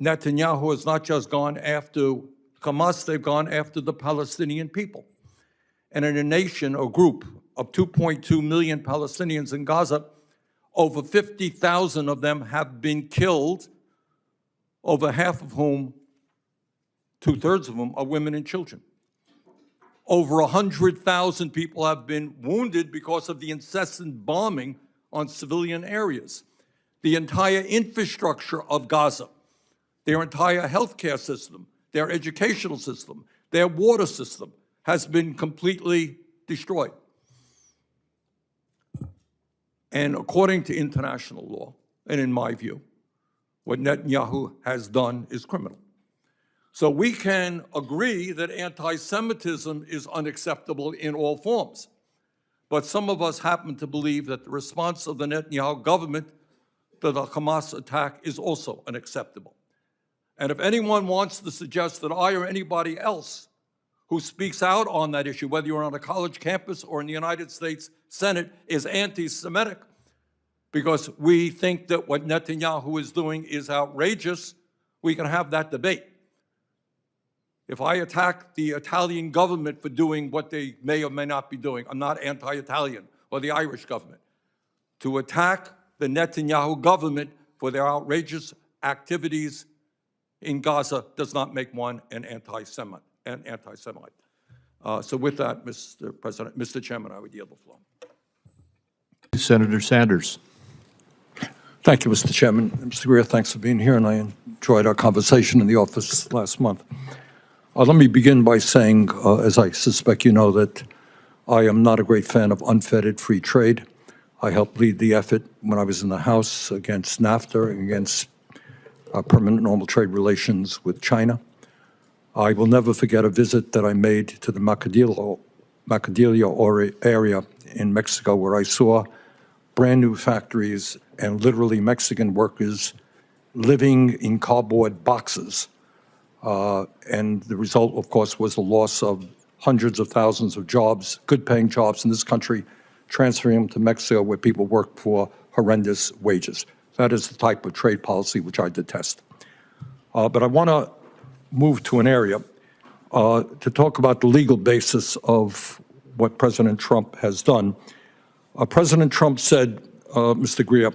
Netanyahu has not just gone after Hamas, they've gone after the Palestinian people. And in a nation or group of 2.2 million Palestinians in Gaza, over 50,000 of them have been killed, over half of whom, 2/3 of them, are women and children. Over 100,000 people have been wounded because of the incessant bombing on civilian areas. The entire infrastructure of Gaza, their entire healthcare system, their educational system, their water system, has been completely destroyed. And according to international law, and in my view, what Netanyahu has done is criminal. So we can agree that anti-Semitism is unacceptable in all forms. But some of us happen to believe that the response of the Netanyahu government to the Hamas attack is also unacceptable. And if anyone wants to suggest that I or anybody else who speaks out on that issue, whether you're on a college campus or in the United States Senate, is anti-Semitic because we think that what Netanyahu is doing is outrageous, we can have that debate. If I attack the Italian government for doing what they may or may not be doing, I'm not anti-Italian, or the Irish government. To attack the Netanyahu government for their outrageous activities in Gaza does not make one an anti-Semite. So with that, Mr. Chairman, I would yield the floor. Senator Sanders. Thank you, Mr. Chairman. Mr. Greer, thanks for being here, and I enjoyed our conversation in the office last month. Let me begin by saying, as I suspect you know, that I am not a great fan of unfettered free trade. I helped lead the effort when I was in the House against NAFTA and against permanent normal trade relations with China. I will never forget a visit that I made to the Macadillo area in Mexico, where I saw brand new factories and literally Mexican workers living in cardboard boxes. And the result, of course, was the loss of hundreds of thousands of jobs, good-paying jobs in this country, transferring them to Mexico where people work for horrendous wages. That is the type of trade policy which I detest. But I want to move to an area to talk about the legal basis of what President Trump has done. President Trump said, Mr. Greer,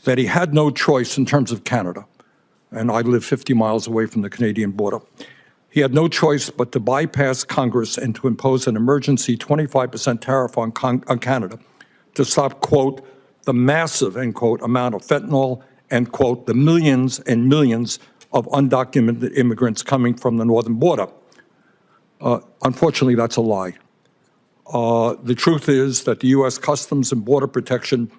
that he had no choice in terms of Canada. And I live 50 miles away from the Canadian border. He had no choice but to bypass Congress and to impose an emergency 25% tariff on Canada to stop, quote, the massive, end quote, amount of fentanyl and, quote, the millions and millions of undocumented immigrants coming from the northern border. Unfortunately, that's a lie. The truth is that the U.S. Customs and Border Protection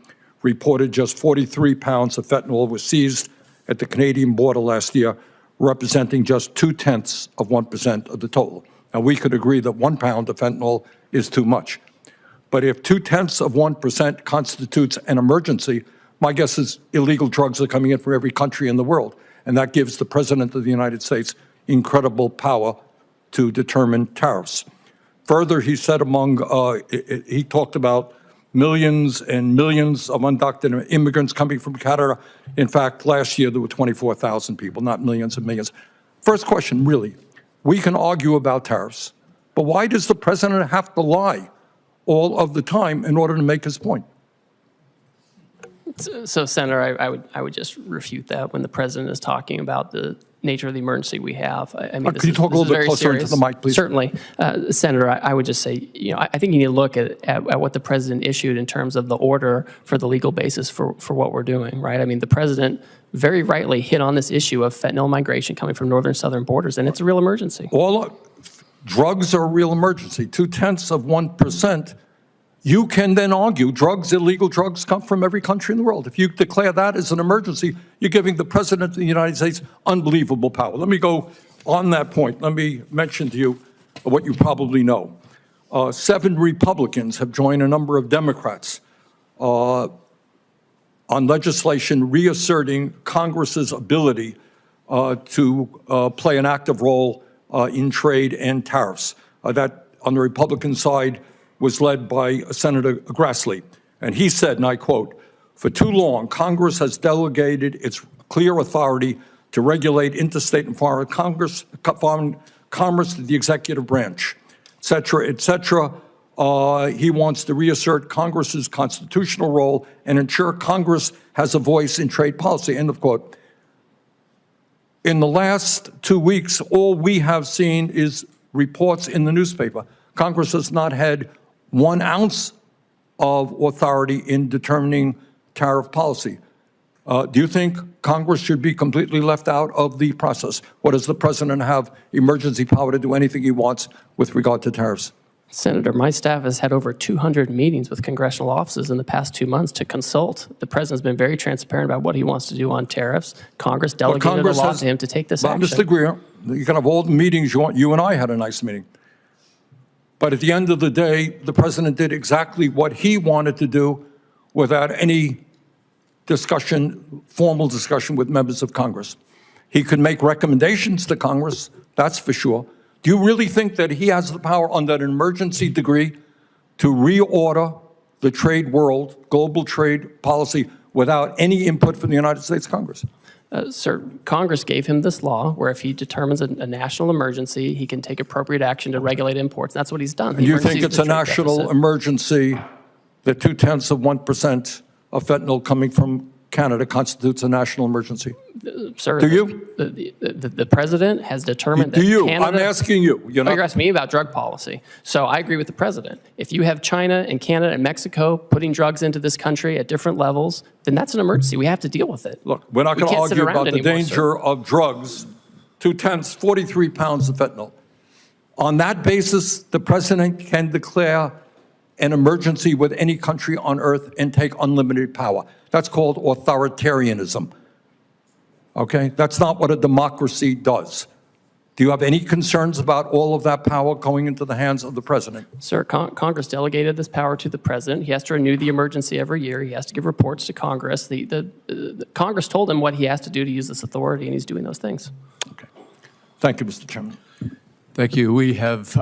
reported just 43 pounds of fentanyl was seized at the Canadian border last year, representing just 0.2% of the total. Now, we could agree that 1 pound of fentanyl is too much. But if 0.2% constitutes an emergency, my guess is illegal drugs are coming in from every country in the world. And that gives the President of the United States incredible power to determine tariffs. Further, he said he talked about millions and millions of undocumented immigrants coming from Canada. In fact, last year there were 24,000 people, not millions and millions. First question, really, we can argue about tariffs, but why does the president have to lie all of the time in order to make his point? So, Senator, I would just refute that when the president is talking about the nature of the emergency we have. I mean, could you talk a little bit closer into the mic, please? Certainly. Senator, I would just say, I think you need to look at what the president issued in terms of the order for the legal basis for what we're doing, right? I mean, the president very rightly hit on this issue of fentanyl migration coming from northern southern borders, and it's a real emergency. Drugs are a real emergency. 0.2%. You can then argue illegal drugs come from every country in the world. If you declare that as an emergency, you're giving the President of the United States unbelievable power. Let me go on that point. Let me mention to you what you probably know. 7 Republicans have joined a number of Democrats on legislation reasserting Congress's ability to play an active role in trade and tariffs. That, on the Republican side, was led by Senator Grassley. And he said, and I quote, "For too long, Congress has delegated its clear authority to regulate interstate and foreign commerce to the executive branch, et cetera, et cetera." He wants to reassert Congress's constitutional role and ensure Congress has a voice in trade policy, end of quote. In the last 2 weeks, all we have seen is reports in the newspaper. Congress has not had 1 ounce of authority in determining tariff policy. Do you think Congress should be completely left out of the process? Or does the president have emergency power to do anything he wants with regard to tariffs? Senator, my staff has had over 200 meetings with congressional offices in the past 2 months to consult. The president's been very transparent about what he wants to do on tariffs. Congress delegated a law to him to take this action. Mr. Greer, you can have all the meetings you want. You and I had a nice meeting. But at the end of the day, the president did exactly what he wanted to do without any discussion, formal discussion with members of Congress. He could make recommendations to Congress, that's for sure. Do you really think that he has the power under an emergency degree to reorder the trade world, global trade policy, without any input from the United States Congress? Sir, Congress gave him this law where if he determines a national emergency, he can take appropriate action to regulate imports. That's what he's done. And you think it's a national emergency that 0.2% of fentanyl coming from Canada constitutes a national emergency? Sir, do you? The president has determined that Do you? Canada, I'm asking you. You're asking me about drug policy. So I agree with the president. If you have China and Canada and Mexico putting drugs into this country at different levels, then that's an emergency. We have to deal with it. Look, we're not going to argue about the danger of drugs. 0.2, 43 pounds of fentanyl. On that basis, the president can declare an emergency with any country on earth and take unlimited power. That's called authoritarianism. Okay? That's not what a democracy does. Do you have any concerns about all of that power going into the hands of the president? Sir, Congress delegated this power to the president. He has to renew the emergency every year. He has to give reports to Congress. The Congress told him what he has to do to use this authority, and he's doing those things. Okay. Thank you, Mr. Chairman. Thank you. We have,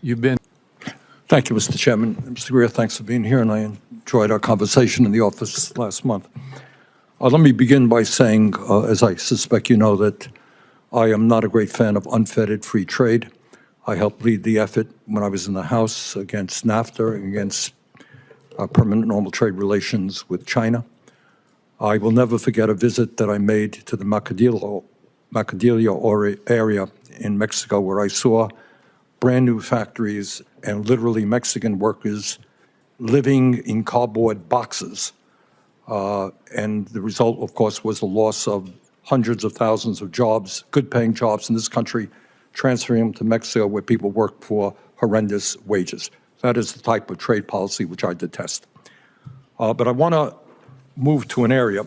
you've been. Thank you, Mr. Chairman. Mr. Greer, thanks for being here, and I enjoyed our conversation in the office last month. Let me begin by saying, as I suspect you know, that I am not a great fan of unfettered free trade. I helped lead the effort when I was in the House against NAFTA and against permanent normal trade relations with China. I will never forget a visit that I made to the Macadillo area in Mexico, where I saw brand new factories and literally Mexican workers living in cardboard boxes. And the result, of course, was the loss of hundreds of thousands of jobs, good-paying jobs in this country, transferring them to Mexico where people work for horrendous wages. That is the type of trade policy which I detest. But I want to move to an area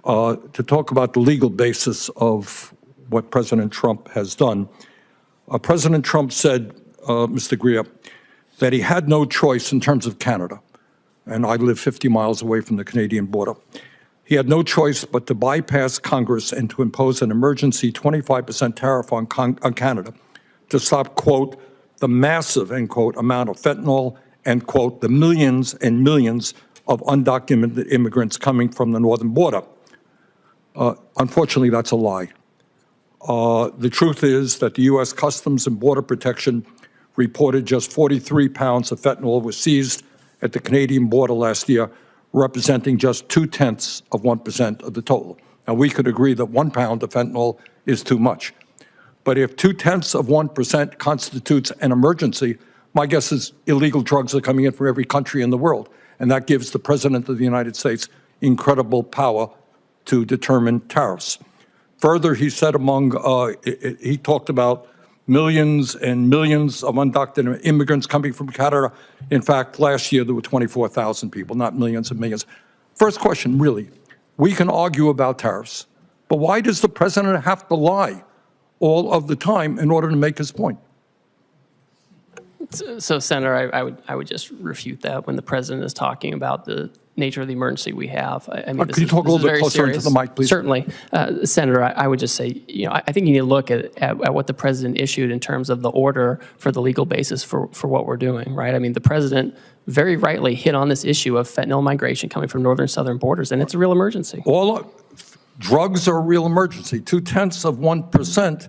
to talk about the legal basis of what President Trump has done. President Trump said, Mr. Greer, that he had no choice in terms of Canada, and I live 50 miles away from the Canadian border. He had no choice but to bypass Congress and to impose an emergency 25% tariff on Canada to stop, quote, the massive, end quote, amount of fentanyl and, quote, the millions and millions of undocumented immigrants coming from the northern border. Unfortunately, that's a lie. The truth is that the U.S. Customs and Border Protection reported just 43 pounds of fentanyl was seized at the Canadian border last year, representing just 0.2% of the total. Now, we could agree that 1 pound of fentanyl is too much. But if 0.2% constitutes an emergency, my guess is illegal drugs are coming in from every country in the world. And that gives the President of the United States incredible power to determine tariffs. Further, he said he talked about millions and millions of undocumented immigrants coming from Canada. In fact, last year there were 24,000 people, not millions and millions. First question, really, we can argue about tariffs, but why does the president have to lie all of the time in order to make his point? So, Senator, I would just refute that when the president is talking about the nature of the emergency we have. I mean, Can you talk a little bit closer into the mic, please? Certainly. Senator, I would just say, I think you need to look at what the president issued in terms of the order for the legal basis for what we're doing, right? I mean, the president very rightly hit on this issue of fentanyl migration coming from northern and southern borders, and it's a real emergency. Drugs are a real emergency. 0.2%.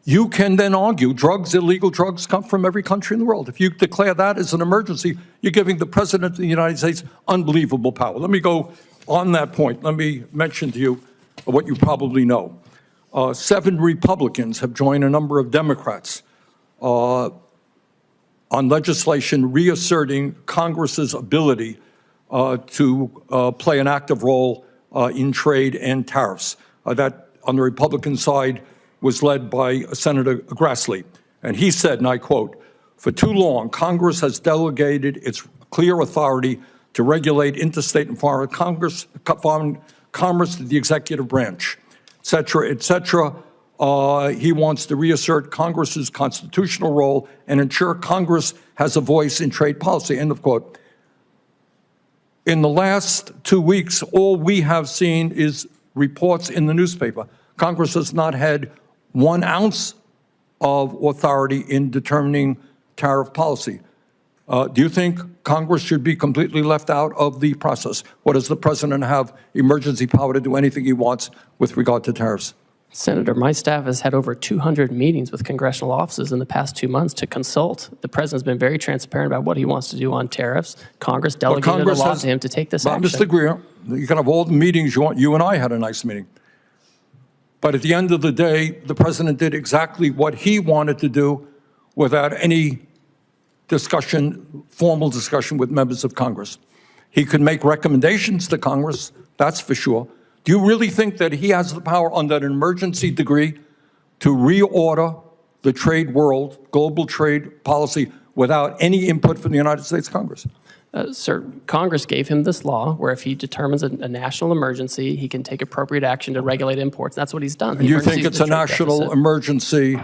You can then argue illegal drugs come from every country in the world. If you declare that as an emergency, you're giving the President of the United States unbelievable power. Let me go on that point. Let me mention to you what you probably know. 7 Republicans have joined a number of Democrats on legislation reasserting Congress's ability to play an active role in trade and tariffs. That, on the Republican side, was led by Senator Grassley. And he said, and I quote, "For too long, Congress has delegated its clear authority to regulate interstate and foreign commerce to the executive branch, et cetera, et cetera." He wants to reassert Congress's constitutional role and ensure Congress has a voice in trade policy, end of quote. In the last 2 weeks, all we have seen is reports in the newspaper. Congress has not had 1 ounce of authority in determining tariff policy. Do you think Congress should be completely left out of the process? Or does the president have emergency power to do anything he wants with regard to tariffs? Senator, my staff has had over 200 meetings with congressional offices in the past 2 months to consult. The president's been very transparent about what he wants to do on tariffs. Congress delegated a law to him to take this action. Mr. Greer, you can have all the meetings you want. You and I had a nice meeting. But at the end of the day, the president did exactly what he wanted to do without any discussion, formal discussion with members of Congress. He could make recommendations to Congress, that's for sure. Do you really think that he has the power under an emergency degree to reorder the trade world, global trade policy, without any input from the United States Congress? Sir, Congress gave him this law where if he determines a national emergency, he can take appropriate action to regulate imports. That's what he's done. And you think it's a national emergency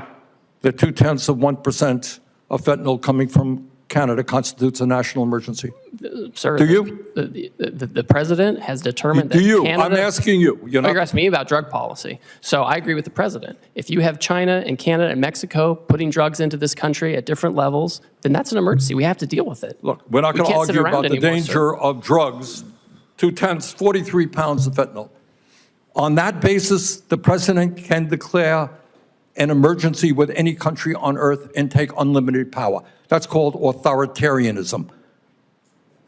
that 0.2% of fentanyl coming from Canada constitutes a national emergency? Sir, do you? The president has determined that do you? Canada, I'm asking you. You're asking me about drug policy. So I agree with the president. If you have China and Canada and Mexico putting drugs into this country at different levels, then that's an emergency. We have to deal with it. Look, we're not going to argue about the danger of drugs. 0.2, 43 pounds of fentanyl. On that basis, the president can declare an emergency with any country on earth and take unlimited power. That's called authoritarianism.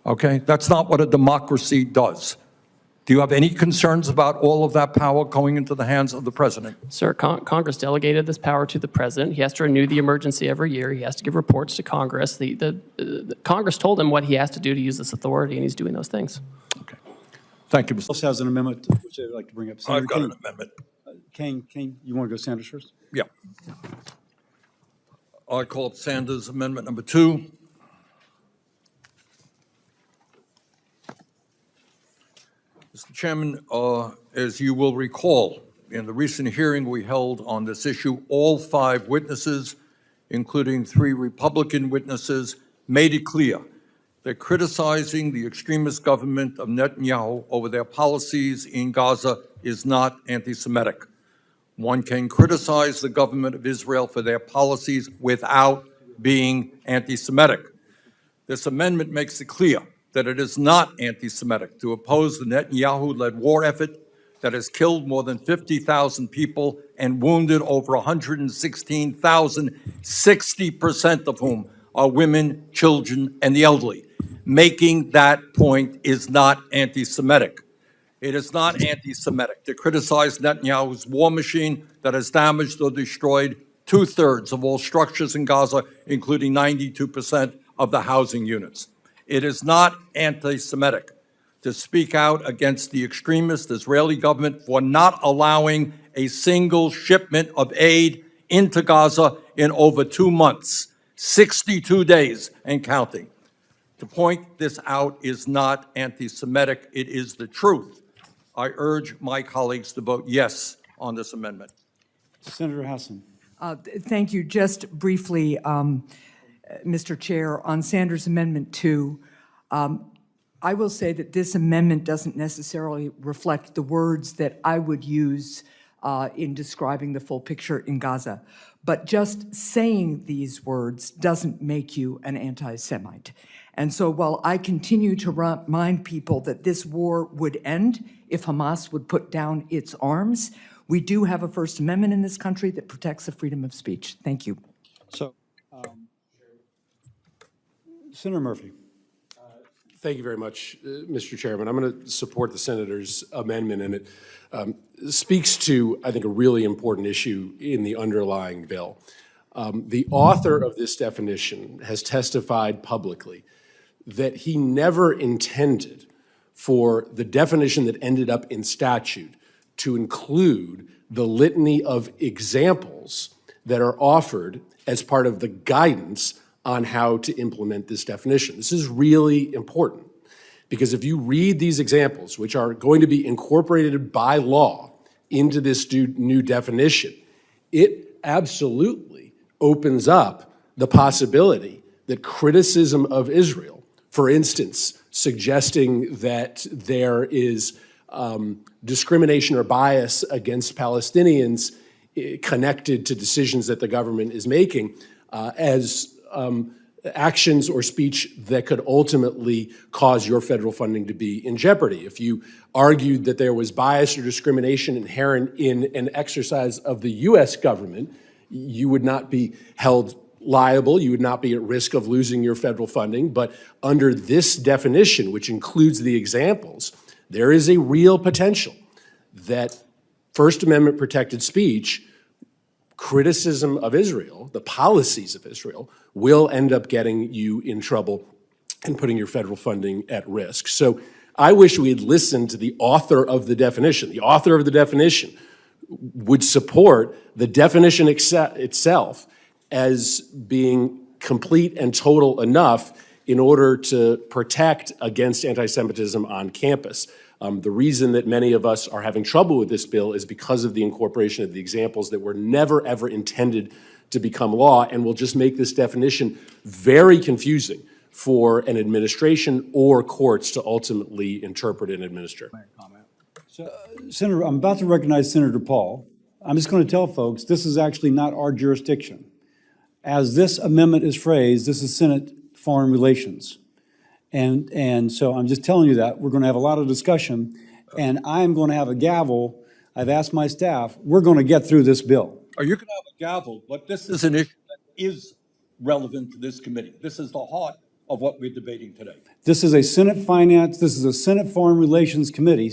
Okay? That's not what a democracy does. Do you have any concerns about all of that power going into the hands of the president? Sir, Congress delegated this power to the president. He has to renew the emergency every year. He has to give reports to Congress. The Congress told him what he has to do to use this authority, and he's doing those things. Okay. Thank you, Mr. Also has an amendment which I'd like to bring up. I've got an amendment. Kane, you want to go Sanders first? Yeah. I call it Sanders Amendment number 2. Mr. Chairman, as you will recall, in the recent hearing we held on this issue, all 5 witnesses, including 3 Republican witnesses, made it clear that criticizing the extremist government of Netanyahu over their policies in Gaza is not anti-Semitic. One can criticize the government of Israel for their policies without being anti-Semitic. This amendment makes it clear that it is not anti-Semitic to oppose the Netanyahu-led war effort that has killed more than 50,000 people and wounded over 116,000, 60% of whom are women, children, and the elderly. Making that point is not anti-Semitic. It is not anti-Semitic to criticize Netanyahu's war machine that has damaged or destroyed 2/3 of all structures in Gaza, including 92% of the housing units. It is not anti-Semitic to speak out against the extremist Israeli government for not allowing a single shipment of aid into Gaza in over 2 months, 62 days and counting. To point this out is not anti-Semitic, it is the truth. I urge my colleagues to vote yes on this amendment. Senator Hassan. Thank you. Just briefly, Mr. Chair, on Sanders Amendment 2, I will say that this amendment doesn't necessarily reflect the words that I would use in describing the full picture in Gaza. But just saying these words doesn't make you an anti-Semite. And so while I continue to remind people that this war would end if Hamas would put down its arms, we do have a First Amendment in this country that protects the freedom of speech. Thank you. So, Senator Murphy. Thank you very much, Mr. Chairman. I'm going to support the senator's amendment, and it speaks to, I think, a really important issue in the underlying bill. The author of this definition has testified publicly that he never intended for the definition that ended up in statute to include the litany of examples that are offered as part of the guidance on how to implement this definition. This is really important because if you read these examples, which are going to be incorporated by law into this new definition, it absolutely opens up the possibility that criticism of Israel, for instance, suggesting that there is discrimination or bias against Palestinians connected to decisions that the government is making as actions or speech that could ultimately cause your federal funding to be in jeopardy. If you argued that there was bias or discrimination inherent in an exercise of the U.S. government, you would not be held liable, you would not be at risk of losing your federal funding. But under this definition, which includes the examples, there is a real potential that First Amendment protected speech, criticism of Israel, the policies of Israel, will end up getting you in trouble and putting your federal funding at risk. So I wish we had listened to the author of the definition. The author of the definition would support the definition itself as being complete and total enough in order to protect against anti-Semitism on campus. The reason that many of us are having trouble with this bill is because of the incorporation of the examples that were never, ever intended to become law and will just make this definition very confusing for an administration or courts to ultimately interpret and administer. Senator, I'm about to recognize Senator Paul. I'm just going to tell folks this is actually not our jurisdiction. As this amendment is phrased, this is Senate Foreign Relations. And so I'm just telling you that. We're going to have a lot of discussion, and I'm going to have a gavel. I've asked my staff, we're going to get through this bill. Are you going to have a gavel? But this is an issue that is relevant to this committee. This is the heart of what we're debating today. This is a Senate Finance, this is a Senate Foreign Relations Committee,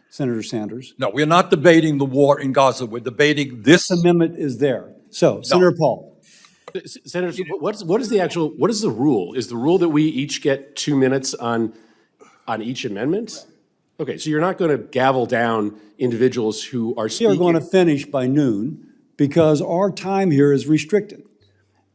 Senator Sanders. No, we're not debating the war in Gaza. We're debating this. Amendment is there. So, Senator Paul. Senators, what is the rule? Is the rule that we each get 2 minutes on each amendment? Okay, so you're not going to gavel down individuals who are speaking. We are going to finish by noon because our time here is restricted.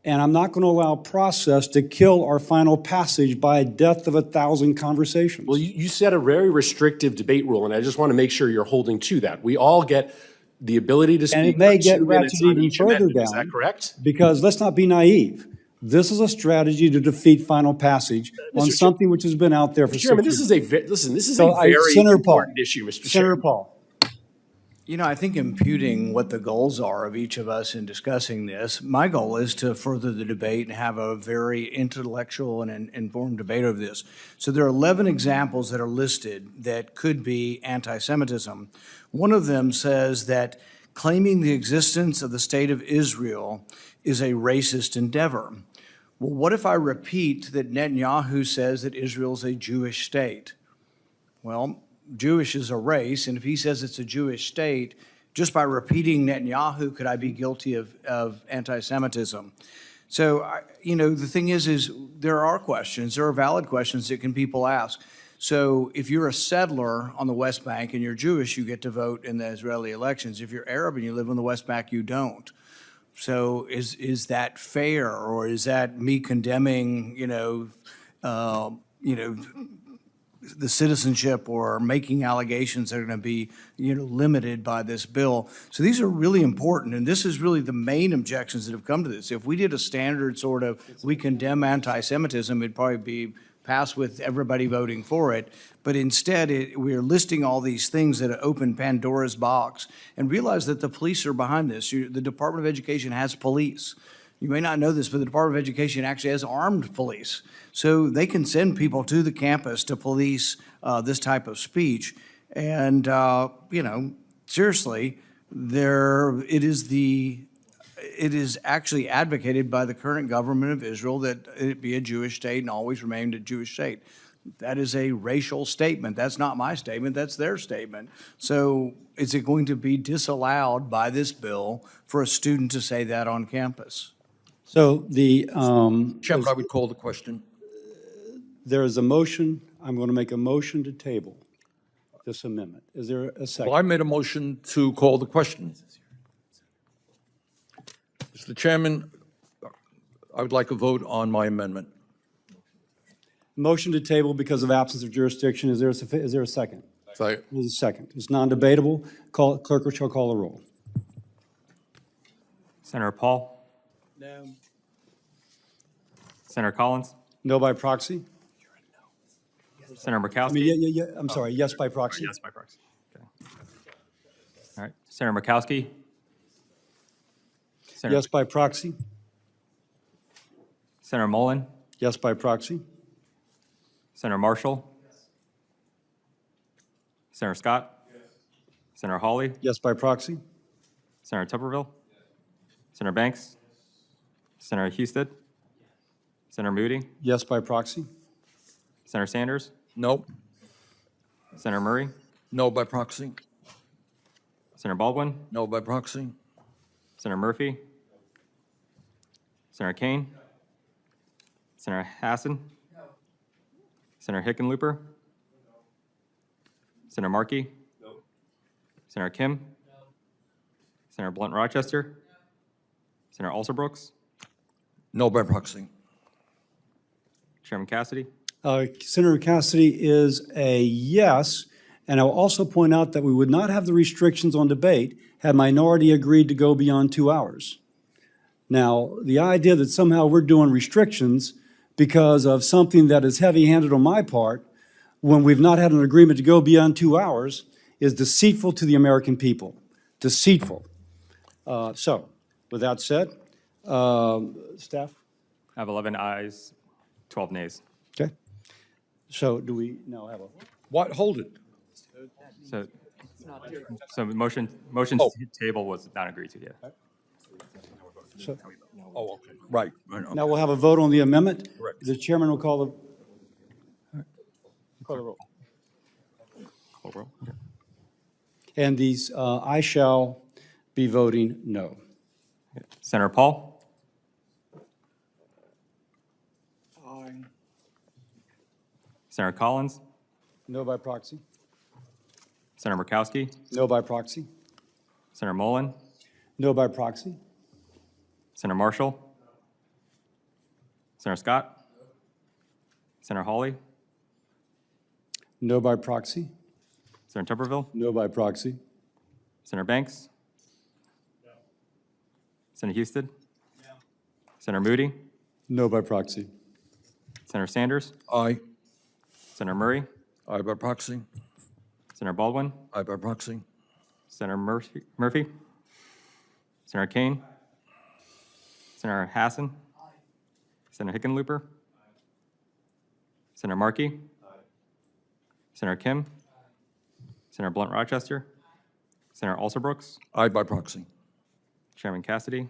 And I'm not going to allow process to kill our final passage by a death of 1,000 conversations. Well, you set a very restrictive debate rule, and I just want to make sure you're holding to that. We all get the ability to speak. And it may for get 2 minutes ratcheted on even each further amendment. down. Is that correct? Because let's not be naive. This is a strategy to defeat final passage on something which has been out there for 6 years. This is a very important issue, Mr. Senator Chairman. Paul. You know, I think imputing what the goals are of each of us in discussing this, my goal is to further the debate and have a very intellectual and informed debate of this. So there are 11 examples that are listed that could be anti-Semitism. One of them says that claiming the existence of the state of Israel is a racist endeavor. Well, what if I repeat that Netanyahu says that Israel is a Jewish state? Well, Jewish is a race, and if he says it's a Jewish state, just by repeating Netanyahu, could I be guilty of anti-Semitism? So, you know, the thing is there are questions, there are valid questions that people ask. So if you're a settler on the West Bank and you're Jewish, you get to vote in the Israeli elections. If you're Arab and you live on the West Bank, you don't. So is that fair, or is that me condemning, the citizenship or making allegations that are going to be, limited by this bill? So these are really important, and this is really the main objections that have come to this. If we did a standard sort of, we condemn anti-Semitism, it'd probably be passed with everybody voting for it. But instead, we're listing all these things that open Pandora's box, and realize that the police are behind this. The Department of Education has police. You may not know this, but the Department of Education actually has armed police. So they can send people to the campus to police this type of speech. And, seriously, it is actually advocated by the current government of Israel that it be a Jewish state and always remain a Jewish state. That is a racial statement. That's not my statement, that's their statement. So is it going to be disallowed by this bill for a student to say that on campus? So the Chairman, I would call the question. There is a motion. I'm going to make a motion to table this amendment. Is there a second? Well, I made a motion to call the question. Mr. Chairman, I would like a vote on my amendment. Motion to table because of absence of jurisdiction. Is there a second? Second. There's a second. It's non-debatable. Clerk shall call a roll. Senator Paul? No. Senator Collins? No by proxy? Senator Murkowski? I mean, yeah, I'm sorry, yes by proxy? Yes by proxy. Okay. All right. Senator Murkowski? Yes by proxy? Senator Mullen? Yes by proxy? Senator Marshall? Senator Scott? Senator Hawley? Yes by proxy? Senator Tupperville? Senator Banks? Senator Husted? Senator Moody? Yes by proxy? Senator Sanders? No. Senator Murray? No by proxy. Senator Baldwin? No by proxy. Senator Murphy? Senator Kane? Senator Hassan? Senator Hickenlooper? Senator Markey? Senator Kim? Senator Blunt Rochester? Senator Alsobrooks? No by proxy. Chairman Cassidy? Senator Cassidy is a yes, and I'll also point out that we would not have the restrictions on debate had minority agreed to go beyond 2 hours. Now, the idea that somehow we're doing restrictions because of something that is heavy-handed on my part when we've not had an agreement to go beyond 2 hours is deceitful to the American people. Deceitful. So, with that said, staff? I have 11 ayes, 12 nays. Okay. So do we now have a? What? Hold it. So motion table was not agreed to yet. So, Oh, okay. Right. now we'll have a vote on the amendment. Correct. The chairman will call the roll. Call roll. Okay. And these, I shall be voting no. Senator Paul? Aye. Senator Collins? No by proxy. Senator Murkowski? No by proxy. Senator Mullen? No by proxy. Senator Marshall? Senator Scott? Senator Hawley? No by proxy. Senator Tupperville? No by proxy. Senator Banks? No. Senator Husted? No. Senator Moody? No by proxy. Senator Sanders? Aye. Senator Murray? Aye by proxy. Senator Baldwin? Aye by proxy. Senator Murphy? Senator Kane? Senator Hassan? Senator Hickenlooper? Senator Markey? Senator Kim? Senator Blunt Rochester? Senator Alsobrooks? Aye by proxy. Chairman Cassidy?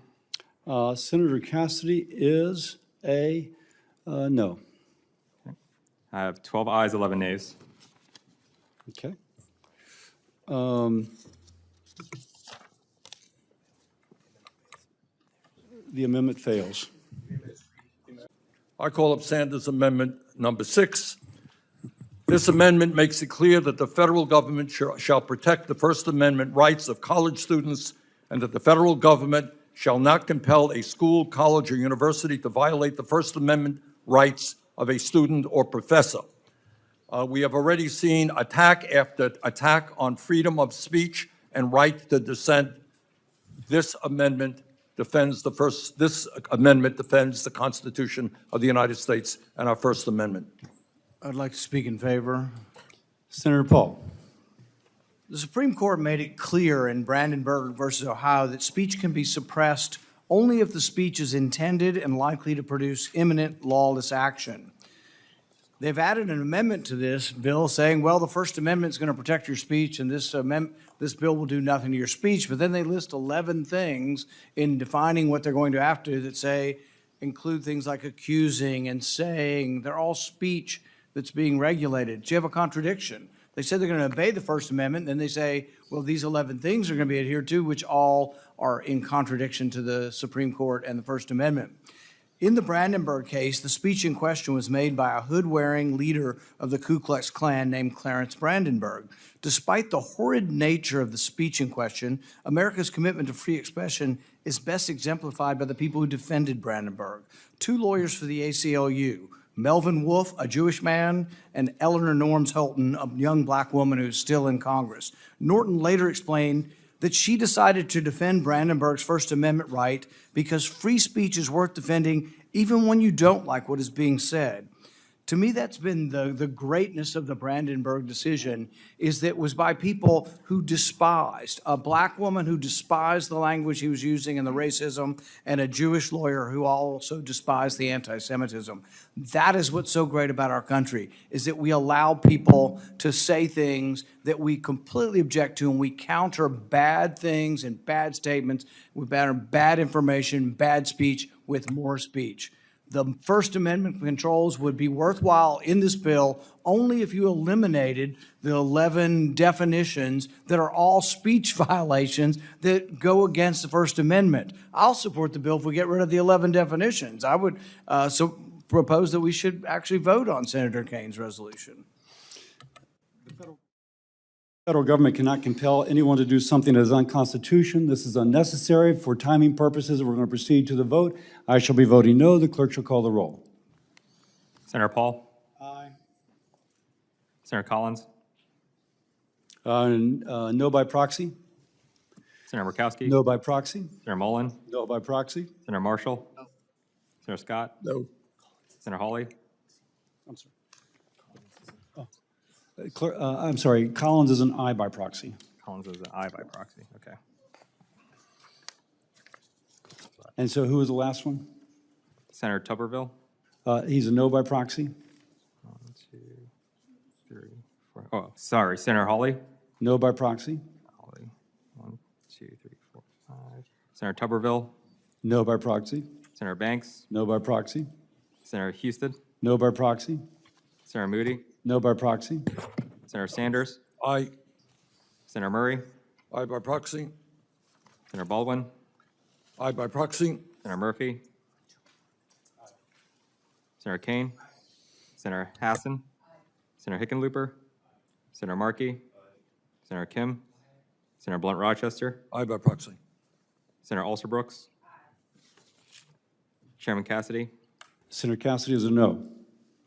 Senator Cassidy is a no. I have 12 ayes, 11 nays. Okay. The amendment fails. I call up Sanders Amendment number 6. This amendment makes it clear that the federal government shall protect the First Amendment rights of college students and that the federal government shall not compel a school, college, or university to violate the First Amendment rights of a student or professor. We have already seen attack after attack on freedom of speech and right to dissent. This amendment defends the Constitution of the United States and our First Amendment. I'd like to speak in favor. Senator Paul. The Supreme Court made it clear in Brandenburg versus Ohio that speech can be suppressed only if the speech is intended and likely to produce imminent lawless action. They've added an amendment to this bill saying, well, the First Amendment is going to protect your speech and this bill will do nothing to your speech. But then they list 11 things in defining what they're going to have to that say, include things like accusing and saying. They're all speech that's being regulated. Do you have a contradiction? They said they're going to obey the First Amendment, then they say, well, these 11 things are going to be adhered to, which all are in contradiction to the Supreme Court and the First Amendment. In the Brandenburg case, the speech in question was made by a hood-wearing leader of the Ku Klux Klan named Clarence Brandenburg. Despite the horrid nature of the speech in question, America's commitment to free expression is best exemplified by the people who defended Brandenburg. 2 lawyers for the ACLU, Melvin Wolfe, a Jewish man, and Eleanor Norms Houghton, a young black woman who's still in Congress. Norton later explained that she decided to defend Brandenburg's First Amendment right because free speech is worth defending even when you don't like what is being said. To me, that's been the greatness of the Brandenburg decision, is that it was by people who despised, a black woman who despised the language he was using and the racism, and a Jewish lawyer who also despised the anti-Semitism. That is what's so great about our country, is that we allow people to say things that we completely object to, and we counter bad things and bad statements, we counter bad information, bad speech with more speech. The First Amendment controls would be worthwhile in this bill only if you eliminated the 11 definitions that are all speech violations that go against the First Amendment. I'll support the bill if we get rid of the 11 definitions. I would propose that we should actually vote on Senator Kane's resolution. The federal government cannot compel anyone to do something that is unconstitutional. This is unnecessary. For timing purposes, we're going to proceed to the vote. I shall be voting no. The clerk shall call the roll. Senator Paul? Aye. Senator Collins? No by proxy. Senator Murkowski? No by proxy. Senator Mullen? No by proxy. Senator Marshall? No. Senator Scott? No. Senator Hawley? I'm sorry. I'm sorry, Collins is an aye by proxy. Collins is an aye by proxy, okay. And so who was the last one? Senator Tuberville? He's a no by proxy. 1, 2, 3, 4. Oh, sorry, Senator Hawley? No by proxy. Hawley, 1, 2, 3, 4, 5. Senator Tuberville? No by proxy. Senator Banks? No by proxy. Senator Houston? No by proxy. Senator Moody? No by proxy. Senator Sanders? Aye. Senator Murray? Aye by proxy. Senator Baldwin? Aye by proxy. Senator Murphy? Senator Kane? Senator Hassan? Senator Hickenlooper? Senator Markey? Senator Kim? Senator Blunt Rochester? Aye by proxy. Senator Alsterbrooks? Chairman Cassidy? Senator Cassidy is a no.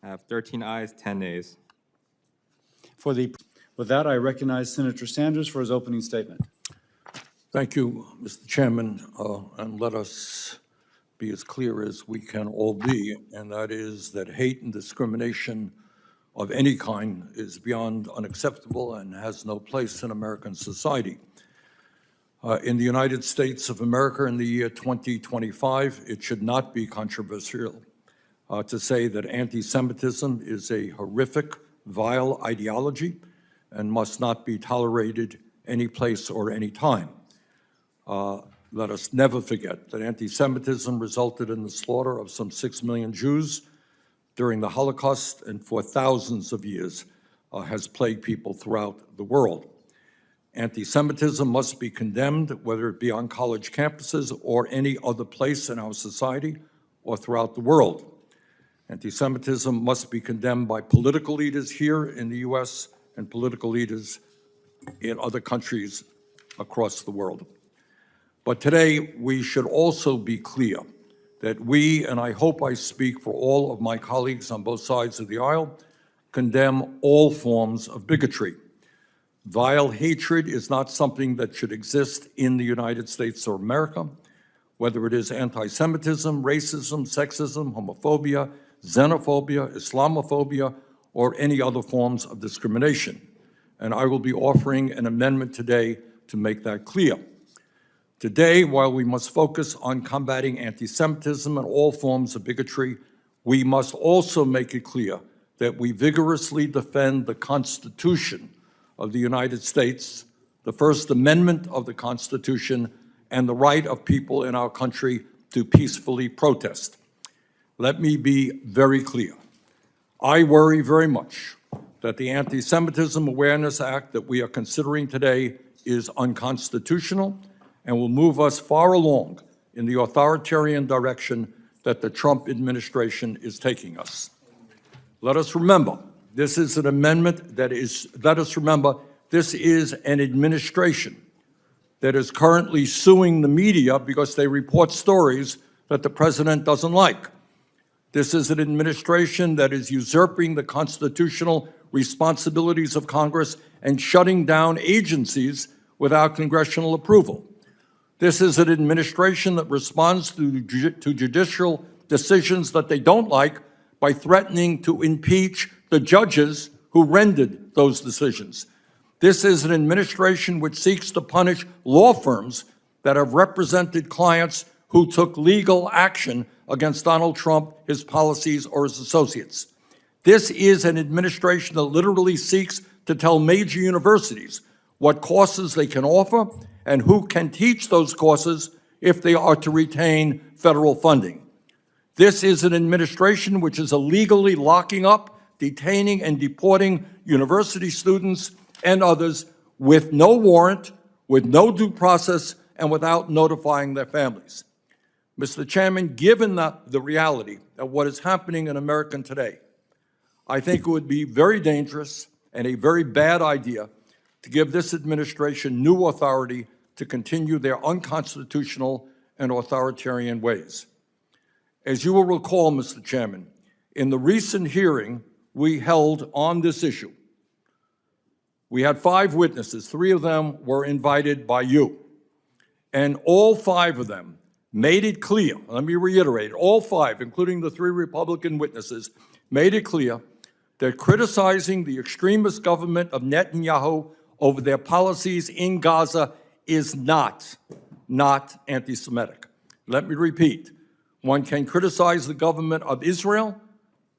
I have 13 ayes, 10 nays. With that, I recognize Senator Sanders for his opening statement. Thank you, Mr. Chairman, and let us be as clear as we can all be, and that is that hate and discrimination of any kind is beyond unacceptable and has no place in American society. In the United States of America in the year 2025, it should not be controversial to say that anti-Semitism is a horrific, vile ideology and must not be tolerated any place or any time. Let us never forget that anti-Semitism resulted in the slaughter of some 6 million Jews during the Holocaust and for thousands of years has plagued people throughout the world. Anti-Semitism must be condemned, whether it be on college campuses or any other place in our society or throughout the world. Anti-Semitism must be condemned by political leaders here in the U.S. and political leaders in other countries across the world. But today, we should also be clear that we, and I hope I speak for all of my colleagues on both sides of the aisle, condemn all forms of bigotry. Vile hatred is not something that should exist in the United States of America, whether it is anti-Semitism, racism, sexism, homophobia, xenophobia, Islamophobia, or any other forms of discrimination. And I will be offering an amendment today to make that clear. Today, while we must focus on combating anti-Semitism and all forms of bigotry, we must also make it clear that we vigorously defend the Constitution of the United States, the First Amendment of the Constitution, and the right of people in our country to peacefully protest. Let me be very clear. I worry very much that the Anti-Semitism Awareness Act that we are considering today is unconstitutional and will move us far along in the authoritarian direction that that the Trump administration is taking us. Let us remember, this is an amendment that is, let us remember, this is an administration that is currently suing the media because they report stories that the president doesn't like. This is an administration that is usurping the constitutional responsibilities of Congress and shutting down agencies without congressional approval. This is an administration that responds to judicial decisions that they don't like by threatening to impeach the judges who rendered those decisions. This is an administration which seeks to punish law firms that have represented clients who took legal action against Donald Trump, his policies, or his associates. This is an administration that literally seeks to tell major universities what courses they can offer and who can teach those courses if they are to retain federal funding. This is an administration which is illegally locking up, detaining, and deporting university students and others with no warrant, with no due process, and without notifying their families. Mr. Chairman, given the reality of what is happening in America today, I think it would be very dangerous and a very bad idea to give this administration new authority to continue their unconstitutional and authoritarian ways. As you will recall, Mr. Chairman, in the recent hearing we held on this issue, we had 5 witnesses. 3 of them were invited by you. And all 5 of them made it clear, let me reiterate, all 5, including the 3 Republican witnesses, made it clear that criticizing the extremist government of Netanyahu over their policies in Gaza is not anti-Semitic. Let me repeat. One can criticize the government of Israel,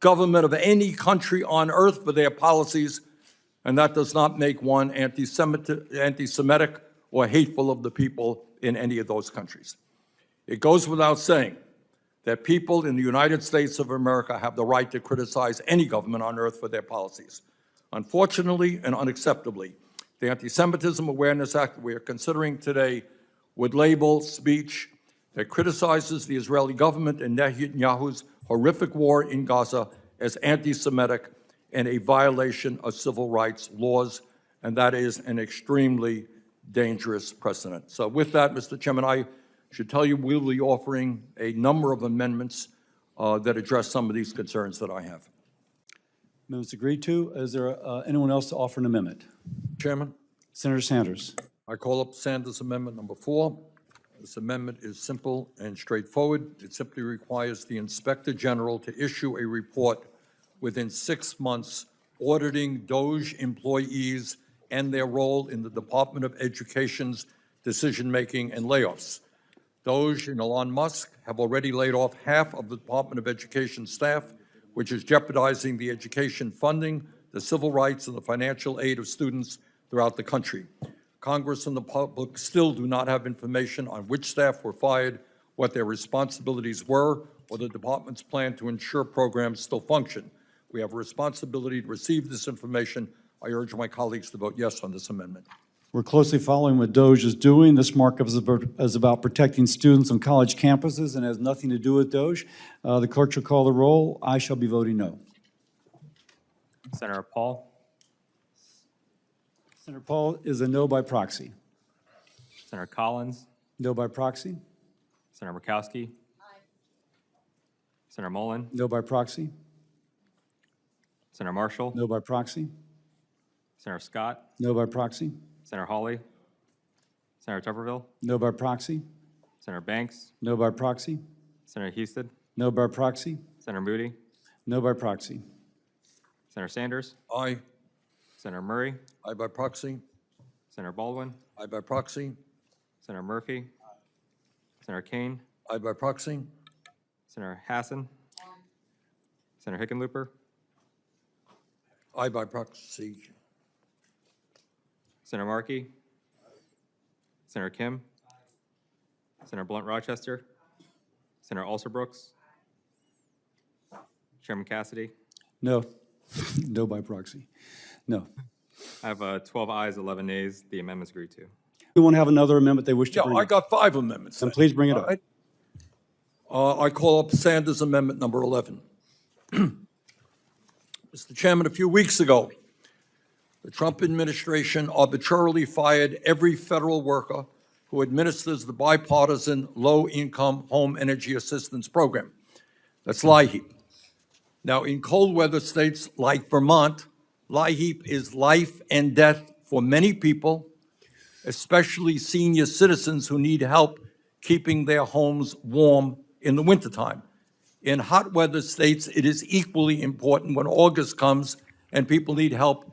government of any country on earth for their policies, and that does not make one anti-Semitic or hateful of the people in any of those countries. It goes without saying that people in the United States of America have the right to criticize any government on earth for their policies. Unfortunately and unacceptably, the Anti-Semitism Awareness Act that we are considering today would label speech that criticizes the Israeli government and Netanyahu's horrific war in Gaza as anti-Semitic and a violation of civil rights laws, and that is an extremely dangerous precedent. So with that, Mr. Chairman, I should tell you we'll be offering a number of amendments that address some of these concerns that I have. Amendments agreed to. Is there anyone else to offer an amendment? Chairman? Senator Sanders. I call up Sanders Amendment number 4. This amendment is simple and straightforward. It simply requires the Inspector General to issue a report within 6 months auditing DOGE employees and their role in the Department of Education's decision-making and layoffs. DOGE and Elon Musk have already laid off half of the Department of Education staff, which is jeopardizing the education funding, the civil rights, and the financial aid of students throughout the country. Congress and the public still do not have information on which staff were fired, what their responsibilities were, or the department's plan to ensure programs still function. We have a responsibility to receive this information. I urge my colleagues to vote yes on this amendment. We're closely following what DOGE is doing. This markup is about protecting students on college campuses and has nothing to do with DOGE. The clerk shall call the roll. I shall be voting no. Senator Paul. Senator Paul is a no by proxy. Senator Collins. No by proxy. Senator Murkowski. Aye. Senator Mullen. No by proxy. Senator Marshall. No by proxy. Senator Scott. No by proxy. Senator Hawley. Senator Tuberville. No by proxy. Senator Banks. No by proxy. Senator Houston. No by proxy. Senator Moody. No by proxy. Senator Sanders. Aye. Senator Murray. Aye by proxy. Senator Baldwin. Aye by proxy. Senator Murphy. Senator Kane. Aye by proxy. Senator Hassan. Senator Hickenlooper. Aye by proxy. Senator Markey. Senator Kim. Senator Blunt Rochester. Senator Alsobrooks. Chairman Cassidy. No. No by proxy. No. I have 12 ayes, 11 nays. The amendment's agreed to. We want to have another amendment they wish to bring I up. got 5 amendments. Then please bring it up. I call up Sanders Amendment number 11. Mr. Chairman, a few weeks ago, the Trump administration arbitrarily fired every federal worker who administers the bipartisan low-income home energy assistance program. That's LIHEAP. Now, in cold weather states like Vermont, LIHEAP is life and death for many people, especially senior citizens who need help keeping their homes warm in the wintertime. In hot weather states, it is equally important when August comes and people need help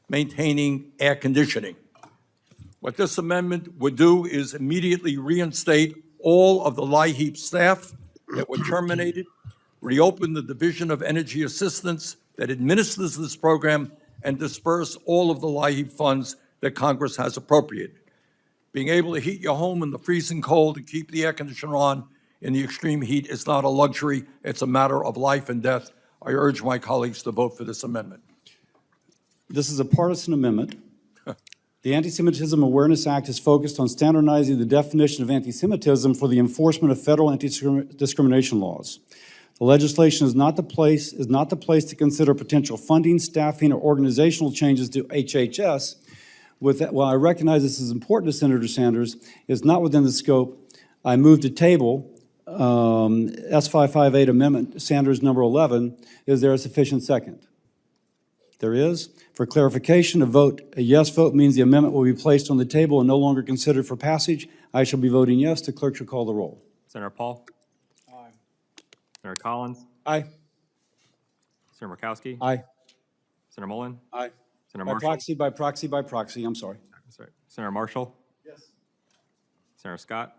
maintaining air conditioning. What this amendment would do is immediately reinstate all of the LIHEAP staff that were terminated, reopen the Division of Energy Assistance that administers this program, and disperse all of the LIHEAP funds that Congress has appropriated. Being able to heat your home in the freezing cold and keep the air conditioner on in the extreme heat is not a luxury. It's a matter of life and death. I urge my colleagues to vote for this amendment. This is a partisan amendment. The Anti-Semitism Awareness Act is focused on standardizing the definition of anti-Semitism for the enforcement of federal anti-discrimination laws. The legislation is not the place to consider potential funding, staffing, or organizational changes to HHS. While I recognize this is important to Senator Sanders, it's not within the scope. I move to table S558 Amendment Sanders number 11. Is there a sufficient second? There is. For clarification, a yes vote means the amendment will be placed on the table and no longer considered for passage. I shall be voting yes. The clerk shall call the roll. Senator Paul? Aye. Senator Collins? Aye. Senator Murkowski? Aye. Senator Mullen? Aye. Senator By Marshall? by proxy, I'm sorry. Sorry. Senator Marshall? Yes. Senator Scott?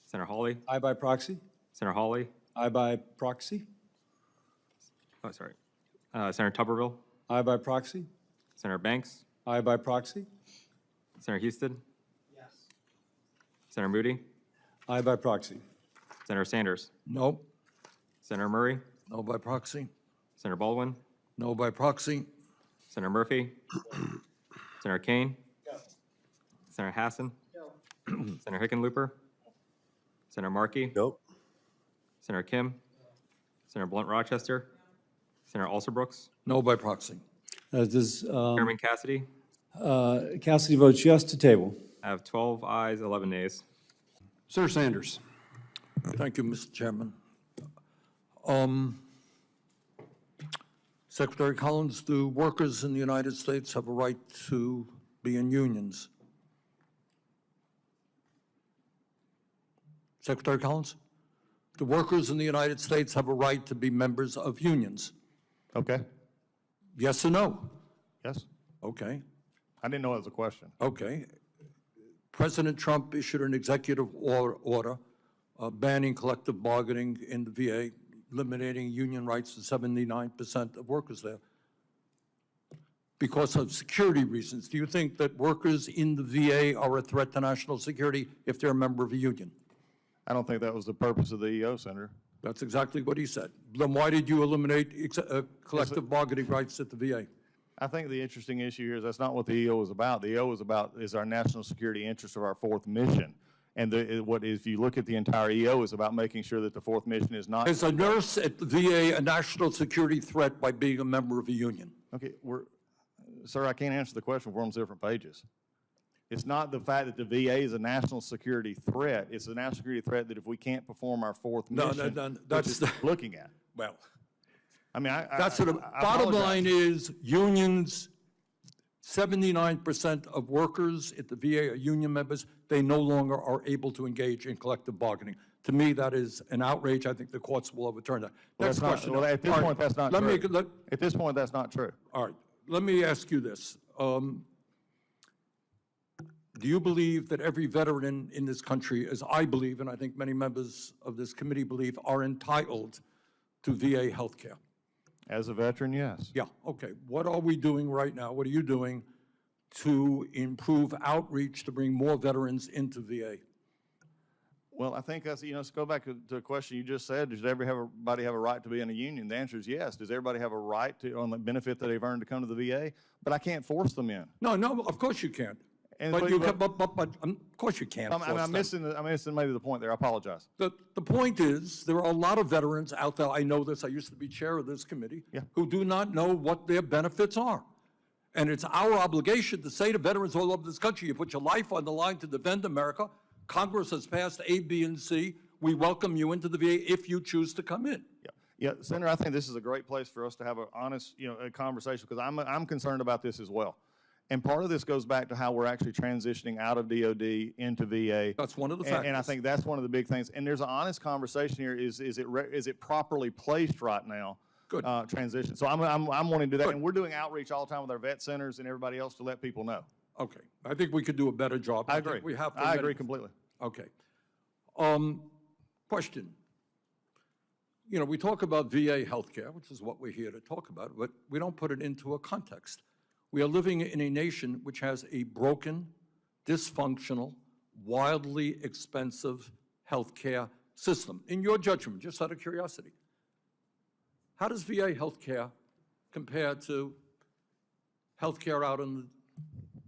Senator Hawley? Aye by proxy. Senator Hawley? Aye by proxy. Oh, sorry. Senator Tuberville? Aye by proxy. Senator Banks? Aye by proxy. Senator Houston? Yes. Senator Moody? Aye by proxy. Senator Sanders? No. Senator Murray? No by proxy. Senator Baldwin? No by proxy. Senator Murphy? Senator Kane? Yes. Senator Hassan? No. Senator Hickenlooper? Senator Markey? Nope. Senator Kim? Senator Blunt Rochester? Senator Alsobrooks? No by proxy. Does Chairman Cassidy? Cassidy votes yes to table. I have 12 ayes, 11 nays. Senator Sanders. Thank you, Mr. Chairman. Secretary Collins, do workers in the United States have a right to be in unions? Secretary Collins? Do workers in the United States have a right to be members of unions? Okay. Yes or no? Yes. Okay. I didn't know it was a question. Okay. President Trump issued an executive order banning collective bargaining in the VA, eliminating union rights to 79% of workers there because of security reasons. Do you think that workers in the VA are a threat to national security if they're a member of a union? I don't think that was the purpose of the EO, Senator. That's exactly what he said. Then why did you eliminate collective bargaining rights at the VA? I think the interesting issue here is that's not what the EO is about. The EO is our national security interest of our fourth mission. And if you look at the entire EO, is about making sure that the fourth mission is not. Is a nurse at the VA a national security threat by being a member of a union? Okay, sir, I can't answer the question. We're on different pages. It's not the fact that the VA is a national security threat. It's a national security threat that if we can't perform our fourth mission, that's looking at. Well, I mean, that's what. Bottom line is unions. 79% of workers at the VA are union members. They no longer are able to engage in collective bargaining. To me, that is an outrage. I think the courts will overturn that. Next question. Well, at this point, that's not true. At this point, that's not true. All right. Let me ask you this. Do you believe that every veteran in this country, as I believe, and I think many members of this committee believe, are entitled to VA health care? As a veteran, yes. Yeah, okay. What are we doing right now? What are you doing to improve outreach to bring more veterans into VA? Well, I think that's, let's go back to a question you just said. Does everybody have a right to be in a union? The answer is yes. Does everybody have a right to, on the benefit that they've earned to come to the VA? But I can't force them in. No, of course you can't. And But you can, but of course you can't force I'm them. missing maybe the point there. I apologize. The point is, there are a lot of veterans out there, I know this, I used to be chair of this committee, who do not know what their benefits are. And it's our obligation to say to veterans all over this country, you put your life on the line to defend America. Congress has passed A, B, and C. We welcome you into the VA if you choose to come in. Yeah, Senator, I think this is a great place for us to have an honest, a conversation, because I'm concerned about this as well. And part of this goes back to how we're actually transitioning out of DOD into VA. That's one of the factors. And I think that's one of the big things. And there's an honest conversation here: is it properly placed right now? Good. Transition. So I'm wanting to do that, and we're doing outreach all the time with our vet centers and everybody else to let people know. Okay, I think we could do a better job. I agree. Think we have to. I agree completely. Okay. Question. You know, we talk about VA healthcare, which is what we're here to talk about, but we don't put it into a context. We are living in a nation which has a broken, dysfunctional, wildly expensive healthcare system. In your judgment, just out of curiosity, how does VA healthcare compare to healthcare out in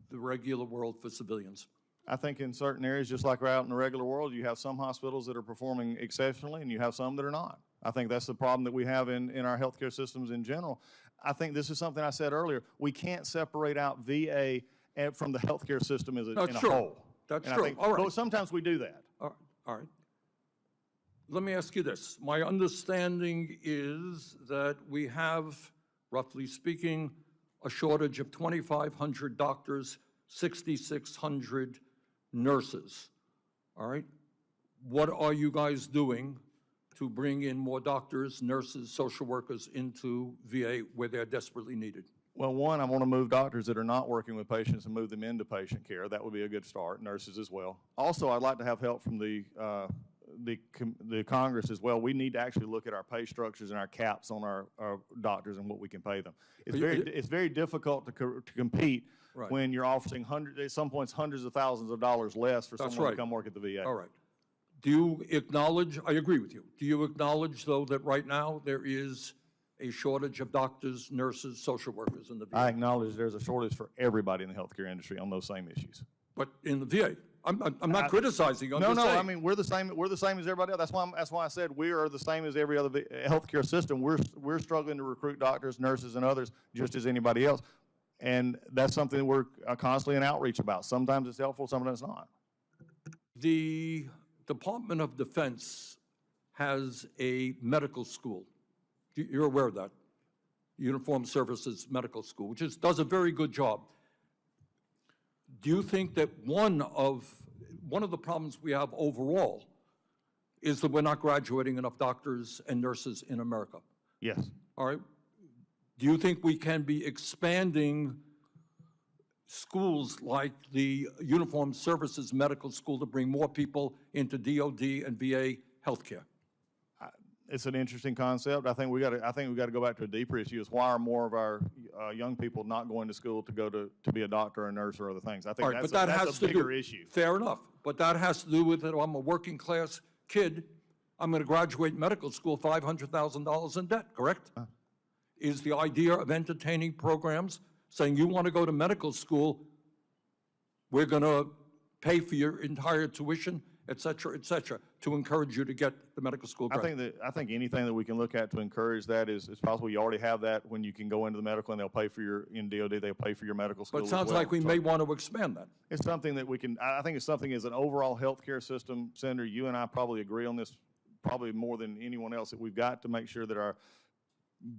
the regular world for civilians? I think in certain areas, just like we're out in the regular world, you have some hospitals that are performing exceptionally, and you have some that are not. I think that's the problem that we have in our healthcare systems in general. I think this is something I said earlier. We can't separate out VA from the healthcare system as in a whole. That's And I true. think, All right. but sometimes we do that. All right. Let me ask you this. My understanding is that we have, roughly speaking, a shortage of 2,500 doctors, 6,600 nurses. All right? What are you guys doing to bring in more doctors, nurses, social workers into VA where they're desperately needed? Well, one, I want to move doctors that are not working with patients and move them into patient care. That would be a good start. Nurses as well. Also, I'd like to have help from the Congress as well. We need to actually look at our pay structures and our caps on our doctors and what we can pay them. It's very difficult to compete when you're offering at some points hundreds of thousands of dollars less for someone to come work at the VA. All right. Do you acknowledge, I agree with you, do you acknowledge, though, that right now there is a shortage of doctors, nurses, social workers in the VA? I acknowledge there's a shortage for everybody in the healthcare industry on those same issues. But in the VA, I'm not criticizing. I'm just saying. I mean we're the same. We're the same as everybody else. That's why I said we are the same as every other healthcare system. We're struggling to recruit doctors, nurses, and others just as anybody else, and that's something that we're constantly in outreach about. Sometimes it's helpful, sometimes it's not. The Department of Defense has a medical school. You're aware of that? Uniformed Services Medical School, which does a very good job. Do you think that one of the problems we have overall is that we're not graduating enough doctors and nurses in America? Yes. All right. Do you think we can be expanding schools like the Uniformed Services Medical School to bring more people into DOD and VA healthcare? It's an interesting concept. I think we got to go back to a deeper issue: is why are more of our young people not going to school to go to be a doctor, or a nurse, or other things? I think that's a bigger issue. Fair enough, but that has to do with it. I'm a working class kid. I'm going to graduate medical school $500,000 in debt. Correct? Is the idea of entertaining programs saying you want to go to medical school, we're going to pay for your entire tuition, et cetera, to encourage you to get the medical school grant? I think anything that we can look at to encourage that is possible. You already have that when you can go into the medical and they'll pay for in DOD, they'll pay for your medical school. But it sounds like we may want to expand that. It's something that we can, I think it's something as an overall healthcare system, Senator, you and I probably agree on this probably more than anyone else, that we've got to make sure that our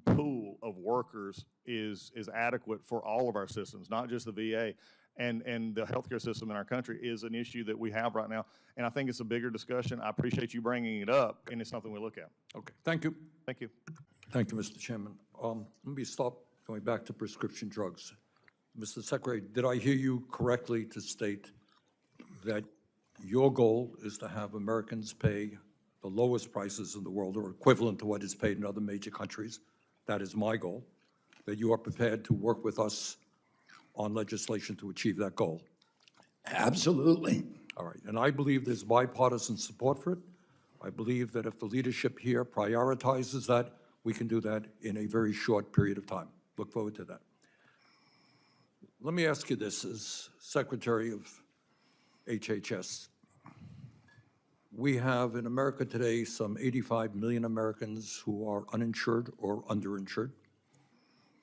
pool of workers is adequate for all of our systems, not just the VA. And the healthcare system in our country is an issue that we have right now. And I think it's a bigger discussion. I appreciate you bringing it up, and it's something we look at. Okay, thank you. Thank you. Thank you, Mr. Chairman. Let me stop going back to prescription drugs. Mr. Secretary, did I hear you correctly to state that your goal is to have Americans pay the lowest prices in the world, or equivalent to what is paid in other major countries? That is my goal. That you are prepared to work with us on legislation to achieve that goal? Absolutely. All right, and I believe there's bipartisan support for it. I believe that if the leadership here prioritizes that, we can do that in a very short period of time. Look forward to that. let me ask you this, as Secretary of HHS. We have in America today some 85 million Americans who are uninsured or underinsured.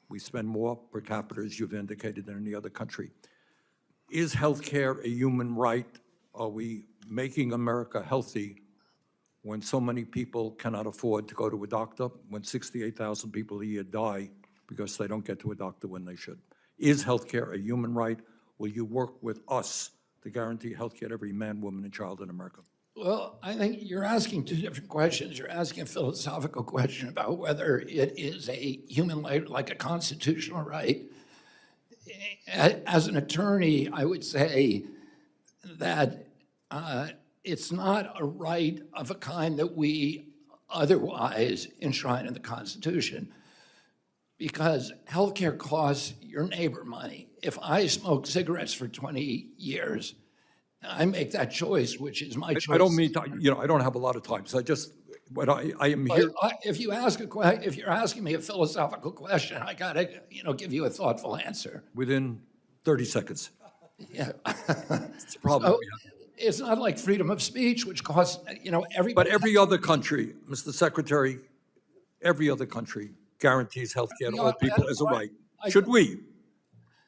We spend more per capita, as you've indicated, than any other country. Is healthcare a human right? Are we making America healthy when so many people cannot afford to go to a doctor, when 68,000 people a year die because they don't get to a doctor when they should? Is healthcare a human right? Will you work with us to guarantee healthcare to every man, woman, and child in America? Well, I think you're asking two different questions. You're asking a philosophical question about whether it is a human right, like a constitutional right. As an attorney, I would say that it's not a right of a kind that we otherwise enshrine in the Constitution, because healthcare costs your neighbor money. If I smoke cigarettes for 20 years, I make that choice, which is my choice. I don't mean to, I don't have a lot of time, so but I am here. If you're asking me a philosophical question, I gotta, give you a thoughtful answer. Within 30 seconds. Yeah. It's a problem. So, it's not like freedom of speech, which costs, everybody. But every other country, Mr. Secretary, every other country guarantees health care to all people as a right. Should we,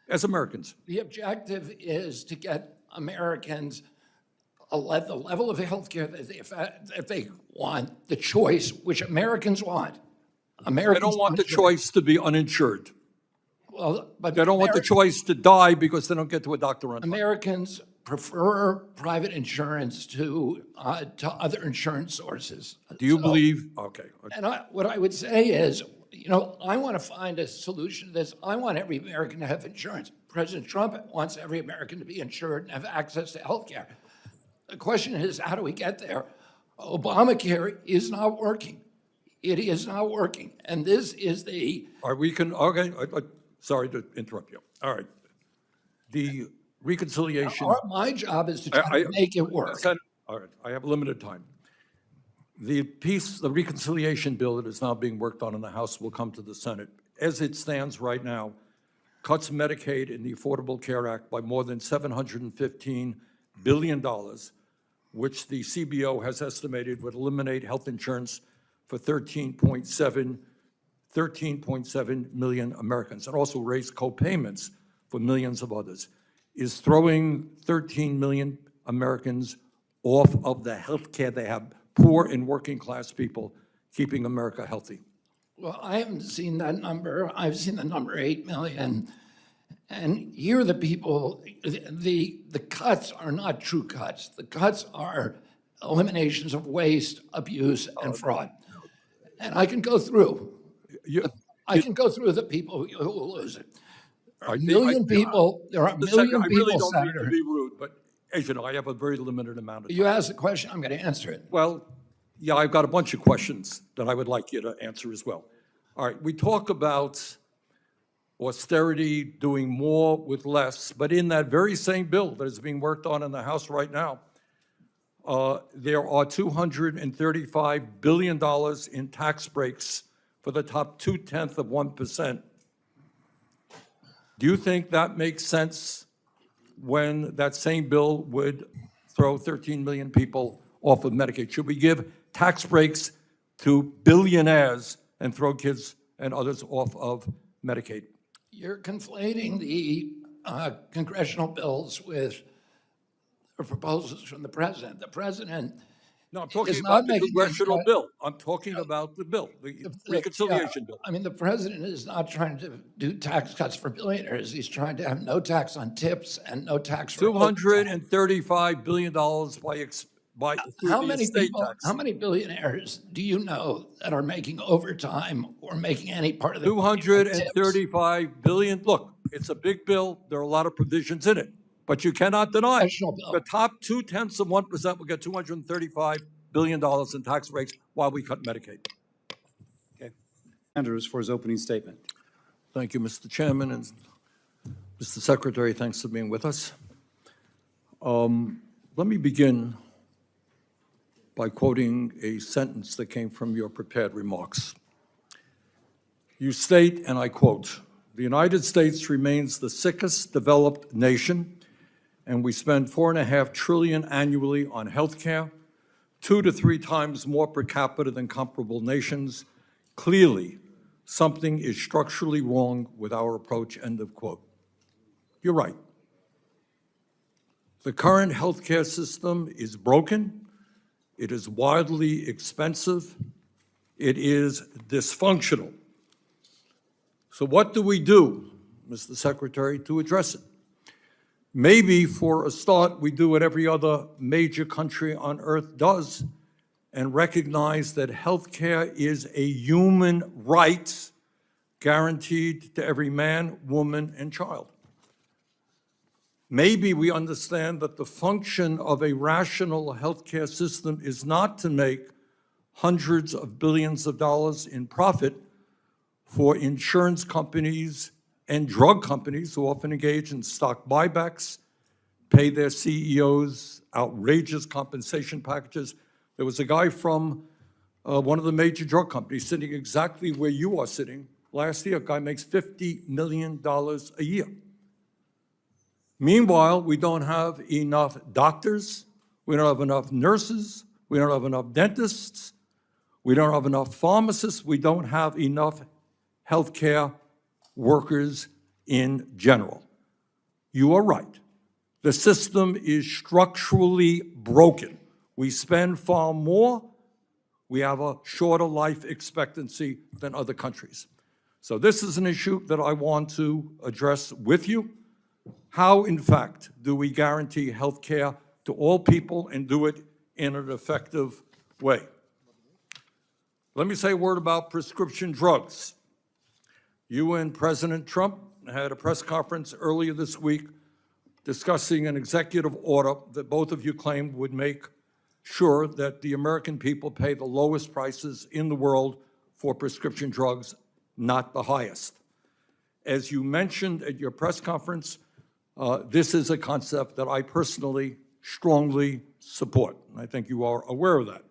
as Americans? The objective is to get Americans the level of health care that they want, the choice which Americans want. They don't want the choice to be uninsured. Well, but they don't want the choice to die because they don't get to a doctor on time. Americans prefer private insurance to other insurance sources. Do you believe? Okay. And what I would say is, I want to find a solution to this. I want every American to have insurance. President Trump wants every American to be insured and have access to health care. The question is, how do we get there? Obamacare is not working. It is not working. And this is the... Sorry to interrupt you. All right. The reconciliation... My job is to try to make it work. All right. I have limited time. The reconciliation bill that is now being worked on in the House will come to the Senate. As it stands right now, cuts Medicaid in the Affordable Care Act by more than $715 billion, which the CBO has estimated would eliminate health insurance for 13.7 million Americans, and also raise co-payments for millions of others, is throwing 13 million Americans off of the health care they have, poor and working class people, keeping America healthy. Well, I haven't seen that number. I've seen the number 8 million. And here the people, the cuts are not true cuts. The cuts are eliminations of waste, abuse, and fraud. And I can go through. I can go through the people who will lose it. There are a million people, I really don't mean to be rude, but as you know, I have a very limited amount of time. You asked the question, I'm going to answer it. Well, yeah, I've got a bunch of questions that I would like you to answer as well. All right, we talk about austerity, doing more with less, but in that very same bill that is being worked on in the House right now, there are $235 billion in tax breaks for the top 0.2%. Do you think that makes sense when that same bill would throw 13 million people off of Medicaid? Should we give tax breaks to billionaires and throw kids and others off of Medicaid? You're conflating the congressional bills with proposals from the president. The president No, I'm talking about the congressional bill. I'm talking about the bill, the reconciliation bill. I mean, the president is not trying to do tax cuts for billionaires. He's trying to have no tax on tips and no tax for $235 billion by how many people, how many billionaires do you know that are making overtime or making any part of the $235 billion. Look, it's a big bill. There are a lot of provisions in it, but you cannot deny the top 0.2% will get $235 billion in tax breaks while we cut Medicaid. Okay. Sanders for his opening statement. Thank you, Mr. Chairman, and Mr. Secretary, thanks for being with us. Let me begin by quoting a sentence that came from your prepared remarks. You state, and I quote, The United States remains the sickest developed nation, and we spend $4.5 trillion annually on health care, 2 to 3 times more per capita than comparable nations. Clearly, something is structurally wrong with our approach, end of quote. You're right. The current healthcare system is broken. It is wildly expensive. It is dysfunctional. So what do we do, Mr. Secretary, to address it? Maybe for a start, we do what every other major country on earth does and recognize that healthcare is a human right guaranteed to every man, woman, and child. Maybe we understand that the function of a rational healthcare system is not to make hundreds of billions of dollars in profit for insurance companies and drug companies who often engage in stock buybacks, pay their CEOs outrageous compensation packages. There was a guy from one of the major drug companies sitting exactly where you are sitting last year. A guy makes $50 million a year. Meanwhile, we don't have enough doctors, we don't have enough nurses, we don't have enough dentists, we don't have enough pharmacists, we don't have enough healthcare workers in general. You are right. The system is structurally broken. We spend far more, we have a shorter life expectancy than other countries. So this is an issue that I want to address with you. How, in fact, do we guarantee health care to all people and do it in an effective way? Let me say a word about prescription drugs. You and President Trump had a press conference earlier this week discussing an executive order that both of you claimed would make sure that the American people pay the lowest prices in the world for prescription drugs, not the highest. As you mentioned at your press conference, this is a concept that I personally strongly support. And I think you are aware of that.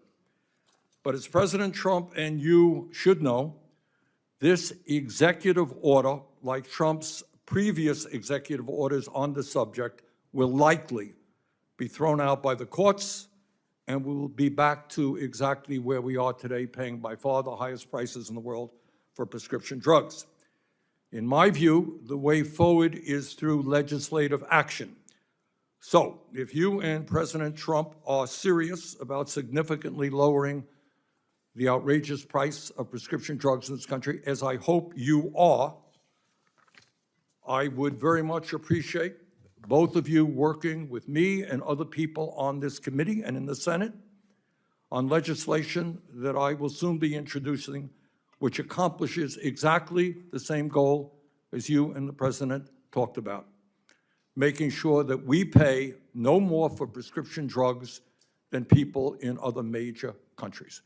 But as President Trump and you should know, this executive order, like Trump's previous executive orders on the subject, will likely be thrown out by the courts, and we will be back to exactly where we are today, paying by far the highest prices in the world for prescription drugs. In my view, the way forward is through legislative action. So, if you and President Trump are serious about significantly lowering the outrageous price of prescription drugs in this country, as I hope you are, I would very much appreciate both of you working with me and other people on this committee and in the Senate on legislation that I will soon be introducing, which accomplishes exactly the same goal as you and the President talked about, making sure that we pay no more for prescription drugs than people in other major countries.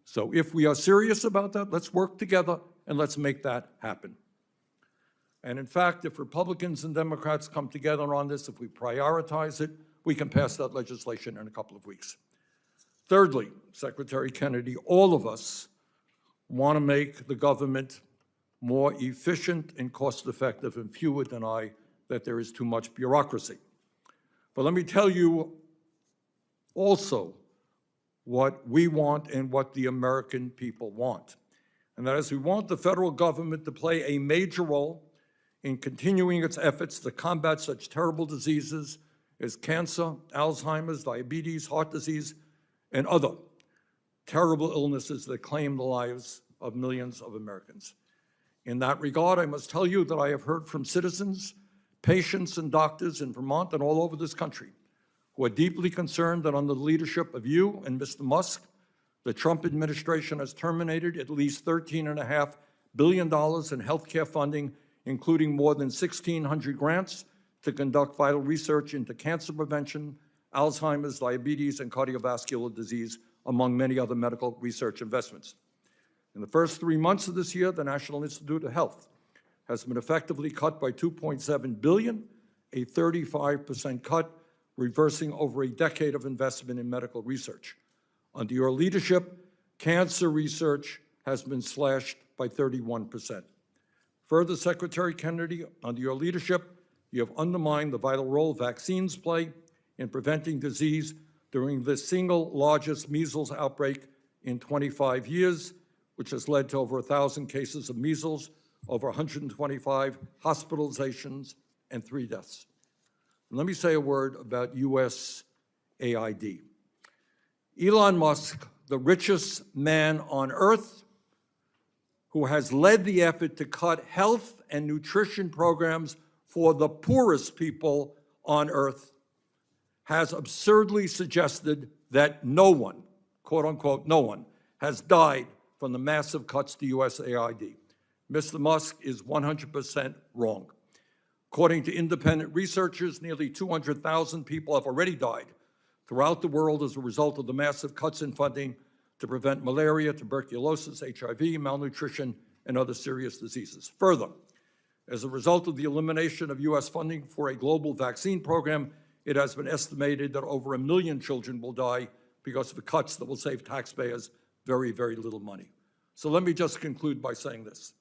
So if we are serious about that, let's work together and let's make that happen. And in fact, if Republicans and Democrats come together on this, if we prioritize it, we can pass that legislation in a couple of weeks. Thirdly, Secretary Kennedy, all of us want to make the government more efficient and cost-effective, and few would deny that there is too much bureaucracy. But let me tell you also what we want and what the American people want. And that is, we want the federal government to play a major role in continuing its efforts to combat such terrible diseases as cancer, Alzheimer's, diabetes, heart disease, and other terrible illnesses that claim the lives of millions of Americans. In that regard, I must tell you that I have heard from citizens, patients, and doctors in Vermont and all over this country who are deeply concerned that under the leadership of you and Mr. Musk, the Trump administration has terminated at least $13.5 billion in health care funding, including more than 1,600 grants to conduct vital research into cancer prevention, Alzheimer's, diabetes, and cardiovascular disease, among many other medical research investments. In the first 3 months of this year, the National Institute of Health has been effectively cut by $2.7 billion, a 35% cut, reversing over a decade of investment in medical research. Under your leadership, cancer research has been slashed by 31%. Further, Secretary Kennedy, under your leadership, you have undermined the vital role vaccines play in preventing disease during the single largest measles outbreak in 25 years, which has led to over 1,000 cases of measles, over 125 hospitalizations, and 3 deaths. And let me say a word about USAID. Elon Musk, the richest man on earth, who has led the effort to cut health and nutrition programs for the poorest people on earth, has absurdly suggested that no one, quote unquote, no one, has died from the massive cuts to USAID. Mr. Musk is 100% wrong. According to independent researchers, nearly 200,000 people have already died throughout the world as a result of the massive cuts in funding to prevent malaria, tuberculosis, HIV, malnutrition, and other serious diseases. Further, as a result of the elimination of U.S. funding for a global vaccine program, it has been estimated that over 1 million children will die because of the cuts that will save taxpayers very, very little money. So let me just conclude by saying this.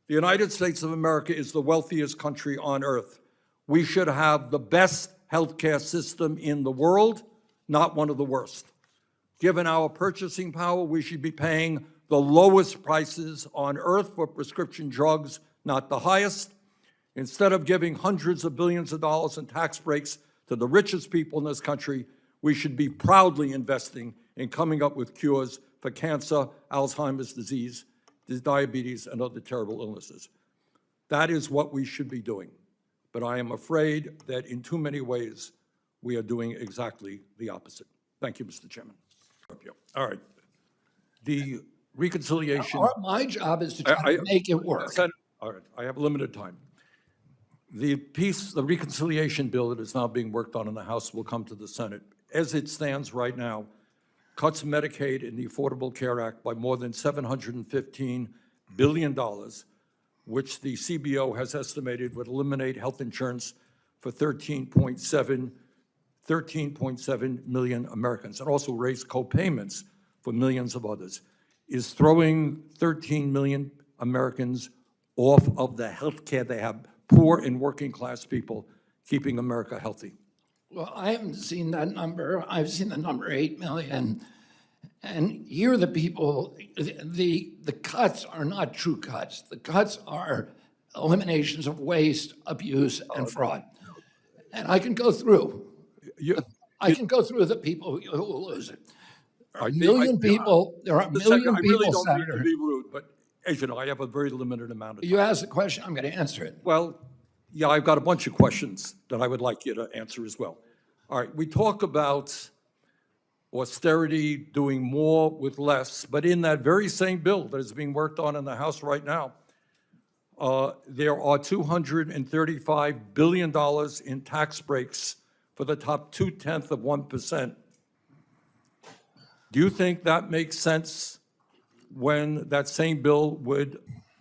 The United States of America is the wealthiest country on earth. We should have the best healthcare system in the world, not one of the worst. Given our purchasing power, we should be paying the lowest prices on earth for prescription drugs, not the highest. Instead of giving hundreds of billions of dollars in tax breaks to the richest people in this country, we should be proudly investing in coming up with cures for cancer, Alzheimer's disease, diabetes, and other terrible illnesses. That is what we should be doing. But I am afraid that in too many ways, we are doing exactly the opposite. Thank you, Mr. Chairman. All right. The reconciliation. My job is to try to make it work. All right, I have limited time. The reconciliation bill that is now being worked on in the House will come to the Senate. As it stands right now, cuts Medicaid and the Affordable Care Act by more than $715 billion, which the CBO has estimated would eliminate health insurance for 13.7 million Americans, and also raise co-payments for millions of others, is throwing 13 million Americans off of the health care they have, poor and working class people, keeping America healthy. Well, I haven't seen that number. I've seen the number 8 million. And here are the people, the cuts are not true cuts. The cuts are eliminations of waste, abuse, and fraud. And I can go through. I can go through the people who will lose it. There are a million people, I really don't mean to be rude, but as you know, I have a very limited amount of time. You asked the question, I'm going to answer it. Well, yeah, I've got a bunch of questions that I would like you to answer as well. All right, we talk about austerity, doing more with less, but in that very same bill that is being worked on in the House right now, there are $235 billion in tax breaks for the top 0.2%. Do you think that makes sense when that same bill would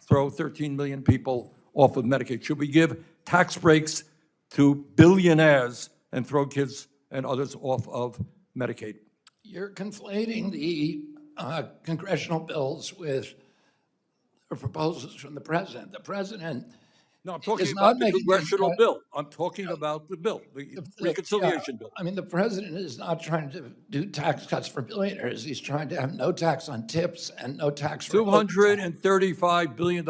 throw 13 million people off of Medicaid? Should we give tax breaks to billionaires and throw kids and others off of Medicaid? You're conflating the congressional bills with proposals from the president. The president No, I'm talking about the congressional bill. I'm talking about the bill, the reconciliation bill. I mean, the president is not trying to do tax cuts for billionaires. He's trying to have no tax on tips and no tax for $235 billion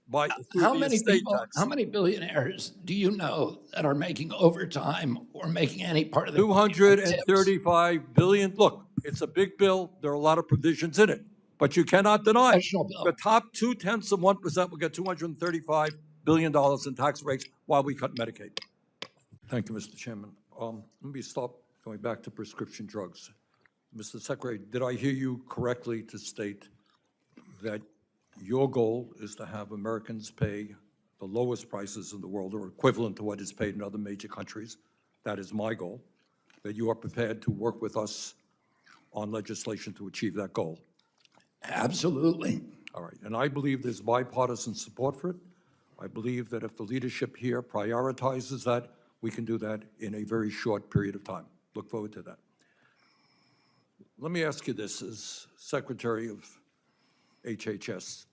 by how many estate people, tax. how many billionaires do you know that are making overtime or making any part of the $235 billion. Look, it's a big bill. There are a lot of provisions in it, but you cannot deny the top 0.2% will get $235 billion in tax breaks while we cut Medicaid. Thank you, Mr. Chairman. Let me stop going back to prescription drugs. Mr. Secretary, did I hear you correctly to state that your goal is to have Americans pay the lowest prices in the world, or equivalent to what is paid in other major countries? That is my goal, that you are prepared to work with us on legislation to achieve that goal. Absolutely. All right, and I believe there's bipartisan support for it. I believe that if the leadership here prioritizes that, we can do that in a very short period of time. Look forward to that. Let me ask you this, as Secretary of HHS.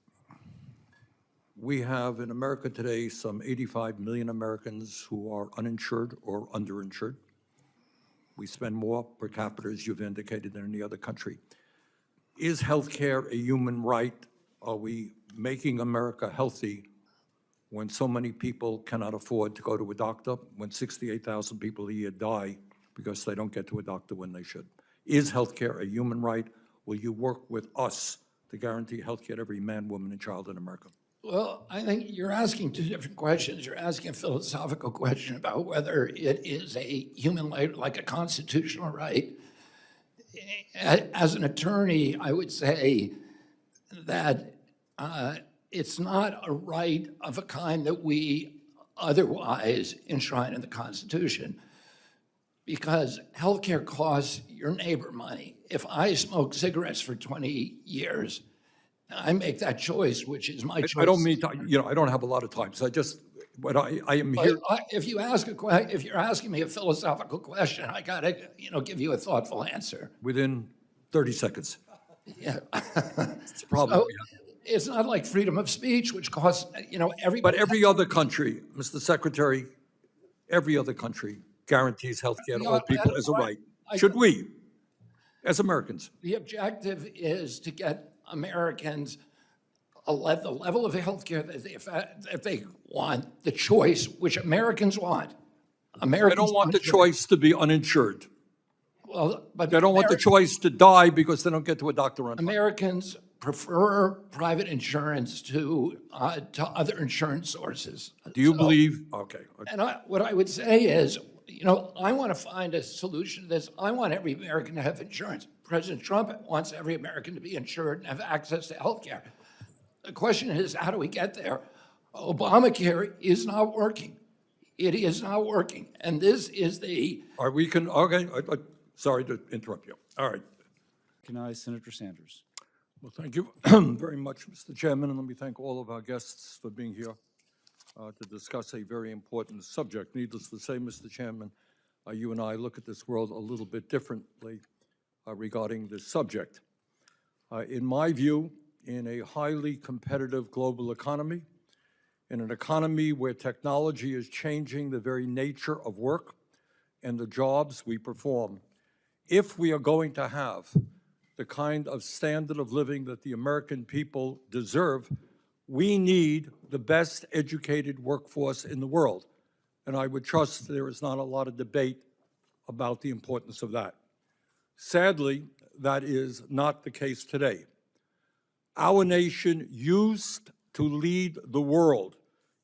We have in America today some 85 million Americans who are uninsured or underinsured. We spend more per capita, as you've indicated, than any other country. Is healthcare a human right? Are we making America healthy when so many people cannot afford to go to a doctor, when 68,000 people a year die because they don't get to a doctor when they should? Is healthcare a human right? Will you work with us to guarantee healthcare to every man, woman, and child in America? Well, I think you're asking two different questions. You're asking a philosophical question about whether it is a human right, like a constitutional right. As an attorney, I would say that it's not a right of a kind that we otherwise enshrine in the Constitution, because healthcare costs your neighbor money. If I smoke cigarettes for 20 years, I make that choice, which is my choice. I don't mean to, I don't have a lot of time, so but I am here. If you're asking me a philosophical question, I gotta, give you a thoughtful answer. Within 30 seconds. Yeah. It's a problem. So, it's not like freedom of speech, which costs, everybody. But every other country, Mr. Secretary, every other country guarantees health care to all people as a right. Should we, as Americans? The objective is to get Americans the level of health care that they want, the choice which Americans want. They don't want the choice to be uninsured. Well, but they don't want the choice to die because they don't get to a doctor on time. Americans prefer private insurance to other insurance sources. Do you believe? Okay. And what I would say is, I want to find a solution to this. I want every American to have insurance. President Trump wants every American to be insured and have access to health care. The question is, how do we get there? Obamacare is not working. It is not working. And this is the... Sorry to interrupt you. All right. Recognize Senator Sanders. Well, thank you very much, Mr. Chairman, and let me thank all of our guests for being here to discuss a very important subject. Needless to say, Mr. Chairman, you and I look at this world a little bit differently regarding this subject. In my view, in a highly competitive global economy, in an economy where technology is changing the very nature of work and the jobs we perform, if we are going to have the kind of standard of living that the American people deserve, we need the best educated workforce in the world. And I would trust there is not a lot of debate about the importance of that. Sadly, that is not the case today. Our nation used to lead the world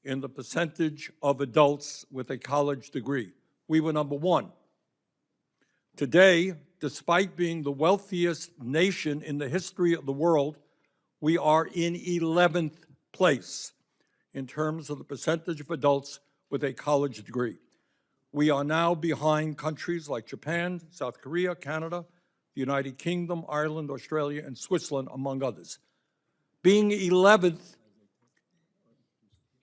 in the percentage of adults with a college degree. We were number one. Today, despite being the wealthiest nation in the history of the world, we are in 11th place in terms of the percentage of adults with a college degree. We are now behind countries like Japan, South Korea, Canada, the United Kingdom, Ireland, Australia, and Switzerland, among others. Being 11th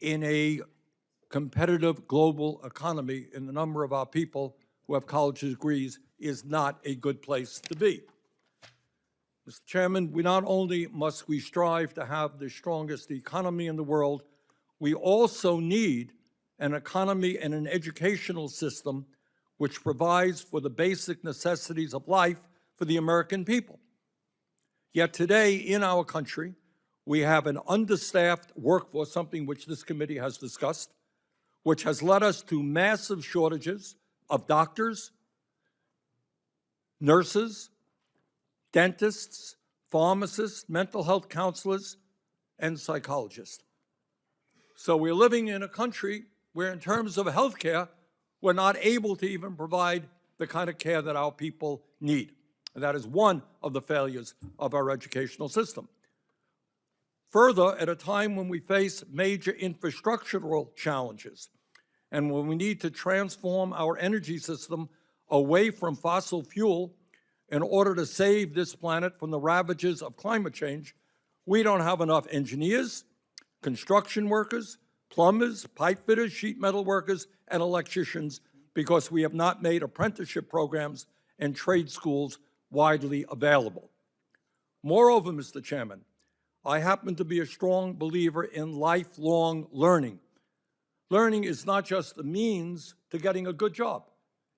in a competitive global economy in the number of our people who have college degrees is not a good place to be. Mr. Chairman, we not only must we strive to have the strongest economy in the world, we also need an economy and an educational system which provides for the basic necessities of life for the American people. Yet today in our country, we have an understaffed workforce, something which this committee has discussed, which has led us to massive shortages of doctors, nurses, dentists, pharmacists, mental health counselors, and psychologists. So we're living in a country where in terms of health care, we're not able to even provide the kind of care that our people need. And that is one of the failures of our educational system. Further, at a time when we face major infrastructural challenges and when we need to transform our energy system away from fossil fuel in order to save this planet from the ravages of climate change, we don't have enough engineers, construction workers, plumbers, pipe fitters, sheet metal workers, and electricians because we have not made apprenticeship programs and trade schools widely available. Moreover, Mr. Chairman, I happen to be a strong believer in lifelong learning. Learning is not just a means to getting a good job.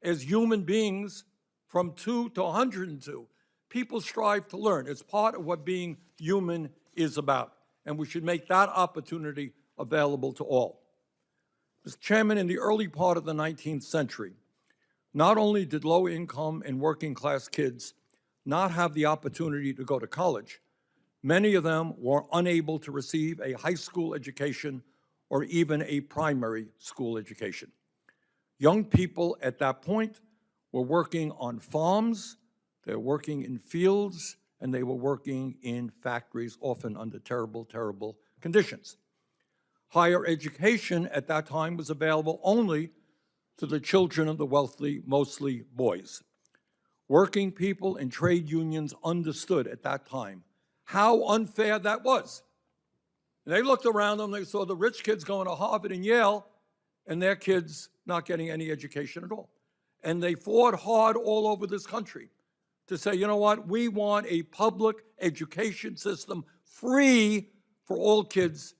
As human beings, from 2 to 102, people strive to learn. It's part of what being human is about, and we should make that opportunity available to all. Mr. Chairman, in the early part of the 19th century, not only did low-income and working-class kids not have the opportunity to go to college, many of them were unable to receive a high school education or even a primary school education. Young people at that point were working on farms, they were working in fields, and they were working in factories, often under terrible, terrible conditions. Higher education at that time was available only to the children of the wealthy, mostly boys. Working people and trade unions understood at that time how unfair that was. They looked around them, they saw the rich kids going to Harvard and Yale, and their kids not getting any education at all. And they fought hard all over this country to say, you know what, we want a public education system free for all kids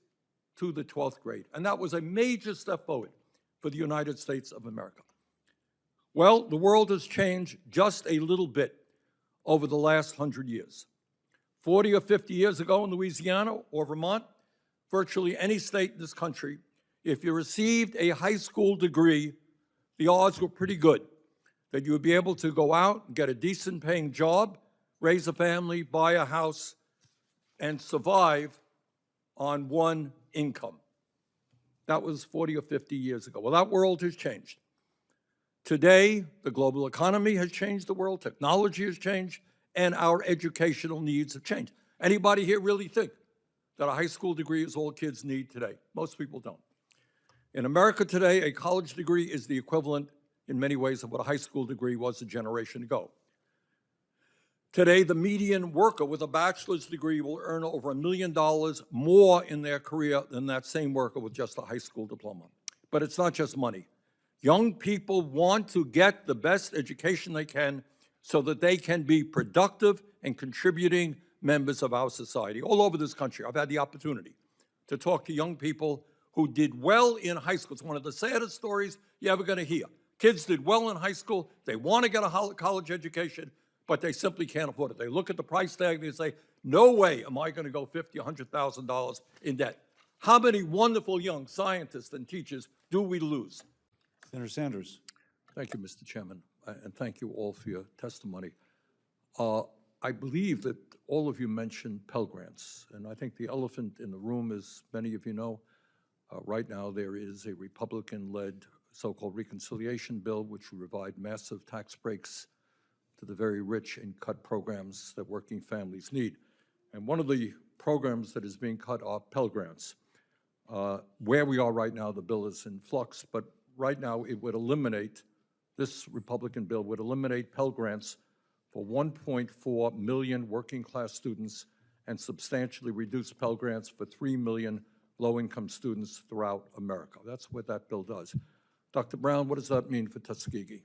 to the 12th grade. And that was a major step forward for the United States of America. Well, the world has changed just a little bit over the last 100 years. 40 or 50 years ago in Louisiana or Vermont, virtually any state in this country, if you received a high school degree, the odds were pretty good that you would be able to go out and get a decent paying job, raise a family, buy a house, and survive on one income. That was 40 or 50 years ago. Well, that world has changed. Today, the global economy has changed the world, technology has changed, and our educational needs have changed. Anybody here really think that a high school degree is all kids need today? Most people don't. In America today, a college degree is the equivalent in many ways of what a high school degree was a generation ago. Today, the median worker with a bachelor's degree will earn over $1 million more in their career than that same worker with just a high school diploma. But it's not just money. Young people want to get the best education they can so that they can be productive and contributing members of our society. All over this country, I've had the opportunity to talk to young people who did well in high school. It's one of the saddest stories you're ever going to hear. Kids did well in high school, they want to get a college education, but they simply can't afford it. They look at the price tag and they say, no way am I going to go $50,000, $100,000 in debt. How many wonderful young scientists and teachers do we lose? Senator Sanders. Thank you, Mr. Chairman, and thank you all for your testimony. I believe that all of you mentioned Pell Grants, and I think the elephant in the room, as many of you know, right now there is a Republican-led so-called reconciliation bill which will provide massive tax breaks to the very rich and cut programs that working families need. And one of the programs that is being cut are Pell Grants. Where we are right now, the bill is in flux, but right now it would eliminate, this Republican bill would eliminate Pell Grants for 1.4 million working-class students and substantially reduce Pell Grants for 3 million low-income students throughout America. That's what that bill does. Dr. Brown, what does that mean for Tuskegee?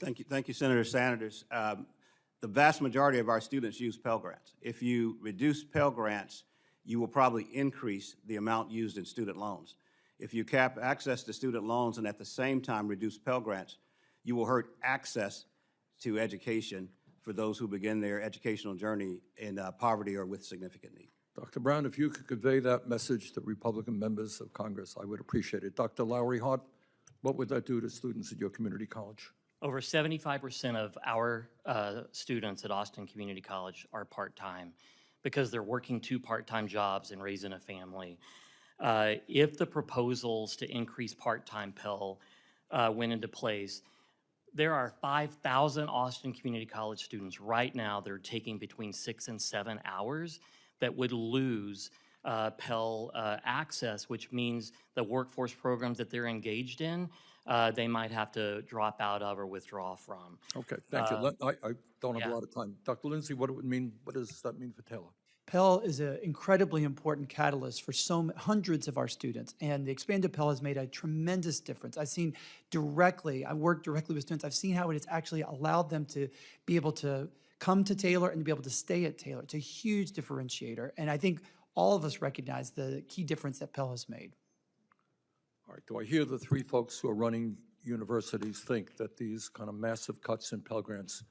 Thank you, Senator Sanders. The vast majority of our students use Pell Grants. If you reduce Pell Grants, you will probably increase the amount used in student loans. If you cap access to student loans and at the same time reduce Pell Grants, you will hurt access to education for those who begin their educational journey in poverty or with significant need. Dr. Brown, if you could convey that message to Republican members of Congress, I would appreciate it. Dr. Lowry Hart, what would that do to students at your community college? Over 75% of our students at Austin Community College are part-time because they're working 2 part-time jobs and raising a family. If the proposals to increase part-time Pell went into place, there are 5,000 Austin Community College students right now that are taking between 6 and 7 hours that would lose Pell access, which means the workforce programs that they're engaged in, they might have to drop out of or withdraw from. Okay, thank you. I don't have a lot of time. Dr. Lindsay, what does that mean for Taylor? Pell is an incredibly important catalyst for hundreds of our students, and the expanded Pell has made a tremendous difference. I've worked directly with students, I've seen how it has actually allowed them to be able to come to Taylor and to be able to stay at Taylor. It's a huge differentiator, and I think all of us recognize the key difference that Pell has made. All right, do I hear the three folks who are running universities think that these kind of massive cuts in Pell Grants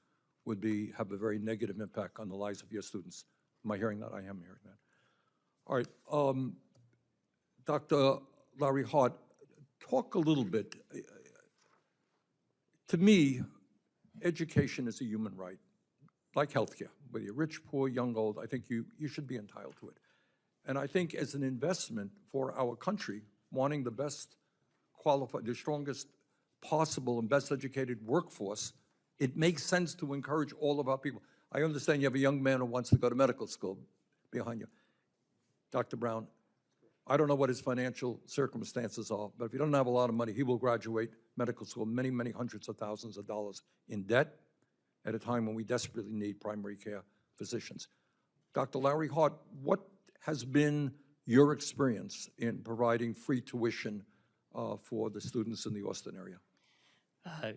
would have a very negative impact on the lives of your students? Am I hearing that? I am hearing that. All right, Dr. Larry Hart, talk a little bit. To me, education is a human right, like healthcare. Whether you're rich, poor, young, old, I think you should be entitled to it. And I think as an investment for our country, wanting the best qualified, the strongest possible and best educated workforce, it makes sense to encourage all of our people. I understand you have a young man who wants to go to medical school behind you. Dr. Brown, I don't know what his financial circumstances are, but if he doesn't have a lot of money, he will graduate medical school many, many hundreds of thousands of dollars in debt at a time when we desperately need primary care physicians. Dr. Larry Hart, what has been your experience in providing free tuition for the students in the Austin area?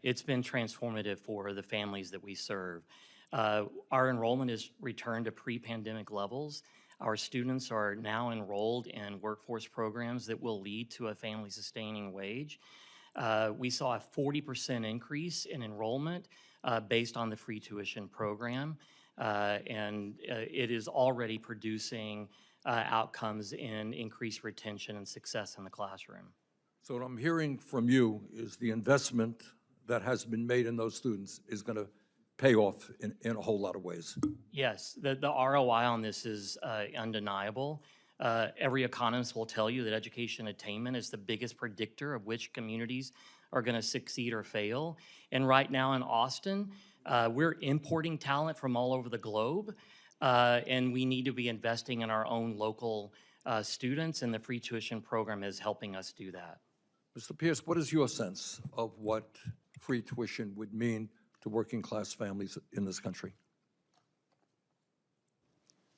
It's been transformative for the families that we serve. Our enrollment has returned to pre-pandemic levels. Our students are now enrolled in workforce programs that will lead to a family-sustaining wage. We saw a 40% increase in enrollment based on the free tuition program, and it is already producing outcomes in increased retention and success in the classroom. So what I'm hearing from you is the investment that has been made in those students is going to pay off in a whole lot of ways. Yes, the ROI on this is undeniable. Every economist will tell you that education attainment is the biggest predictor of which communities are going to succeed or fail. And right now in Austin, we're importing talent from all over the globe, and we need to be investing in our own local students, and the free tuition program is helping us do that. Mr. Pierce, what is your sense of what free tuition would mean to working class families in this country?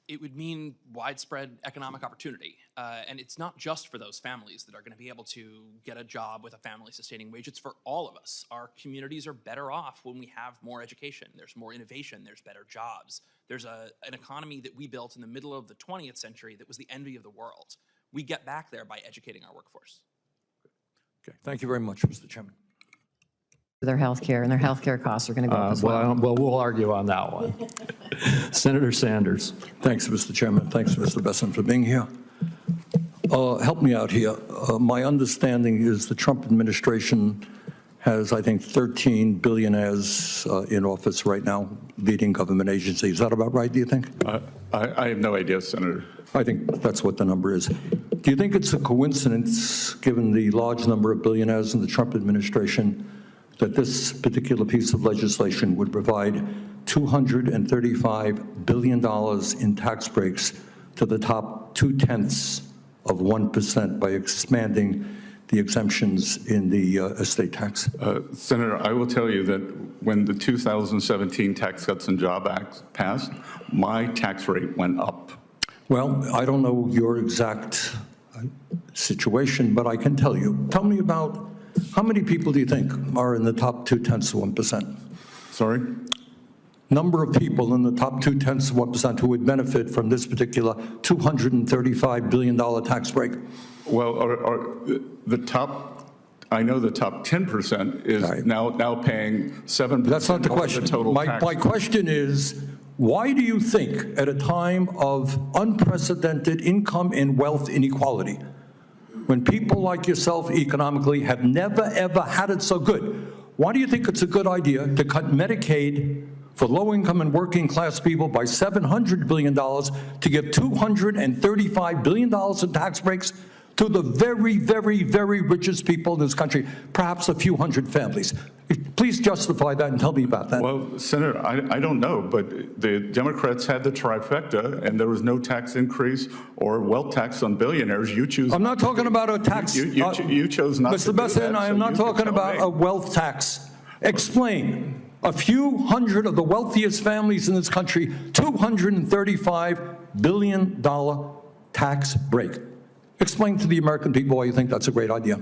It would mean widespread economic opportunity. And it's not just for those families that are going to be able to get a job with a family-sustaining wage. It's for all of us. Our communities are better off when we have more education. There's more innovation. There's better jobs. There's an economy that we built in the middle of the 20th century that was the envy of the world. We get back there by educating our workforce. Okay, thank you very much, Mr. Chairman. Their health care, and their health care costs are going to go up as well. Well, we'll argue on that one. Senator Sanders. Thanks, Mr. Chairman. Thanks, Mr. Besson, for being here. Help me out here. My understanding is the Trump administration has, I think, 13 billionaires in office right now, leading government agencies. Is that about right, do you think? I have no idea, Senator. I think that's what the number is. Do you think it's a coincidence, given the large number of billionaires in the Trump administration, that this particular piece of legislation would provide $235 billion in tax breaks to the top 0.2% by expanding the exemptions in the estate tax? Senator, I will tell you that when the 2017 Tax Cuts and Jobs Act passed, my tax rate went up. Well, I don't know your exact situation, but I can tell you. Tell me about, how many people do you think are in the top 0.2%? Sorry? Number of people in the top 0.2% who would benefit from this particular $235 billion tax break? Well, the top, I know the top 10% is now paying 7%. That's not the question. The total tax. My question is, why do you think at a time of unprecedented income and wealth inequality, when people like yourself economically have never, ever had it so good, why do you think it's a good idea to cut Medicaid for low-income and working-class people by $700 billion to give $235 billion in tax breaks to the very, very, very richest people in this country, perhaps a few hundred families? Please justify that and tell me about that. Well, Senator, I don't know, but the Democrats had the trifecta, and there was no tax increase or wealth tax on billionaires. You choose. I'm not talking about a tax. You chose not to do that. Mr. Besson, I am not talking about a wealth tax. Explain. A few hundred of the wealthiest families in this country, $235 billion tax break. Explain to the American people why you think that's a great idea.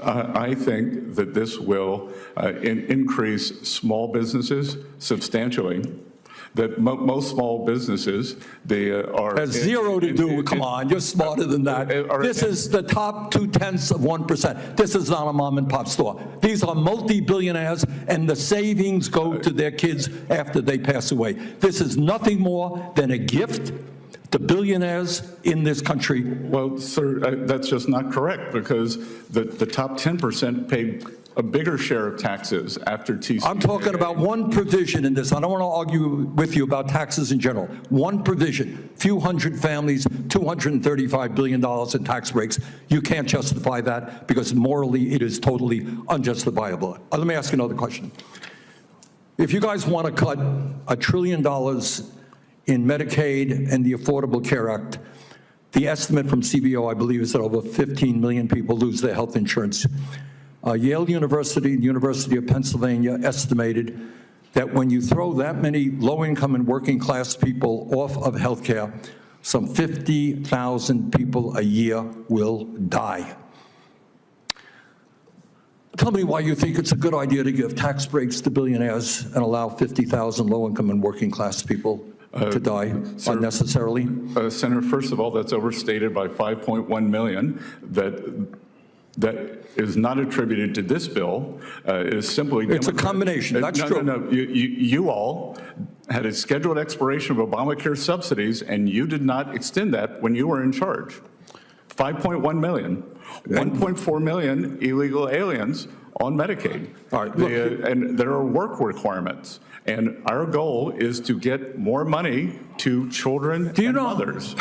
I think that this will increase small businesses substantially. that most small businesses, they are. Has zero to do with, come on, you're smarter than that. This is the top 0.2%. This is not a mom and pop store. These are multi-billionaires, and the savings go to their kids after they pass away. This is nothing more than a gift to billionaires in this country. Well, sir, that's just not correct, because the top 10% pay a bigger share of taxes after TCJA. I'm talking about one provision in this. I don't want to argue with you about taxes in general. One provision, few hundred families, $235 billion in tax breaks. You can't justify that because morally it is totally unjustifiable. Let me ask you another question. If you guys want to cut $1 trillion in Medicaid and the Affordable Care Act, the estimate from CBO, I believe, is that over 15 million people lose their health insurance. Yale University and the University of Pennsylvania estimated that when you throw that many low-income and working-class people off of health care, some 50,000 people a year will die. Tell me why you think it's a good idea to give tax breaks to billionaires and allow 50,000 low-income and working-class people to die unnecessarily? Senator, first of all, that's overstated by 5.1 million. That is not attributed to this bill. It is simply... It's a combination, that's true. No. You all had a scheduled expiration of Obamacare subsidies, and you did not extend that when you were in charge. 5.1 million. 1.4 million illegal aliens on Medicaid. All right, look, and there are work requirements. And our goal is to get more money to children and mothers.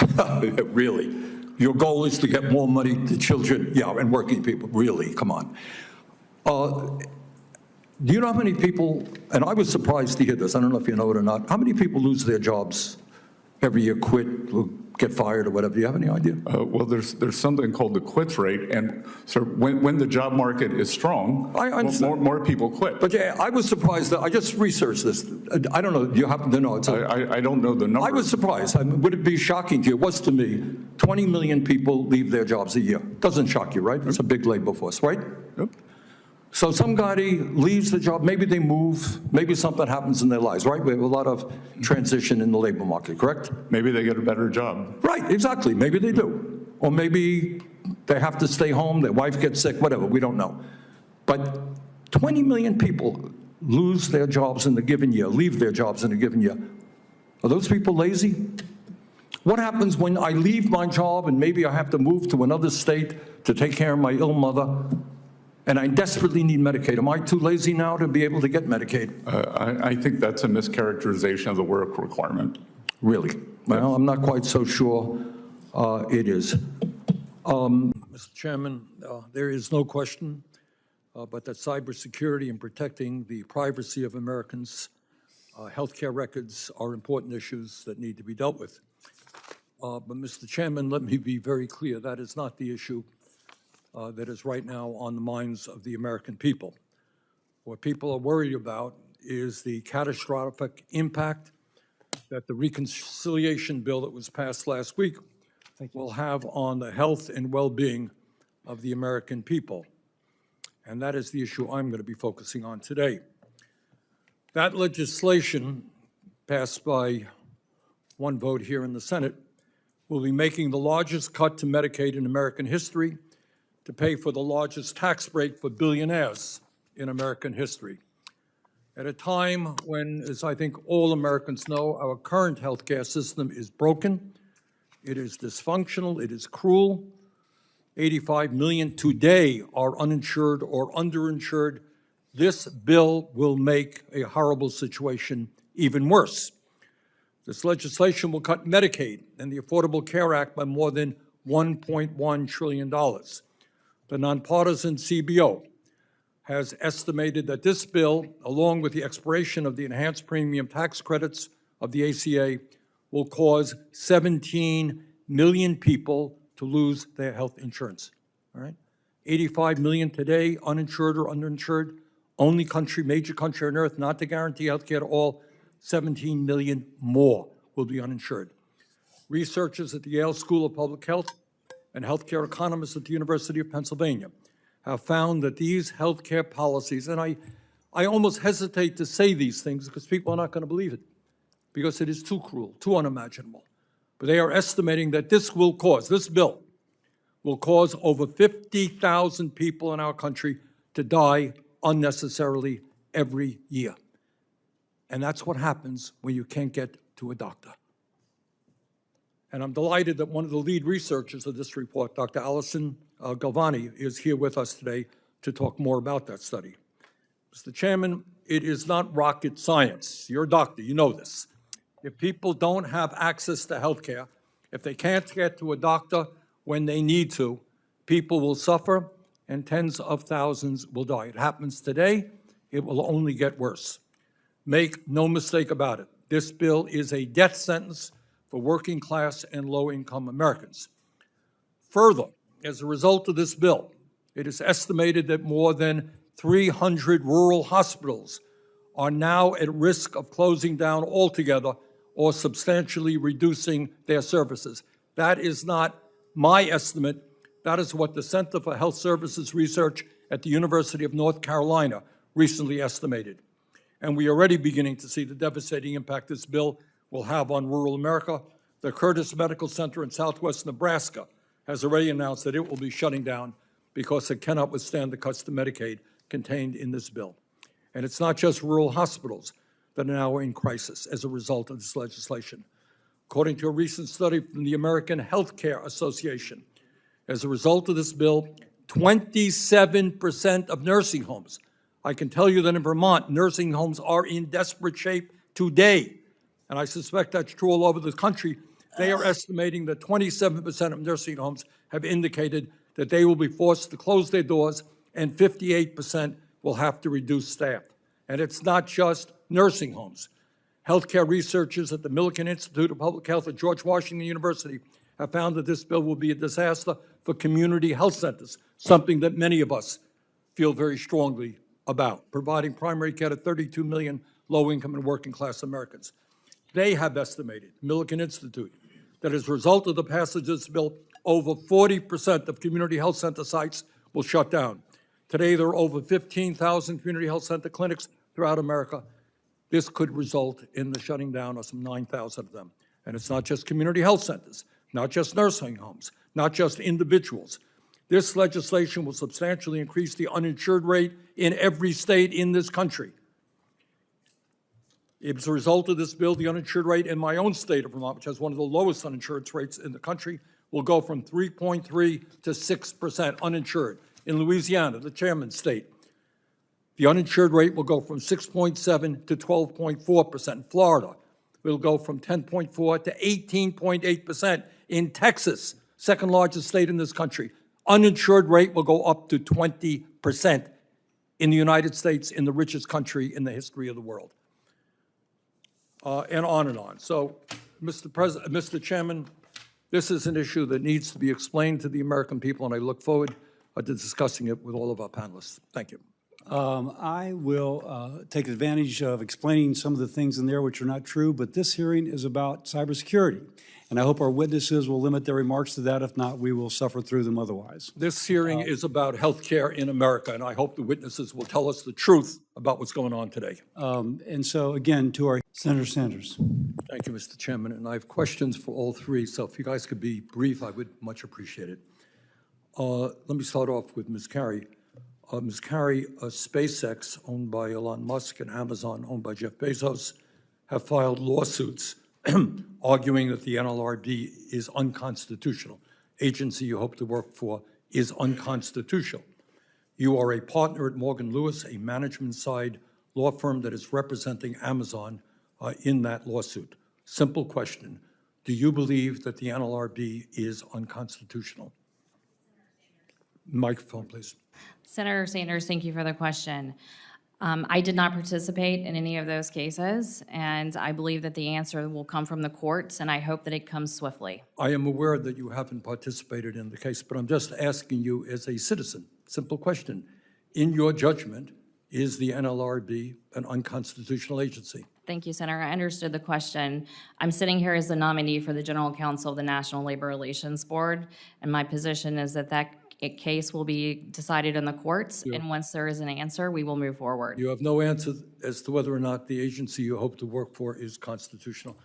Really? Your goal is to get more money to children, and working people, really, come on. Do you know how many people, and I was surprised to hear this, I don't know if you know it or not, how many people lose their jobs every year, quit, get fired or whatever? Do you have any idea? Well, there's something called the quits rate, and so when the job market is strong, more people quit. But yeah, I was surprised that I just researched this. I don't know. Do you happen to know? I don't know the number. I was surprised. Would it be shocking to you? It was to me. 20 million people leave their jobs a year. Doesn't shock you, right? It's a big labor force, right? Yep. So somebody leaves the job, maybe they move, maybe something happens in their lives, right? We have a lot of transition in the labor market, correct? Maybe they get a better job. Right, exactly, maybe they do. Or maybe they have to stay home, their wife gets sick, whatever, we don't know. But 20 million people lose their jobs in a given year, leave their jobs in a given year. Are those people lazy? What happens when I leave my job and maybe I have to move to another state to take care of my ill mother? And I desperately need Medicaid. Am I too lazy now to be able to get Medicaid? I think that's a mischaracterization of the work requirement. Really? Well, I'm not quite so sure it is. Mr. Chairman, there is no question but that cybersecurity and protecting the privacy of Americans' healthcare records are important issues that need to be dealt with. But Mr. Chairman, let me be very clear, that is not the issue that is right now on the minds of the American people. What people are worried about is the catastrophic impact that the reconciliation bill that was passed last week will have on the health and well-being of the American people. And that is the issue I'm going to be focusing on today. That legislation, passed by one vote here in the Senate, will be making the largest cut to Medicaid in American history, to pay for the largest tax break for billionaires in American history. At a time when, as I think all Americans know, our current healthcare system is broken, it is dysfunctional, it is cruel. 85 million today are uninsured or underinsured. This bill will make a horrible situation even worse. This legislation will cut Medicaid and the Affordable Care Act by more than $1.1 trillion. The nonpartisan CBO has estimated that this bill, along with the expiration of the enhanced premium tax credits of the ACA, will cause 17 million people to lose their health insurance. All right? 85 million today, uninsured or underinsured. Only country, major country on earth not to guarantee health care to all. 17 million more will be uninsured. Researchers at the Yale School of Public Health and healthcare economists at the University of Pennsylvania have found that these healthcare policies, and I almost hesitate to say these things because people are not going to believe it, because it is too cruel, too unimaginable. But they are estimating that this bill will cause over 50,000 people in our country to die unnecessarily every year. And that's what happens when you can't get to a doctor. And I'm delighted that one of the lead researchers of this report, Dr. Allison Galvani, is here with us today to talk more about that study. Mr. Chairman, it is not rocket science. You're a doctor, you know this. If people don't have access to health care, if they can't get to a doctor when they need to, people will suffer and tens of thousands will die. It happens today, it will only get worse. Make no mistake about it, this bill is a death sentence for working class and low-income Americans. Further, as a result of this bill, it is estimated that more than 300 rural hospitals are now at risk of closing down altogether or substantially reducing their services. That is not my estimate. That is what the Center for Health Services Research at the University of North Carolina recently estimated. And we are already beginning to see the devastating impact this bill will have on rural America. The Curtis Medical Center in southwest Nebraska has already announced that it will be shutting down because it cannot withstand the cuts to Medicaid contained in this bill. And it's not just rural hospitals that are now in crisis as a result of this legislation. According to a recent study from the American Healthcare Association, as a result of this bill, 27% of nursing homes, I can tell you that in Vermont, nursing homes are in desperate shape today, and I suspect that's true all over the country. They are estimating that 27% of nursing homes have indicated that they will be forced to close their doors, and 58% will have to reduce staff. And it's not just nursing homes. Healthcare researchers at the Millikan Institute of Public Health at George Washington University have found that this bill will be a disaster for community health centers, something that many of us feel very strongly about, providing primary care to 32 million low-income and working-class Americans. They have estimated, Millikan Institute, that as a result of the passage of this bill, over 40% of community health center sites will shut down. Today, there are over 15,000 community health center clinics throughout America. This could result in the shutting down of some 9,000 of them. And it's not just community health centers, not just nursing homes, not just individuals. This legislation will substantially increase the uninsured rate in every state in this country. As a result of this bill, the uninsured rate in my own state of Vermont, which has one of the lowest uninsured rates in the country, will go from 3.3 to 6% uninsured. In Louisiana, the chairman's state, the uninsured rate will go from 6.7 to 12.4%. In Florida, it will go from 10.4 to 18.8%. In Texas, second largest state in this country, uninsured rate will go up to 20% in the United States, in the richest country in the history of the world. And on and on. So, Mr. Chairman, this is an issue that needs to be explained to the American people, and I look forward to discussing it with all of our panelists. Thank you. I will take advantage of explaining some of the things in there which are not true, but this hearing is about cybersecurity. And I hope our witnesses will limit their remarks to that. If not, we will suffer through them otherwise. This hearing is about health care in America, and I hope the witnesses will tell us the truth about what's going on today. And so, again, to our Senator Sanders. Thank you, Mr. Chairman. And I have questions for all three, so if you guys could be brief, I would much appreciate it. Let me start off with Ms. Carey. Ms. Carey, SpaceX, owned by Elon Musk, and Amazon, owned by Jeff Bezos, have filed lawsuits arguing that the NLRB is unconstitutional. Agency you hope to work for is unconstitutional. You are a partner at Morgan Lewis, a management-side law firm that is representing Amazon in that lawsuit. Simple question. Do you believe that the NLRB is unconstitutional? Microphone, please. Senator Sanders, thank you for the question. I did not participate in any of those cases, and I believe that the answer will come from the courts, and I hope that it comes swiftly. I am aware that you haven't participated in the case, but I'm just asking you as a citizen, simple question. In your judgment, is the NLRB an unconstitutional agency? Thank you, Senator. I understood the question. I'm sitting here as the nominee for the General Counsel of the National Labor Relations Board, and my position is that that case will be decided in the courts, and once there is an answer, we will move forward. You have no answer as to whether or not the agency you hope to work for is constitutional.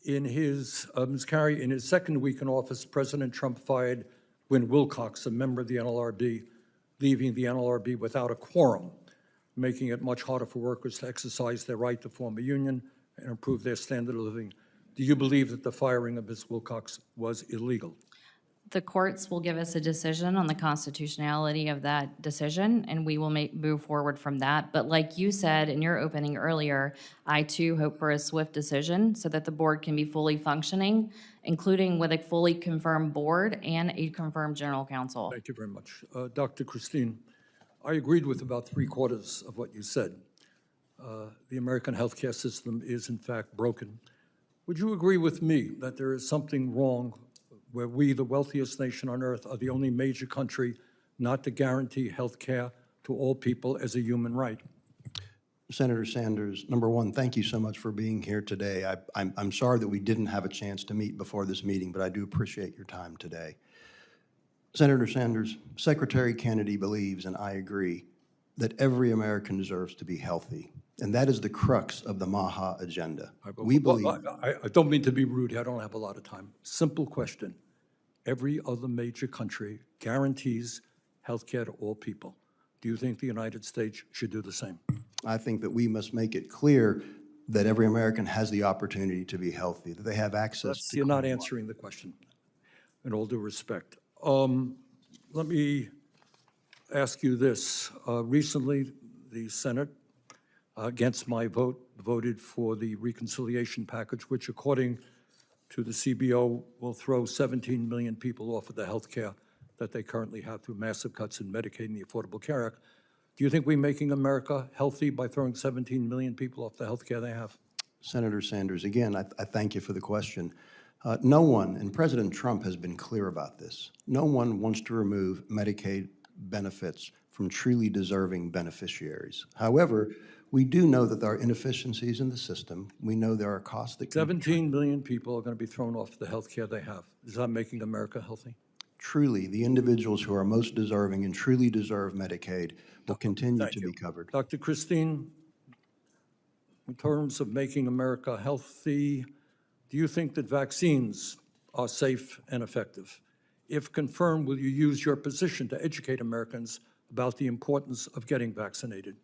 Ms. Carey, in his second week in office, President Trump fired Gwen Wilcox, a member of the NLRB, leaving the NLRB without a quorum, making it much harder for workers to exercise their right to form a union and improve their standard of living. Do you believe that the firing of Ms. Wilcox was illegal? The courts will give us a decision on the constitutionality of that decision, and we will move forward from that. But like you said in your opening earlier, I too hope for a swift decision so that the board can be fully functioning, including with a fully confirmed board and a confirmed general counsel. Thank you very much. Dr. Christine, I agreed with about 3/4 of what you said. The American healthcare system is in fact broken. Would you agree with me that there is something wrong where we, the wealthiest nation on earth, are the only major country not to guarantee health care to all people as a human right? Senator Sanders, number one, thank you so much for being here today. I'm sorry that we didn't have a chance to meet before this meeting, but I do appreciate your time today. Senator Sanders, Secretary Kennedy believes, and I agree, that every American deserves to be healthy. And that is the crux of the MAHA agenda. We believe... I don't mean to be rude. I don't have a lot of time. Simple question. Every other major country guarantees health care to all people. Do you think the United States should do the same? I think that we must make it clear that every American has the opportunity to be healthy, that they have access to... You're not answering the question, in all due respect. Let me ask you this. Recently, the Senate, against my vote, voted for the reconciliation package, which, according to the CBO, will throw 17 million people off of the health care that they currently have through massive cuts in Medicaid and the Affordable Care Act. Do you think we're making America healthy by throwing 17 million people off the health care they have? Senator Sanders, again, I thank you for the question. No one, and President Trump has been clear about this, no one wants to remove Medicaid benefits from truly deserving beneficiaries. However, we do know that there are inefficiencies in the system. We know there are costs that... 17 million people are going to be thrown off the health care they have. Is that making America healthy? Truly, the individuals who are most deserving and truly deserve Medicaid will continue to be covered. Dr. Christine, in terms of making America healthy, do you think that vaccines are safe and effective? If confirmed, will you use your position to educate Americans about the importance of getting vaccinated?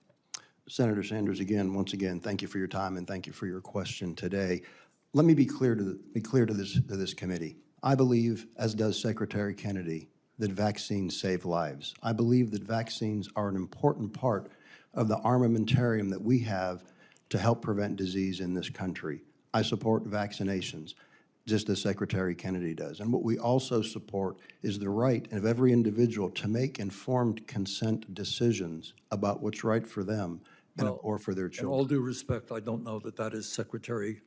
Senator Sanders, again, once again, thank you for your time and thank you for your question today. Let me be clear to this committee. I believe, as does Secretary Kennedy, that vaccines save lives. I believe that vaccines are an important part of the armamentarium that we have to help prevent disease in this country. I support vaccinations, just as Secretary Kennedy does. And what we also support is the right of every individual to make informed consent decisions about what's right for them or for their children. In all due respect, I don't know that that is Secretary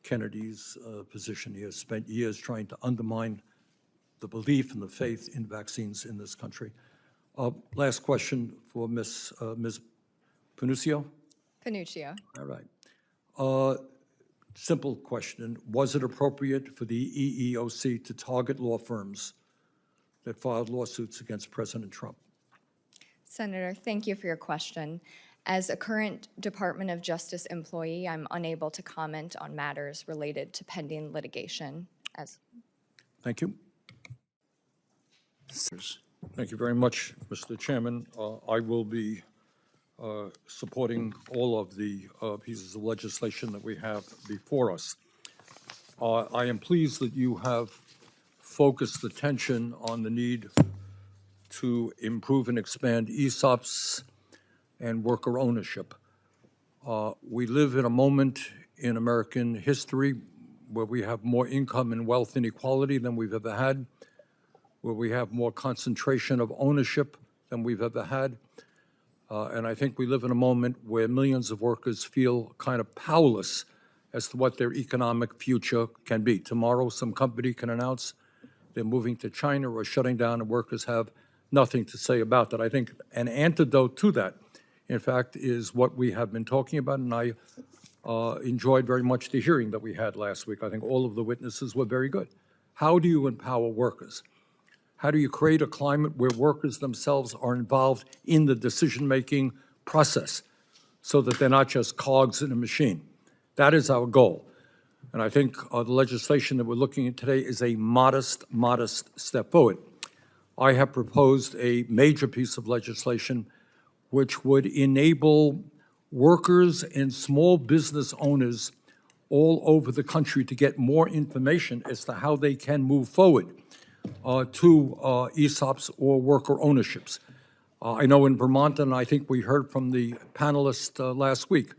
Kennedy's position. He has spent years trying to undermine the belief and the faith in vaccines in this country. Last question for Ms. Panuccio. Panuccio. All right. Simple question. Was it appropriate for the EEOC to target law firms that filed lawsuits against President Trump? Senator, thank you for your question. As a current Department of Justice employee, I'm unable to comment on matters related to pending litigation. Thank you. Thank you very much, Mr. Chairman. I will be supporting all of the pieces of legislation that we have before us. I am pleased that you have focused attention on the need to improve and expand ESOPs and worker ownership. We live in a moment in American history where we have more income and wealth inequality than we've ever had, where we have more concentration of ownership than we've ever had. And I think we live in a moment where millions of workers feel kind of powerless as to what their economic future can be. Tomorrow, some company can announce they're moving to China or shutting down, and workers have nothing to say about that. I think an antidote to that, in fact, is what we have been talking about, and I enjoyed very much the hearing that we had last week. I think all of the witnesses were very good. How do you empower workers? How do you create a climate where workers themselves are involved in the decision-making process so that they're not just cogs in a machine? That is our goal. And I think the legislation that we're looking at today is a modest step forward. I have proposed a major piece of legislation which would enable workers and small business owners all over the country to get more information as to how they can move forward to ESOPs or worker ownerships. I know in Vermont, and I think we heard from the panelists last week,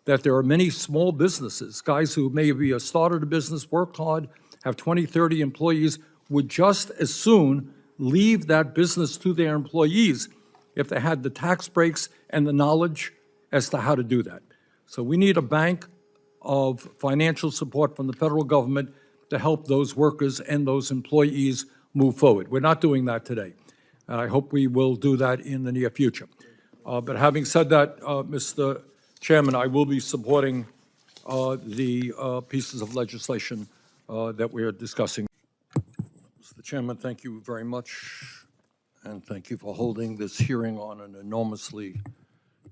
that there are many small businesses, guys who maybe started a business, worked hard, have 20, 30 employees, would just as soon leave that business to their employees if they had the tax breaks and the knowledge as to how to do that. So we need a bank of financial support from the federal government to help those workers and those employees move forward. We're not doing that today, and I hope we will do that in the near future. But having said that, Mr. Chairman, I will be supporting the pieces of legislation that we are discussing. Mr. Chairman, thank you very much, and thank you for holding this hearing on an enormously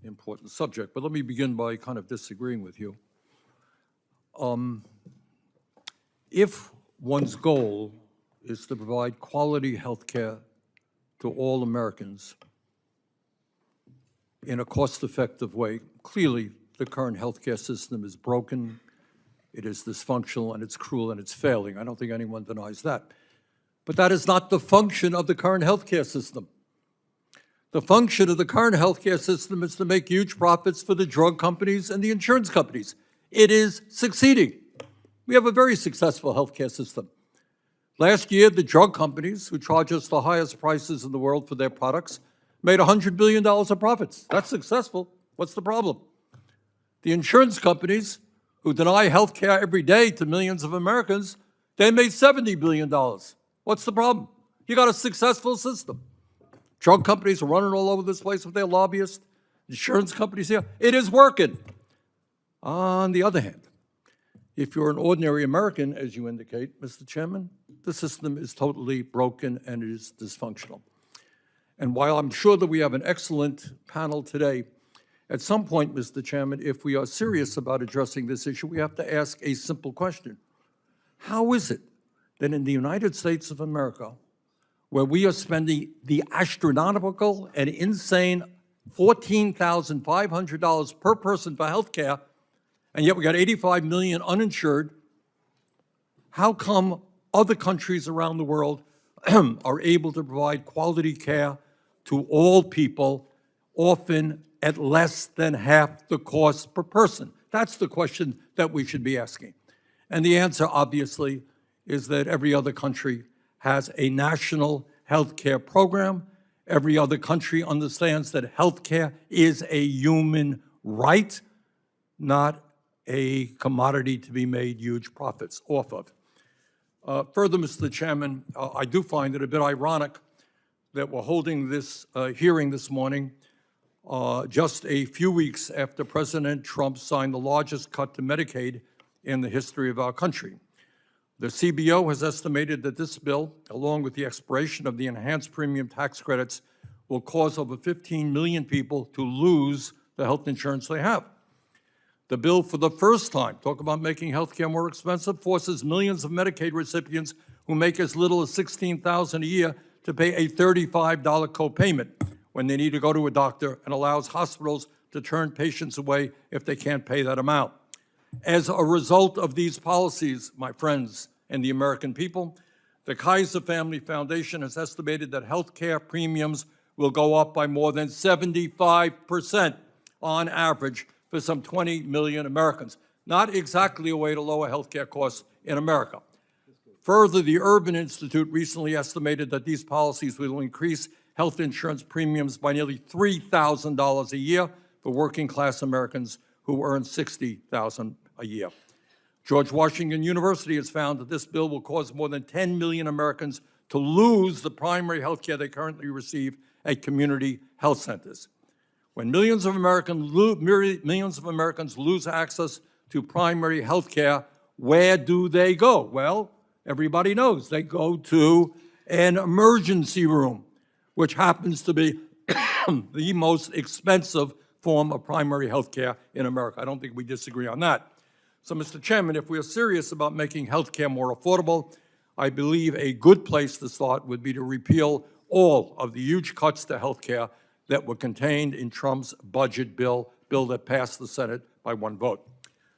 important subject. But let me begin by kind of disagreeing with you. If one's goal is to provide quality health care to all Americans in a cost-effective way, clearly the current health care system is broken, it is dysfunctional, and it's cruel, and it's failing. I don't think anyone denies that. But that is not the function of the current health care system. The function of the current health care system is to make huge profits for the drug companies and the insurance companies. It is succeeding. We have a very successful health care system. Last year, the drug companies, who charge us the highest prices in the world for their products, made $100 billion of profits. That's successful. What's the problem? The insurance companies, who deny health care every day to millions of Americans, they made $70 billion. What's the problem? You got a successful system. Drug companies are running all over this place with their lobbyists. Insurance companies here. It is working. On the other hand, if you're an ordinary American, as you indicate, Mr. Chairman, the system is totally broken and it is dysfunctional. And while I'm sure that we have an excellent panel today, at some point, Mr. Chairman, if we are serious about addressing this issue, we have to ask a simple question. How is it that in the United States of America, where we are spending the astronomical and insane $14,500 per person for health care, and yet we got 85 million uninsured, how come other countries around the world are able to provide quality care to all people, often at less than half the cost per person? That's the question that we should be asking. And the answer, obviously, is that every other country has a national health care program. Every other country understands that health care is a human right, not a commodity to be made huge profits off of. Further, Mr. Chairman, I do find it a bit ironic that we're holding this hearing this morning just a few weeks after President Trump signed the largest cut to Medicaid in the history of our country. The CBO has estimated that this bill, along with the expiration of the enhanced premium tax credits, will cause over 15 million people to lose the health insurance they have. The bill, for the first time, talk about making health care more expensive, forces millions of Medicaid recipients who make as little as $16,000 a year to pay a $35 copayment when they need to go to a doctor, and allows hospitals to turn patients away if they can't pay that amount. As a result of these policies, my friends and the American people, the Kaiser Family Foundation has estimated that health care premiums will go up by more than 75% on average for some 20 million Americans. Not exactly a way to lower health care costs in America. Further, the Urban Institute recently estimated that these policies will increase health insurance premiums by nearly $3,000 a year for working-class Americans who earn $60,000 a year. George Washington University has found that this bill will cause more than 10 million Americans to lose the primary health care they currently receive at community health centers. When millions of Americans lose access to primary health care, where do they go? Well, everybody knows. They go to an emergency room, which happens to be the most expensive form of primary health care in America. I don't think we disagree on that. So, Mr. Chairman, if we are serious about making health care more affordable, I believe a good place to start would be to repeal all of the huge cuts to health care that were contained in Trump's budget bill that passed the Senate by one vote.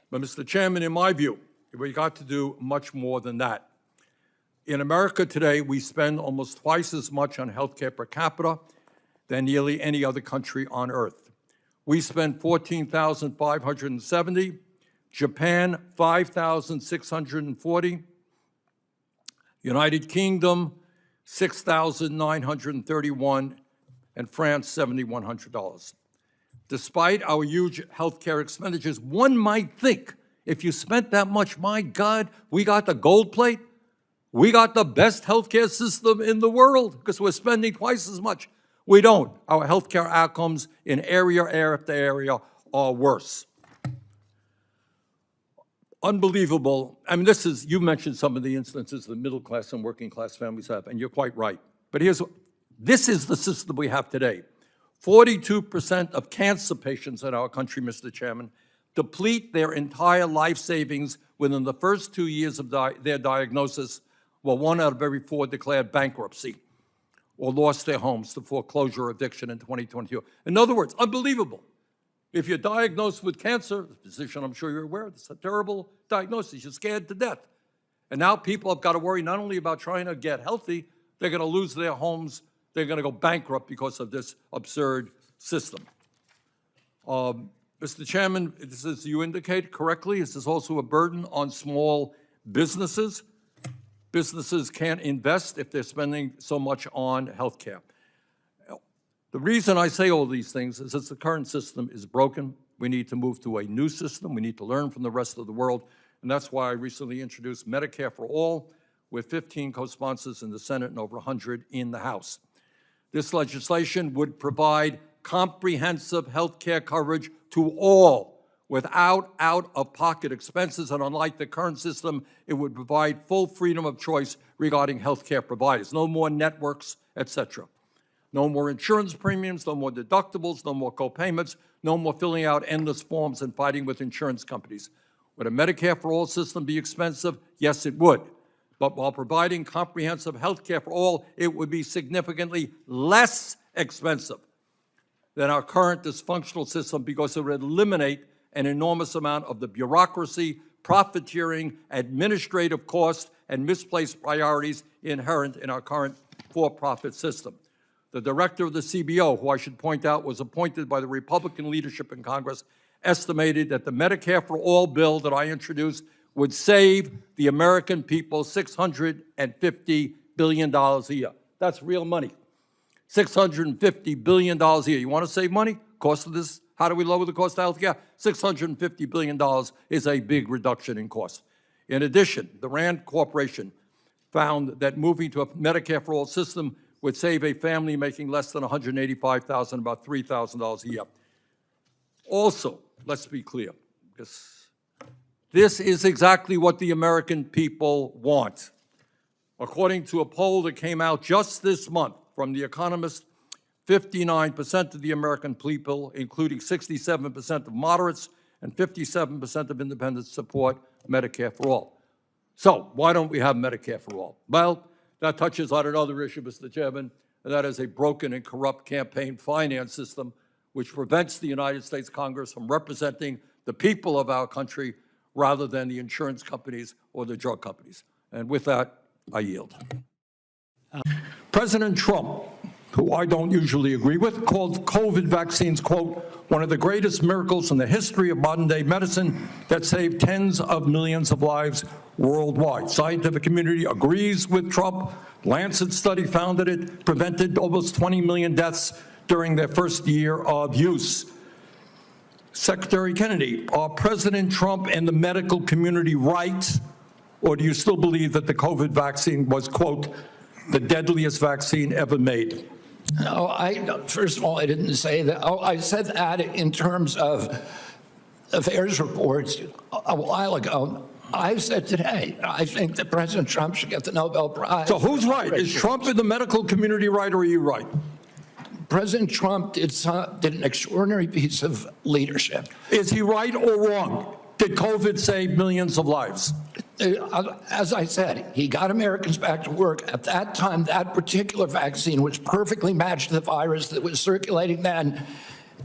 But, Mr. Chairman, in my view, we got to do much more than that. In America today, we spend almost twice as much on health care per capita than nearly any other country on earth. We spend $14,570, Japan $5,640, United Kingdom $6,931, and France $7,100. Despite our huge health care expenditures, one might think if you spent that much, my God, we got the gold plate. We got the best health care system in the world because we're spending twice as much. We don't. Our health care outcomes in area after area are worse. Unbelievable. I mean, you mentioned some of the instances the middle class and working class families have, and you're quite right. But this is the system we have today. 42% of cancer patients in our country, Mr. Chairman, deplete their entire life savings within the first 2 years of their diagnosis, while 1 out of every 4 declared bankruptcy or lost their homes to foreclosure or eviction in 2022. In other words, unbelievable. If you're diagnosed with cancer, the physician, I'm sure you're aware, it's a terrible diagnosis. You're scared to death. And now people have got to worry not only about trying to get healthy, they're going to lose their homes. They're going to go bankrupt because of this absurd system. Mr. Chairman, as you indicate correctly, this is also a burden on small businesses. Businesses can't invest if they're spending so much on health care. The reason I say all these things is that the current system is broken. We need to move to a new system. We need to learn from the rest of the world. And that's why I recently introduced Medicare for All with 15 co-sponsors in the Senate and over 100 in the House. This legislation would provide comprehensive health care coverage to all without out-of-pocket expenses, and unlike the current system, it would provide full freedom of choice regarding health care providers. No more networks, etc. No more insurance premiums, no more deductibles, no more co-payments, no more filling out endless forms and fighting with insurance companies. Would a Medicare for All system be expensive? Yes, it would. But while providing comprehensive health care for all, it would be significantly less expensive than our current dysfunctional system because it would eliminate an enormous amount of the bureaucracy, profiteering, administrative costs, and misplaced priorities inherent in our current for-profit system. The director of the CBO, who I should point out was appointed by the Republican leadership in Congress, estimated that the Medicare for All bill that I introduced would save the American people $650 billion a year. That's real money. $650 billion a year. You want to save money? Cost of this, how do we lower the cost of health care? $650 billion is a big reduction in cost. In addition, the Rand Corporation found that moving to a Medicare for All system would save a family making less than $185,000, about $3,000 a year. Also, let's be clear, because this is exactly what the American people want. According to a poll that came out just this month from The Economist, 59% of the American people, including 67% of moderates and 57% of independents, support Medicare for All. So why don't we have Medicare for All? Well, that touches on another issue, Mr. Chairman, and that is a broken and corrupt campaign finance system which prevents the United States Congress from representing the people of our country rather than the insurance companies or the drug companies. And with that, I yield. President Trump, who I don't usually agree with, called COVID vaccines, quote, one of the greatest miracles in the history of modern-day medicine that saved tens of millions of lives worldwide. Scientific community agrees with Trump. Lancet study found that it prevented almost 20 million deaths during their first year of use. Secretary Kennedy, are President Trump and the medical community right, or do you still believe that the COVID vaccine was, quote, the deadliest vaccine ever made? No, first of all, I didn't say that. Oh, I said that in terms of affairs reports a while ago. I said today, I think that President Trump should get the Nobel Prize. So who's right? Is Trump in the medical community right, or are you right? President Trump did an extraordinary piece of leadership. Is he right or wrong? Did COVID save millions of lives? As I said, he got Americans back to work. At that time, that particular vaccine was perfectly matched to the virus that was circulating then.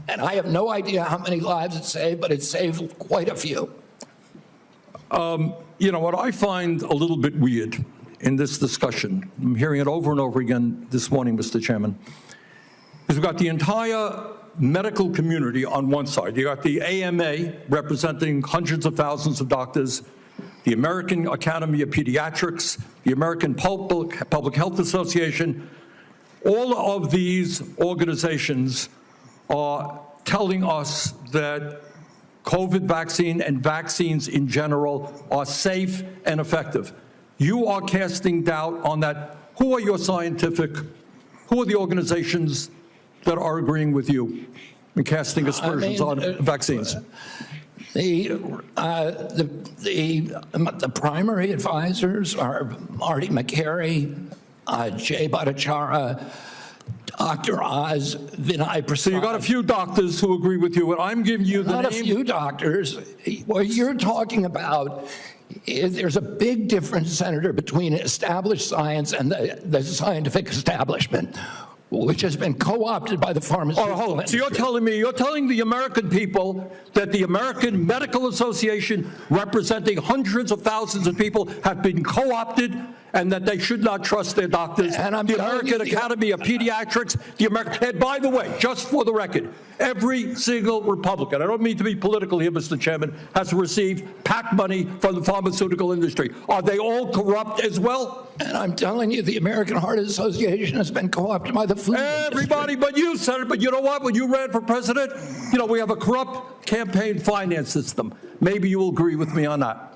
And I have no idea how many lives it saved, but it saved quite a few. You know, what I find a little bit weird in this discussion, I'm hearing it over and over again this morning, Mr. Chairman, is we've got the entire medical community on one side. You got the AMA representing hundreds of thousands of doctors, the American Academy of Pediatrics, the American Public Health Association. All of these organizations are telling us that COVID vaccine and vaccines in general are safe and effective. You are casting doubt on that. Who are your who are the organizations that are agreeing with you and casting aspersions on vaccines? The primary advisors are Marty McCary, Jay Bhattacharya, Dr. Oz, Vinay Prasad. So you got a few doctors who agree with you, and I'm giving you the Not a few doctors. What you're talking about is there's a big difference, Senator, between established science and the scientific establishment, which has been co-opted by the pharmaceutical industry. So you're telling the American people that the American Medical Association, representing hundreds of thousands of people, have been co-opted and that they should not trust their doctors. And the American Academy of Pediatrics, and by the way, just for the record, every single Republican, I don't mean to be political here, Mr. Chairman, has received PAC money from the pharmaceutical industry. Are they all corrupt as well? And I'm telling you, the American Heart Association has been co-opted by the food Everybody industry. but you, Senator. But you know what? When you ran for president, you know, we have a corrupt campaign finance system. Maybe you will agree with me on that.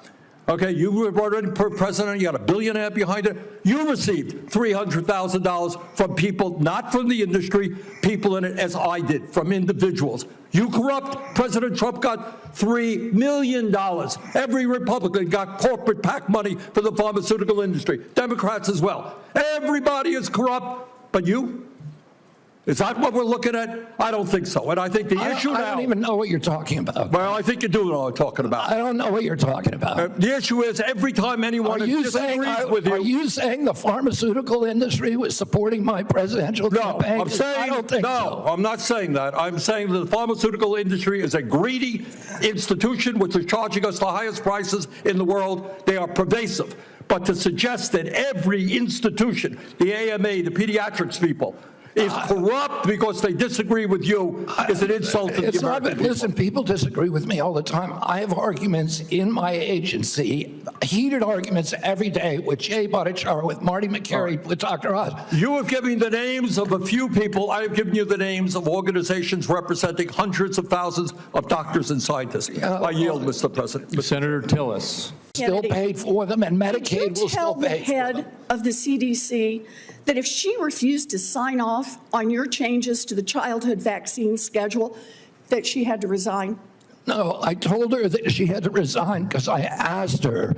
Okay, you were running for president, you got $1.5 billion behind it. You received $300,000 from people, not from the industry, people in it, as I did, from individuals. You corrupt. President Trump got $3 million. Every Republican got corporate PAC money for the pharmaceutical industry. Democrats as well. Everybody is corrupt, but you? Is that what we're looking at? I don't think so. And I think the issue now... I don't even know what you're talking about. Well, I think you do know what I'm talking about. I don't know what you're talking about. The issue is every time anyone disagrees with you... Are you saying the pharmaceutical industry was supporting my presidential campaign? No, I'm saying... I don't think so. I'm not saying that. I'm saying that the pharmaceutical industry is a greedy institution which is charging us the highest prices in the world. They are pervasive. But to suggest that every institution, the AMA, the pediatrics people, is corrupt because they disagree with you is an insult to the American people. Listen, people disagree with me all the time. I have arguments in my agency, heated arguments every day with Jay Bhattacharya, with Marty McCary, with Dr. Oz. You have given the names of a few people. I have given you the names of organizations representing hundreds of thousands of doctors and scientists. I yield, Mr. President. Senator Tillis. Still paid for them, and Medicaid will still pay for them. Would you tell the head of the CDC that if she refused to sign off on your changes to the childhood vaccine schedule, that she had to resign? No, I told her that she had to resign because I asked her,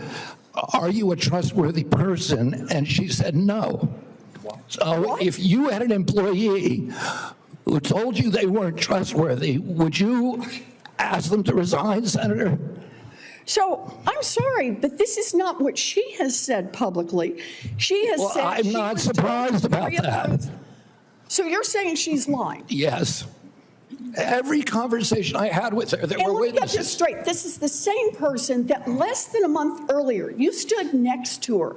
are you a trustworthy person? And she said no. So if you had an employee who told you they weren't trustworthy, would you ask them to resign, Senator? So I'm sorry, but this is not what she has said publicly. She has said I'm not surprised about that. So you're saying she's lying? Yes. Every conversation I had with her, there were witnesses. Let me get this straight. This is the same person that less than a month earlier, you stood next to her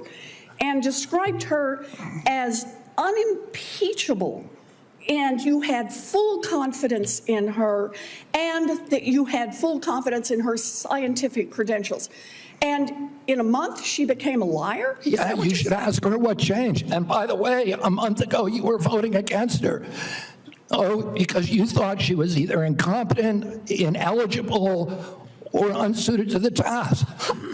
and described her as unimpeachable. And you had full confidence in her, and that you had full confidence in her scientific credentials. And in a month, she became a liar? Yeah, you should ask her what changed. And by the way, a month ago, you were voting against her. Oh, because you thought she was either incompetent, ineligible, or unsuited to the task.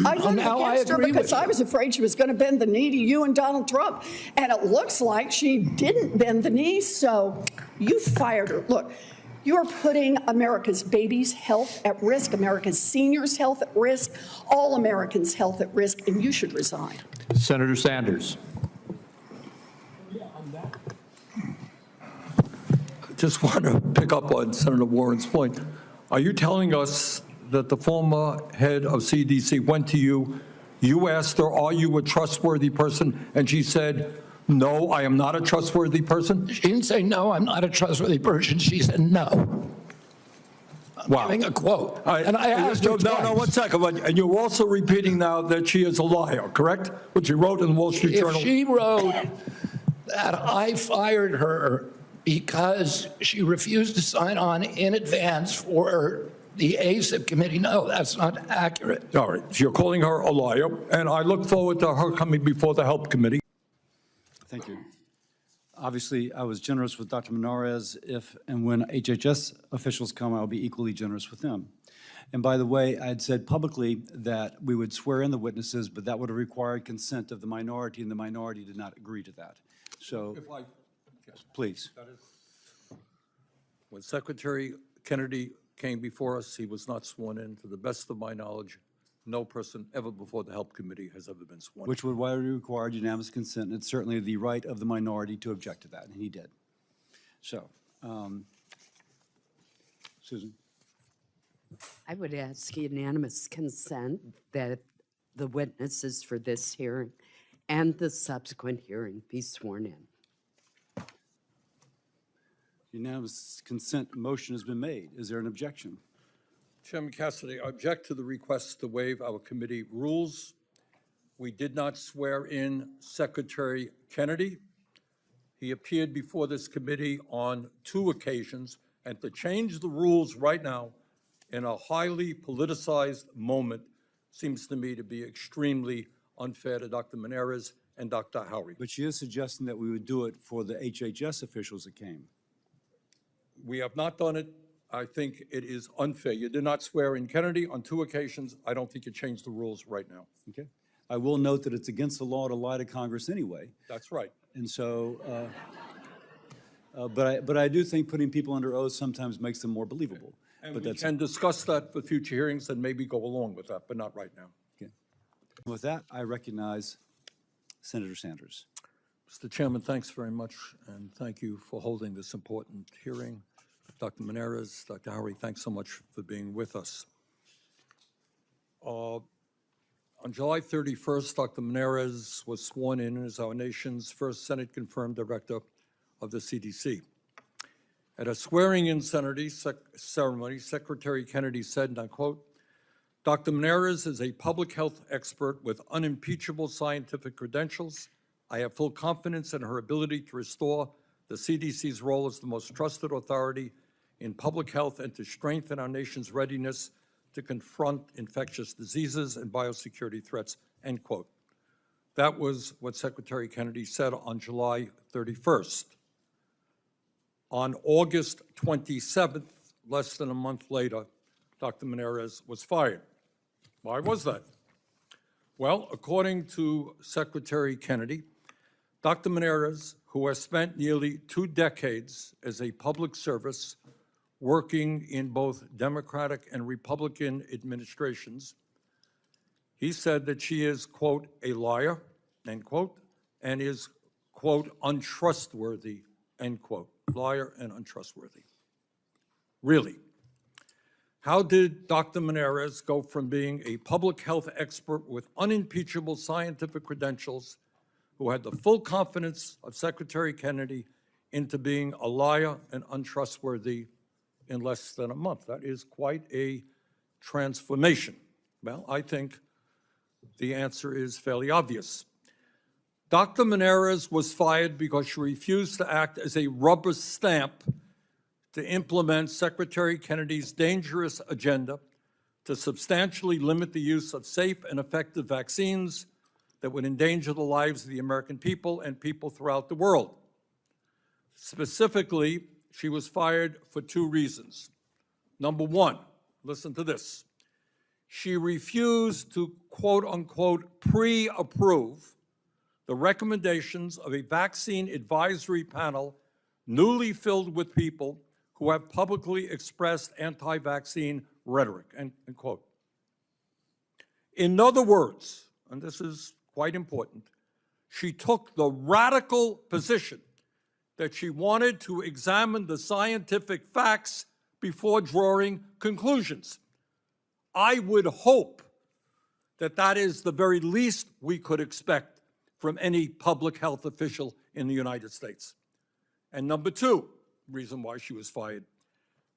I voted Now I against her agree with because I you. was afraid she was going to bend the knee to you and Donald Trump. And it looks like she didn't bend the knee, so you fired her. Look, you're putting America's babies' health at risk, America's seniors' health at risk, all Americans' health at risk, and you should resign. Senator Sanders. Just want to pick up on Senator Warren's point. Are you telling us that the former head of CDC went to you, you asked her, are you a trustworthy person? And she said, no, I am not a trustworthy person? She didn't say, no, I'm not a trustworthy person. She said, no. I'm giving a quote. And I asked her twice. No, 1 second. And you're also repeating now that she is a liar, correct? What she wrote in the Wall Street Journal. If she wrote that I fired her because she refused to sign on in advance for the ASIP committee, no, that's not accurate. All right, so you're calling her a liar, and I look forward to her coming before the Help Committee. Thank you. Obviously, I was generous with Dr. Menarez. If and when HHS officials come, I'll be equally generous with them. And by the way, I had said publicly that we would swear in the witnesses, but that would have required consent of the minority, and the minority did not agree to that. So, please. When Secretary Kennedy came before us, he was not sworn in. To the best of my knowledge, no person ever before the Help Committee has ever been sworn in. Which would require unanimous consent, and it's certainly the right of the minority to object to that, and he did. So, Susan? I would ask unanimous consent that the witnesses for this hearing and the subsequent hearing be sworn in. Unanimous consent motion has been made. Is there an objection? Chairman Cassidy, I object to the request to waive our committee rules. We did not swear in Secretary Kennedy. He appeared before this committee on 2 occasions, and to change the rules right now in a highly politicized moment seems to me to be extremely unfair to Dr. Menarez and Dr. Howery. But she is suggesting that we would do it for the HHS officials that came. We have not done it. I think it is unfair. You did not swear in Kennedy on 2 occasions. I don't think you changed the rules right now. Okay. I will note that it's against the law to lie to Congress anyway. That's right. And so, but I do think putting people under oath sometimes makes them more believable. And But we that's can discuss that for future hearings and maybe go along with that, but not right now. okay. With that, I recognize Senator Sanders. Mr. Chairman, thanks very much, and thank you for holding this important hearing. Dr. Menarez, Dr. Howery, thanks so much for being with us. On July 31st, Dr. Menarez was sworn in as our nation's first Senate-confirmed director of the CDC. At a swearing-in ceremony, Secretary Kennedy said, and I quote, Dr. Menarez is a public health expert with unimpeachable scientific credentials. I have full confidence in her ability to restore the CDC's role as the most trusted authority in public health and to strengthen our nation's readiness to confront infectious diseases and biosecurity threats, end quote. That was what Secretary Kennedy said on July 31st. On August 27th, less than a month later, Dr. Menarez was fired. Why was that? Well, according to Secretary Kennedy, Dr. Menarez, who has spent nearly 2 decades as a public service working in both Democratic and Republican administrations, he said that she is, quote, a liar, end quote, and is, quote, untrustworthy, end quote. Liar and untrustworthy. Really? How did Dr. Menarez go from being a public health expert with unimpeachable scientific credentials who had the full confidence of Secretary Kennedy into being a liar and untrustworthy in less than a month? That is quite a transformation. Well, I think the answer is fairly obvious. Dr. Menarez was fired because she refused to act as a rubber stamp to implement Secretary Kennedy's dangerous agenda to substantially limit the use of safe and effective vaccines that would endanger the lives of the American people and people throughout the world. Specifically, she was fired for 2 reasons. Number 1, listen to this. she refused to quote-unquote pre-approve the recommendations of a vaccine advisory panel newly filled with people who have publicly expressed anti-vaccine rhetoric, end quote. In other words, and this is quite important, she took the radical position that she wanted to examine the scientific facts before drawing conclusions. I would hope that that is the very least we could expect from any public health official in the United States. And number two, reason why she was fired,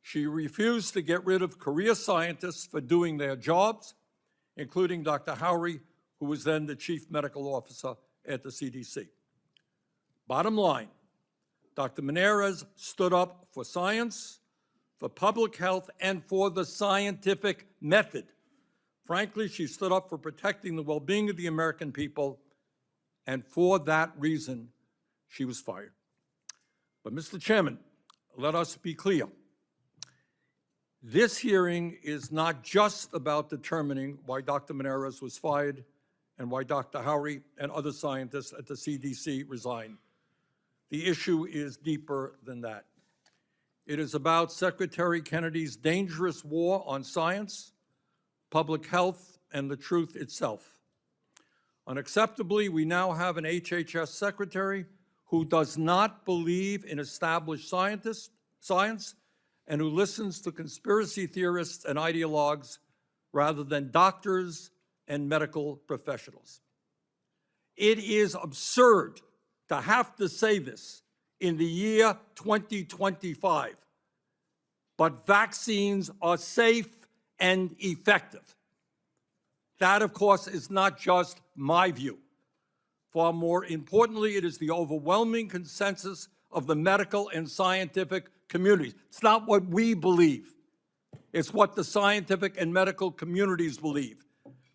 she refused to get rid of career scientists for doing their jobs, including Dr. Howry, who was then the chief medical officer at the CDC. Bottom line, Dr. Menares stood up for science, for public health, and for the scientific method. Frankly, she stood up for protecting the well-being of the American people, and for that reason, she was fired. But, Mr. Chairman, let us be clear. This hearing is not just about determining why Dr. Menares was fired and why Dr. Howry and other scientists at the CDC resigned. The issue is deeper than that. It is about Secretary Kennedy's dangerous war on science, public health, and the truth itself. Unacceptably, we now have an HHS secretary who does not believe in established science and who listens to conspiracy theorists and ideologues rather than doctors and medical professionals. It is absurd to have to say this in the year 2025, but vaccines are safe and effective. That, of course, is not just my view. Far more importantly, it is the overwhelming consensus of the medical and scientific communities. It's not what we believe. It's what the scientific and medical communities believe.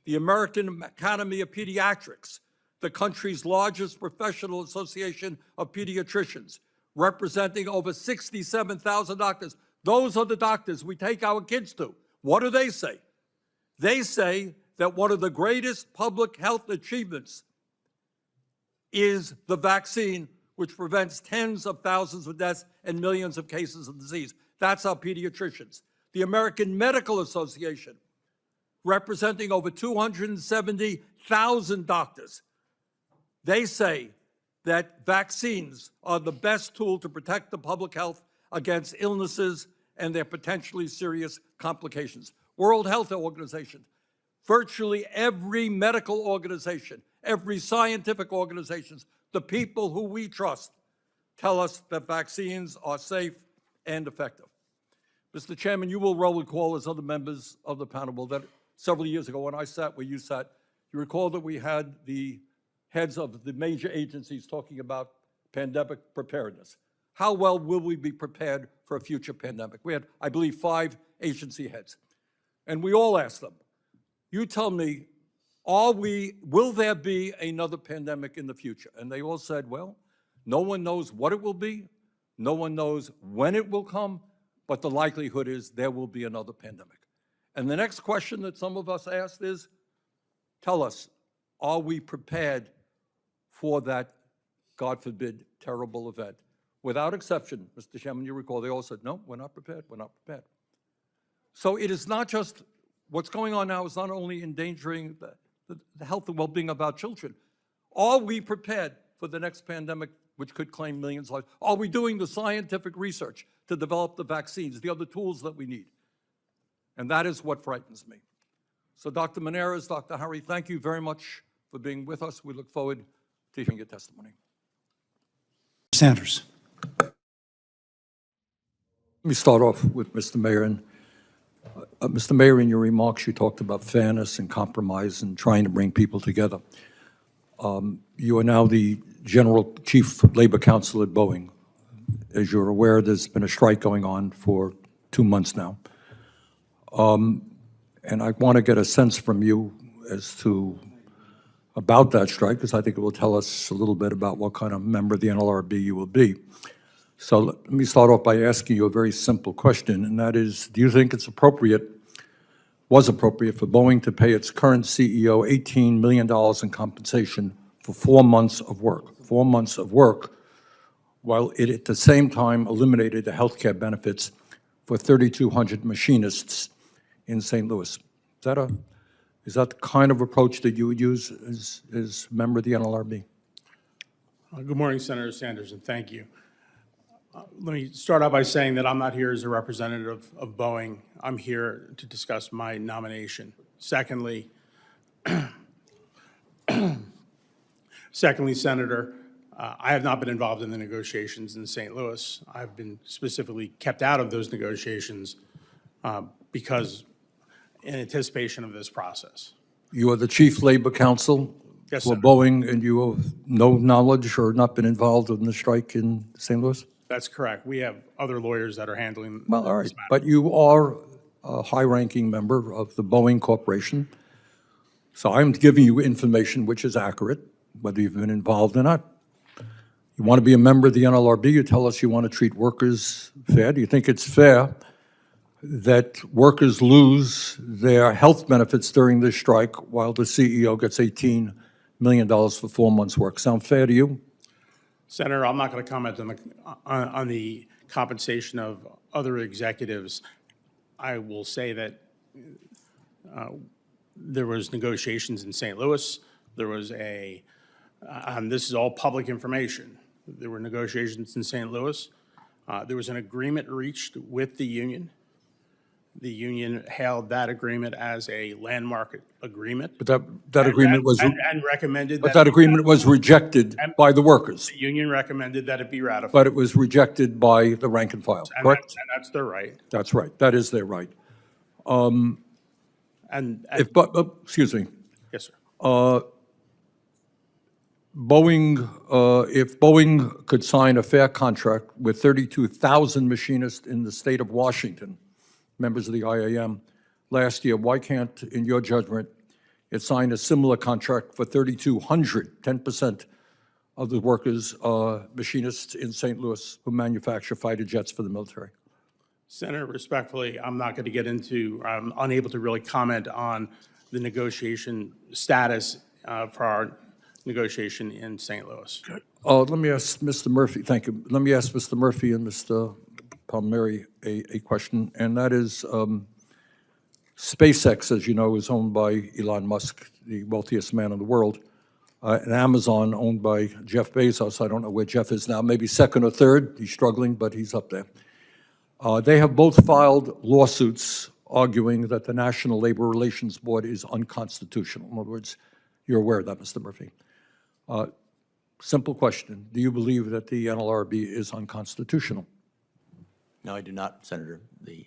The American Academy of Pediatrics, the country's largest professional association of pediatricians, representing over 67,000 doctors. Those are the doctors we take our kids to. What do they say? They say that one of the greatest public health achievements is the vaccine, which prevents tens of thousands of deaths and millions of cases of disease. That's our pediatricians. The American Medical Association, representing over 270,000 doctors, they say that vaccines are the best tool to protect the public health against illnesses and their potentially serious complications. World Health Organization, virtually every medical organization, every scientific organization, the people who we trust, tell us that vaccines are safe and effective. Mr. Chairman, you will well recall, as other members of the panel, that several years ago when I sat where you sat, you recall that we had the heads of the major agencies talking about pandemic preparedness. How well will we be prepared for a future pandemic? We had, I believe, 5 agency heads. And we all asked them, you tell me, will there be another pandemic in the future? And they all said, well, no one knows what it will be, no one knows when it will come, but the likelihood is there will be another pandemic. And the next question that some of us asked is, tell us, are we prepared for that, God forbid, terrible event? Without exception, Mr. Chairman, you recall, they all said, no, we're not prepared, we're not prepared. So it is not just, what's going on now is not only endangering the health and well-being of our children. Are we prepared for the next pandemic, which could claim millions of lives? Are we doing the scientific research to develop the vaccines, the other tools that we need? And that is what frightens me. So Dr. Menares, Dr. Howry, thank you very much for being with us. We look forward to hearing your testimony. Sanders. Let me start off with Mr. Mayor. Mr. Mayor, in your remarks, you talked about fairness and compromise and trying to bring people together. You are now the General Chief Labor Counsel at Boeing. As you're aware, there's been a strike going on for 2 months now. And I want to get a sense from you as to about that strike, because I think it will tell us a little bit about what kind of member of the NLRB you will be. So let me start off by asking you a very simple question, and that is, do you think it's appropriate was appropriate for Boeing to pay its current CEO $18 million in compensation for 4 months of work. 4 months of work, while it at the same time eliminated the health care benefits for 3,200 machinists in St. Louis. Is that the kind of approach that you would use as member of the NLRB? Good morning, Senator Sanders, and thank you. Let me start out by saying that I'm not here as a representative of Boeing. I'm here to discuss my nomination. Secondly, Senator, I have not been involved in the negotiations in St. Louis. I've been specifically kept out of those negotiations because in anticipation of this process. You are the chief labor counsel Yes, for Senator. Boeing, and you have no knowledge or not been involved in the strike in St. Louis? That's correct. We have other lawyers that are handling Well, all right, this matter. but you are a high-ranking member of the Boeing Corporation, so I'm giving you information which is accurate, whether you've been involved or not. You want to be a member of the NLRB, you tell us you want to treat workers fair. Do you think it's fair that workers lose their health benefits during this strike while the CEO gets $18 million for 4 months' work? Sound fair to you? Senator, I'm not going to comment on the compensation of other executives. I will say that there was negotiations in St. Louis. There was this is all public information. There were negotiations in St. Louis. There was an agreement reached with the union. The union hailed that agreement as a landmark agreement. But that agreement was and recommended but that that agreement was rejected by the workers. the union recommended that it be ratified. But it was rejected by the rank and file, correct? And that's their right. That's right. That is their right. Excuse me. Yes, sir. If Boeing could sign a fair contract with 32,000 machinists in the state of Washington, members of the IAM, last year, why can't, in your judgment, it sign a similar contract for 3,200, 10% of the workers, machinists in St. Louis who manufacture fighter jets for the military? Senator, respectfully, I'm not going to get into, I'm unable to really comment on the negotiation status for our negotiation in St. Louis. Let me ask Mr. Murphy, thank you. Let me ask Mr. Murphy and Mr. Palmieri a question, and that is SpaceX, as you know, is owned by Elon Musk, the wealthiest man in the world, and Amazon, owned by Jeff Bezos. I don't know where Jeff is now, maybe second or third. He's struggling, but he's up there. They have both filed lawsuits arguing that the National Labor Relations Board is unconstitutional. In other words, you're aware of that, Mr. Murphy. Simple question. Do you believe that the NLRB is unconstitutional? No, I do not, Senator. The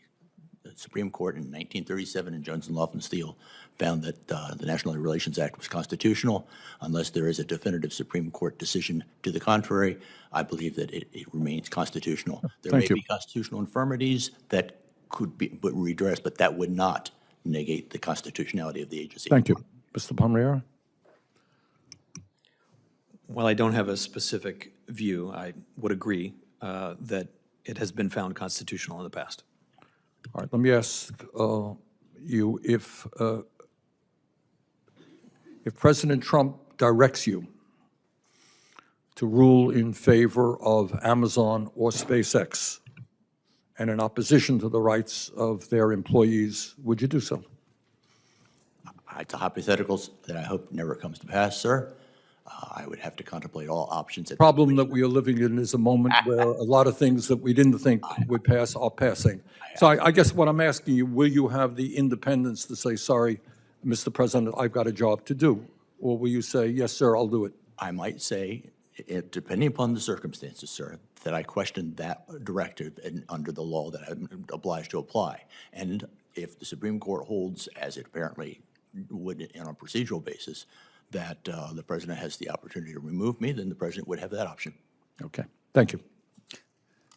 Supreme Court in 1937 in Jones and Laughlin Steel found that the National Labor Relations Act was constitutional. Unless there is a definitive Supreme Court decision to the contrary, I believe that it remains constitutional. There may be constitutional infirmities that could be redressed, but that would not negate the constitutionality of the agency. Thank you. Mr. Palmieri? While I don't have a specific view, I would agree that it has been found constitutional in the past. All right, let me ask you if President Trump directs you to rule in favor of Amazon or SpaceX and in opposition to the rights of their employees, would you do so? It's a hypothetical that I hope never comes to pass, sir. I would have to contemplate all options. The problem that we are living in is a moment where a lot of things that we didn't think would pass are passing. So I guess what I'm asking you, will you have the independence to say, sorry, Mr. President, I've got a job to do? Or will you say, yes, sir, I'll do it? I might say, depending upon the circumstances, sir, that I question that directive and under the law that I'm obliged to apply. And if the Supreme Court holds, as it apparently would on a procedural basis, that the president has the opportunity to remove me, then the president would have that option. Okay. Thank you.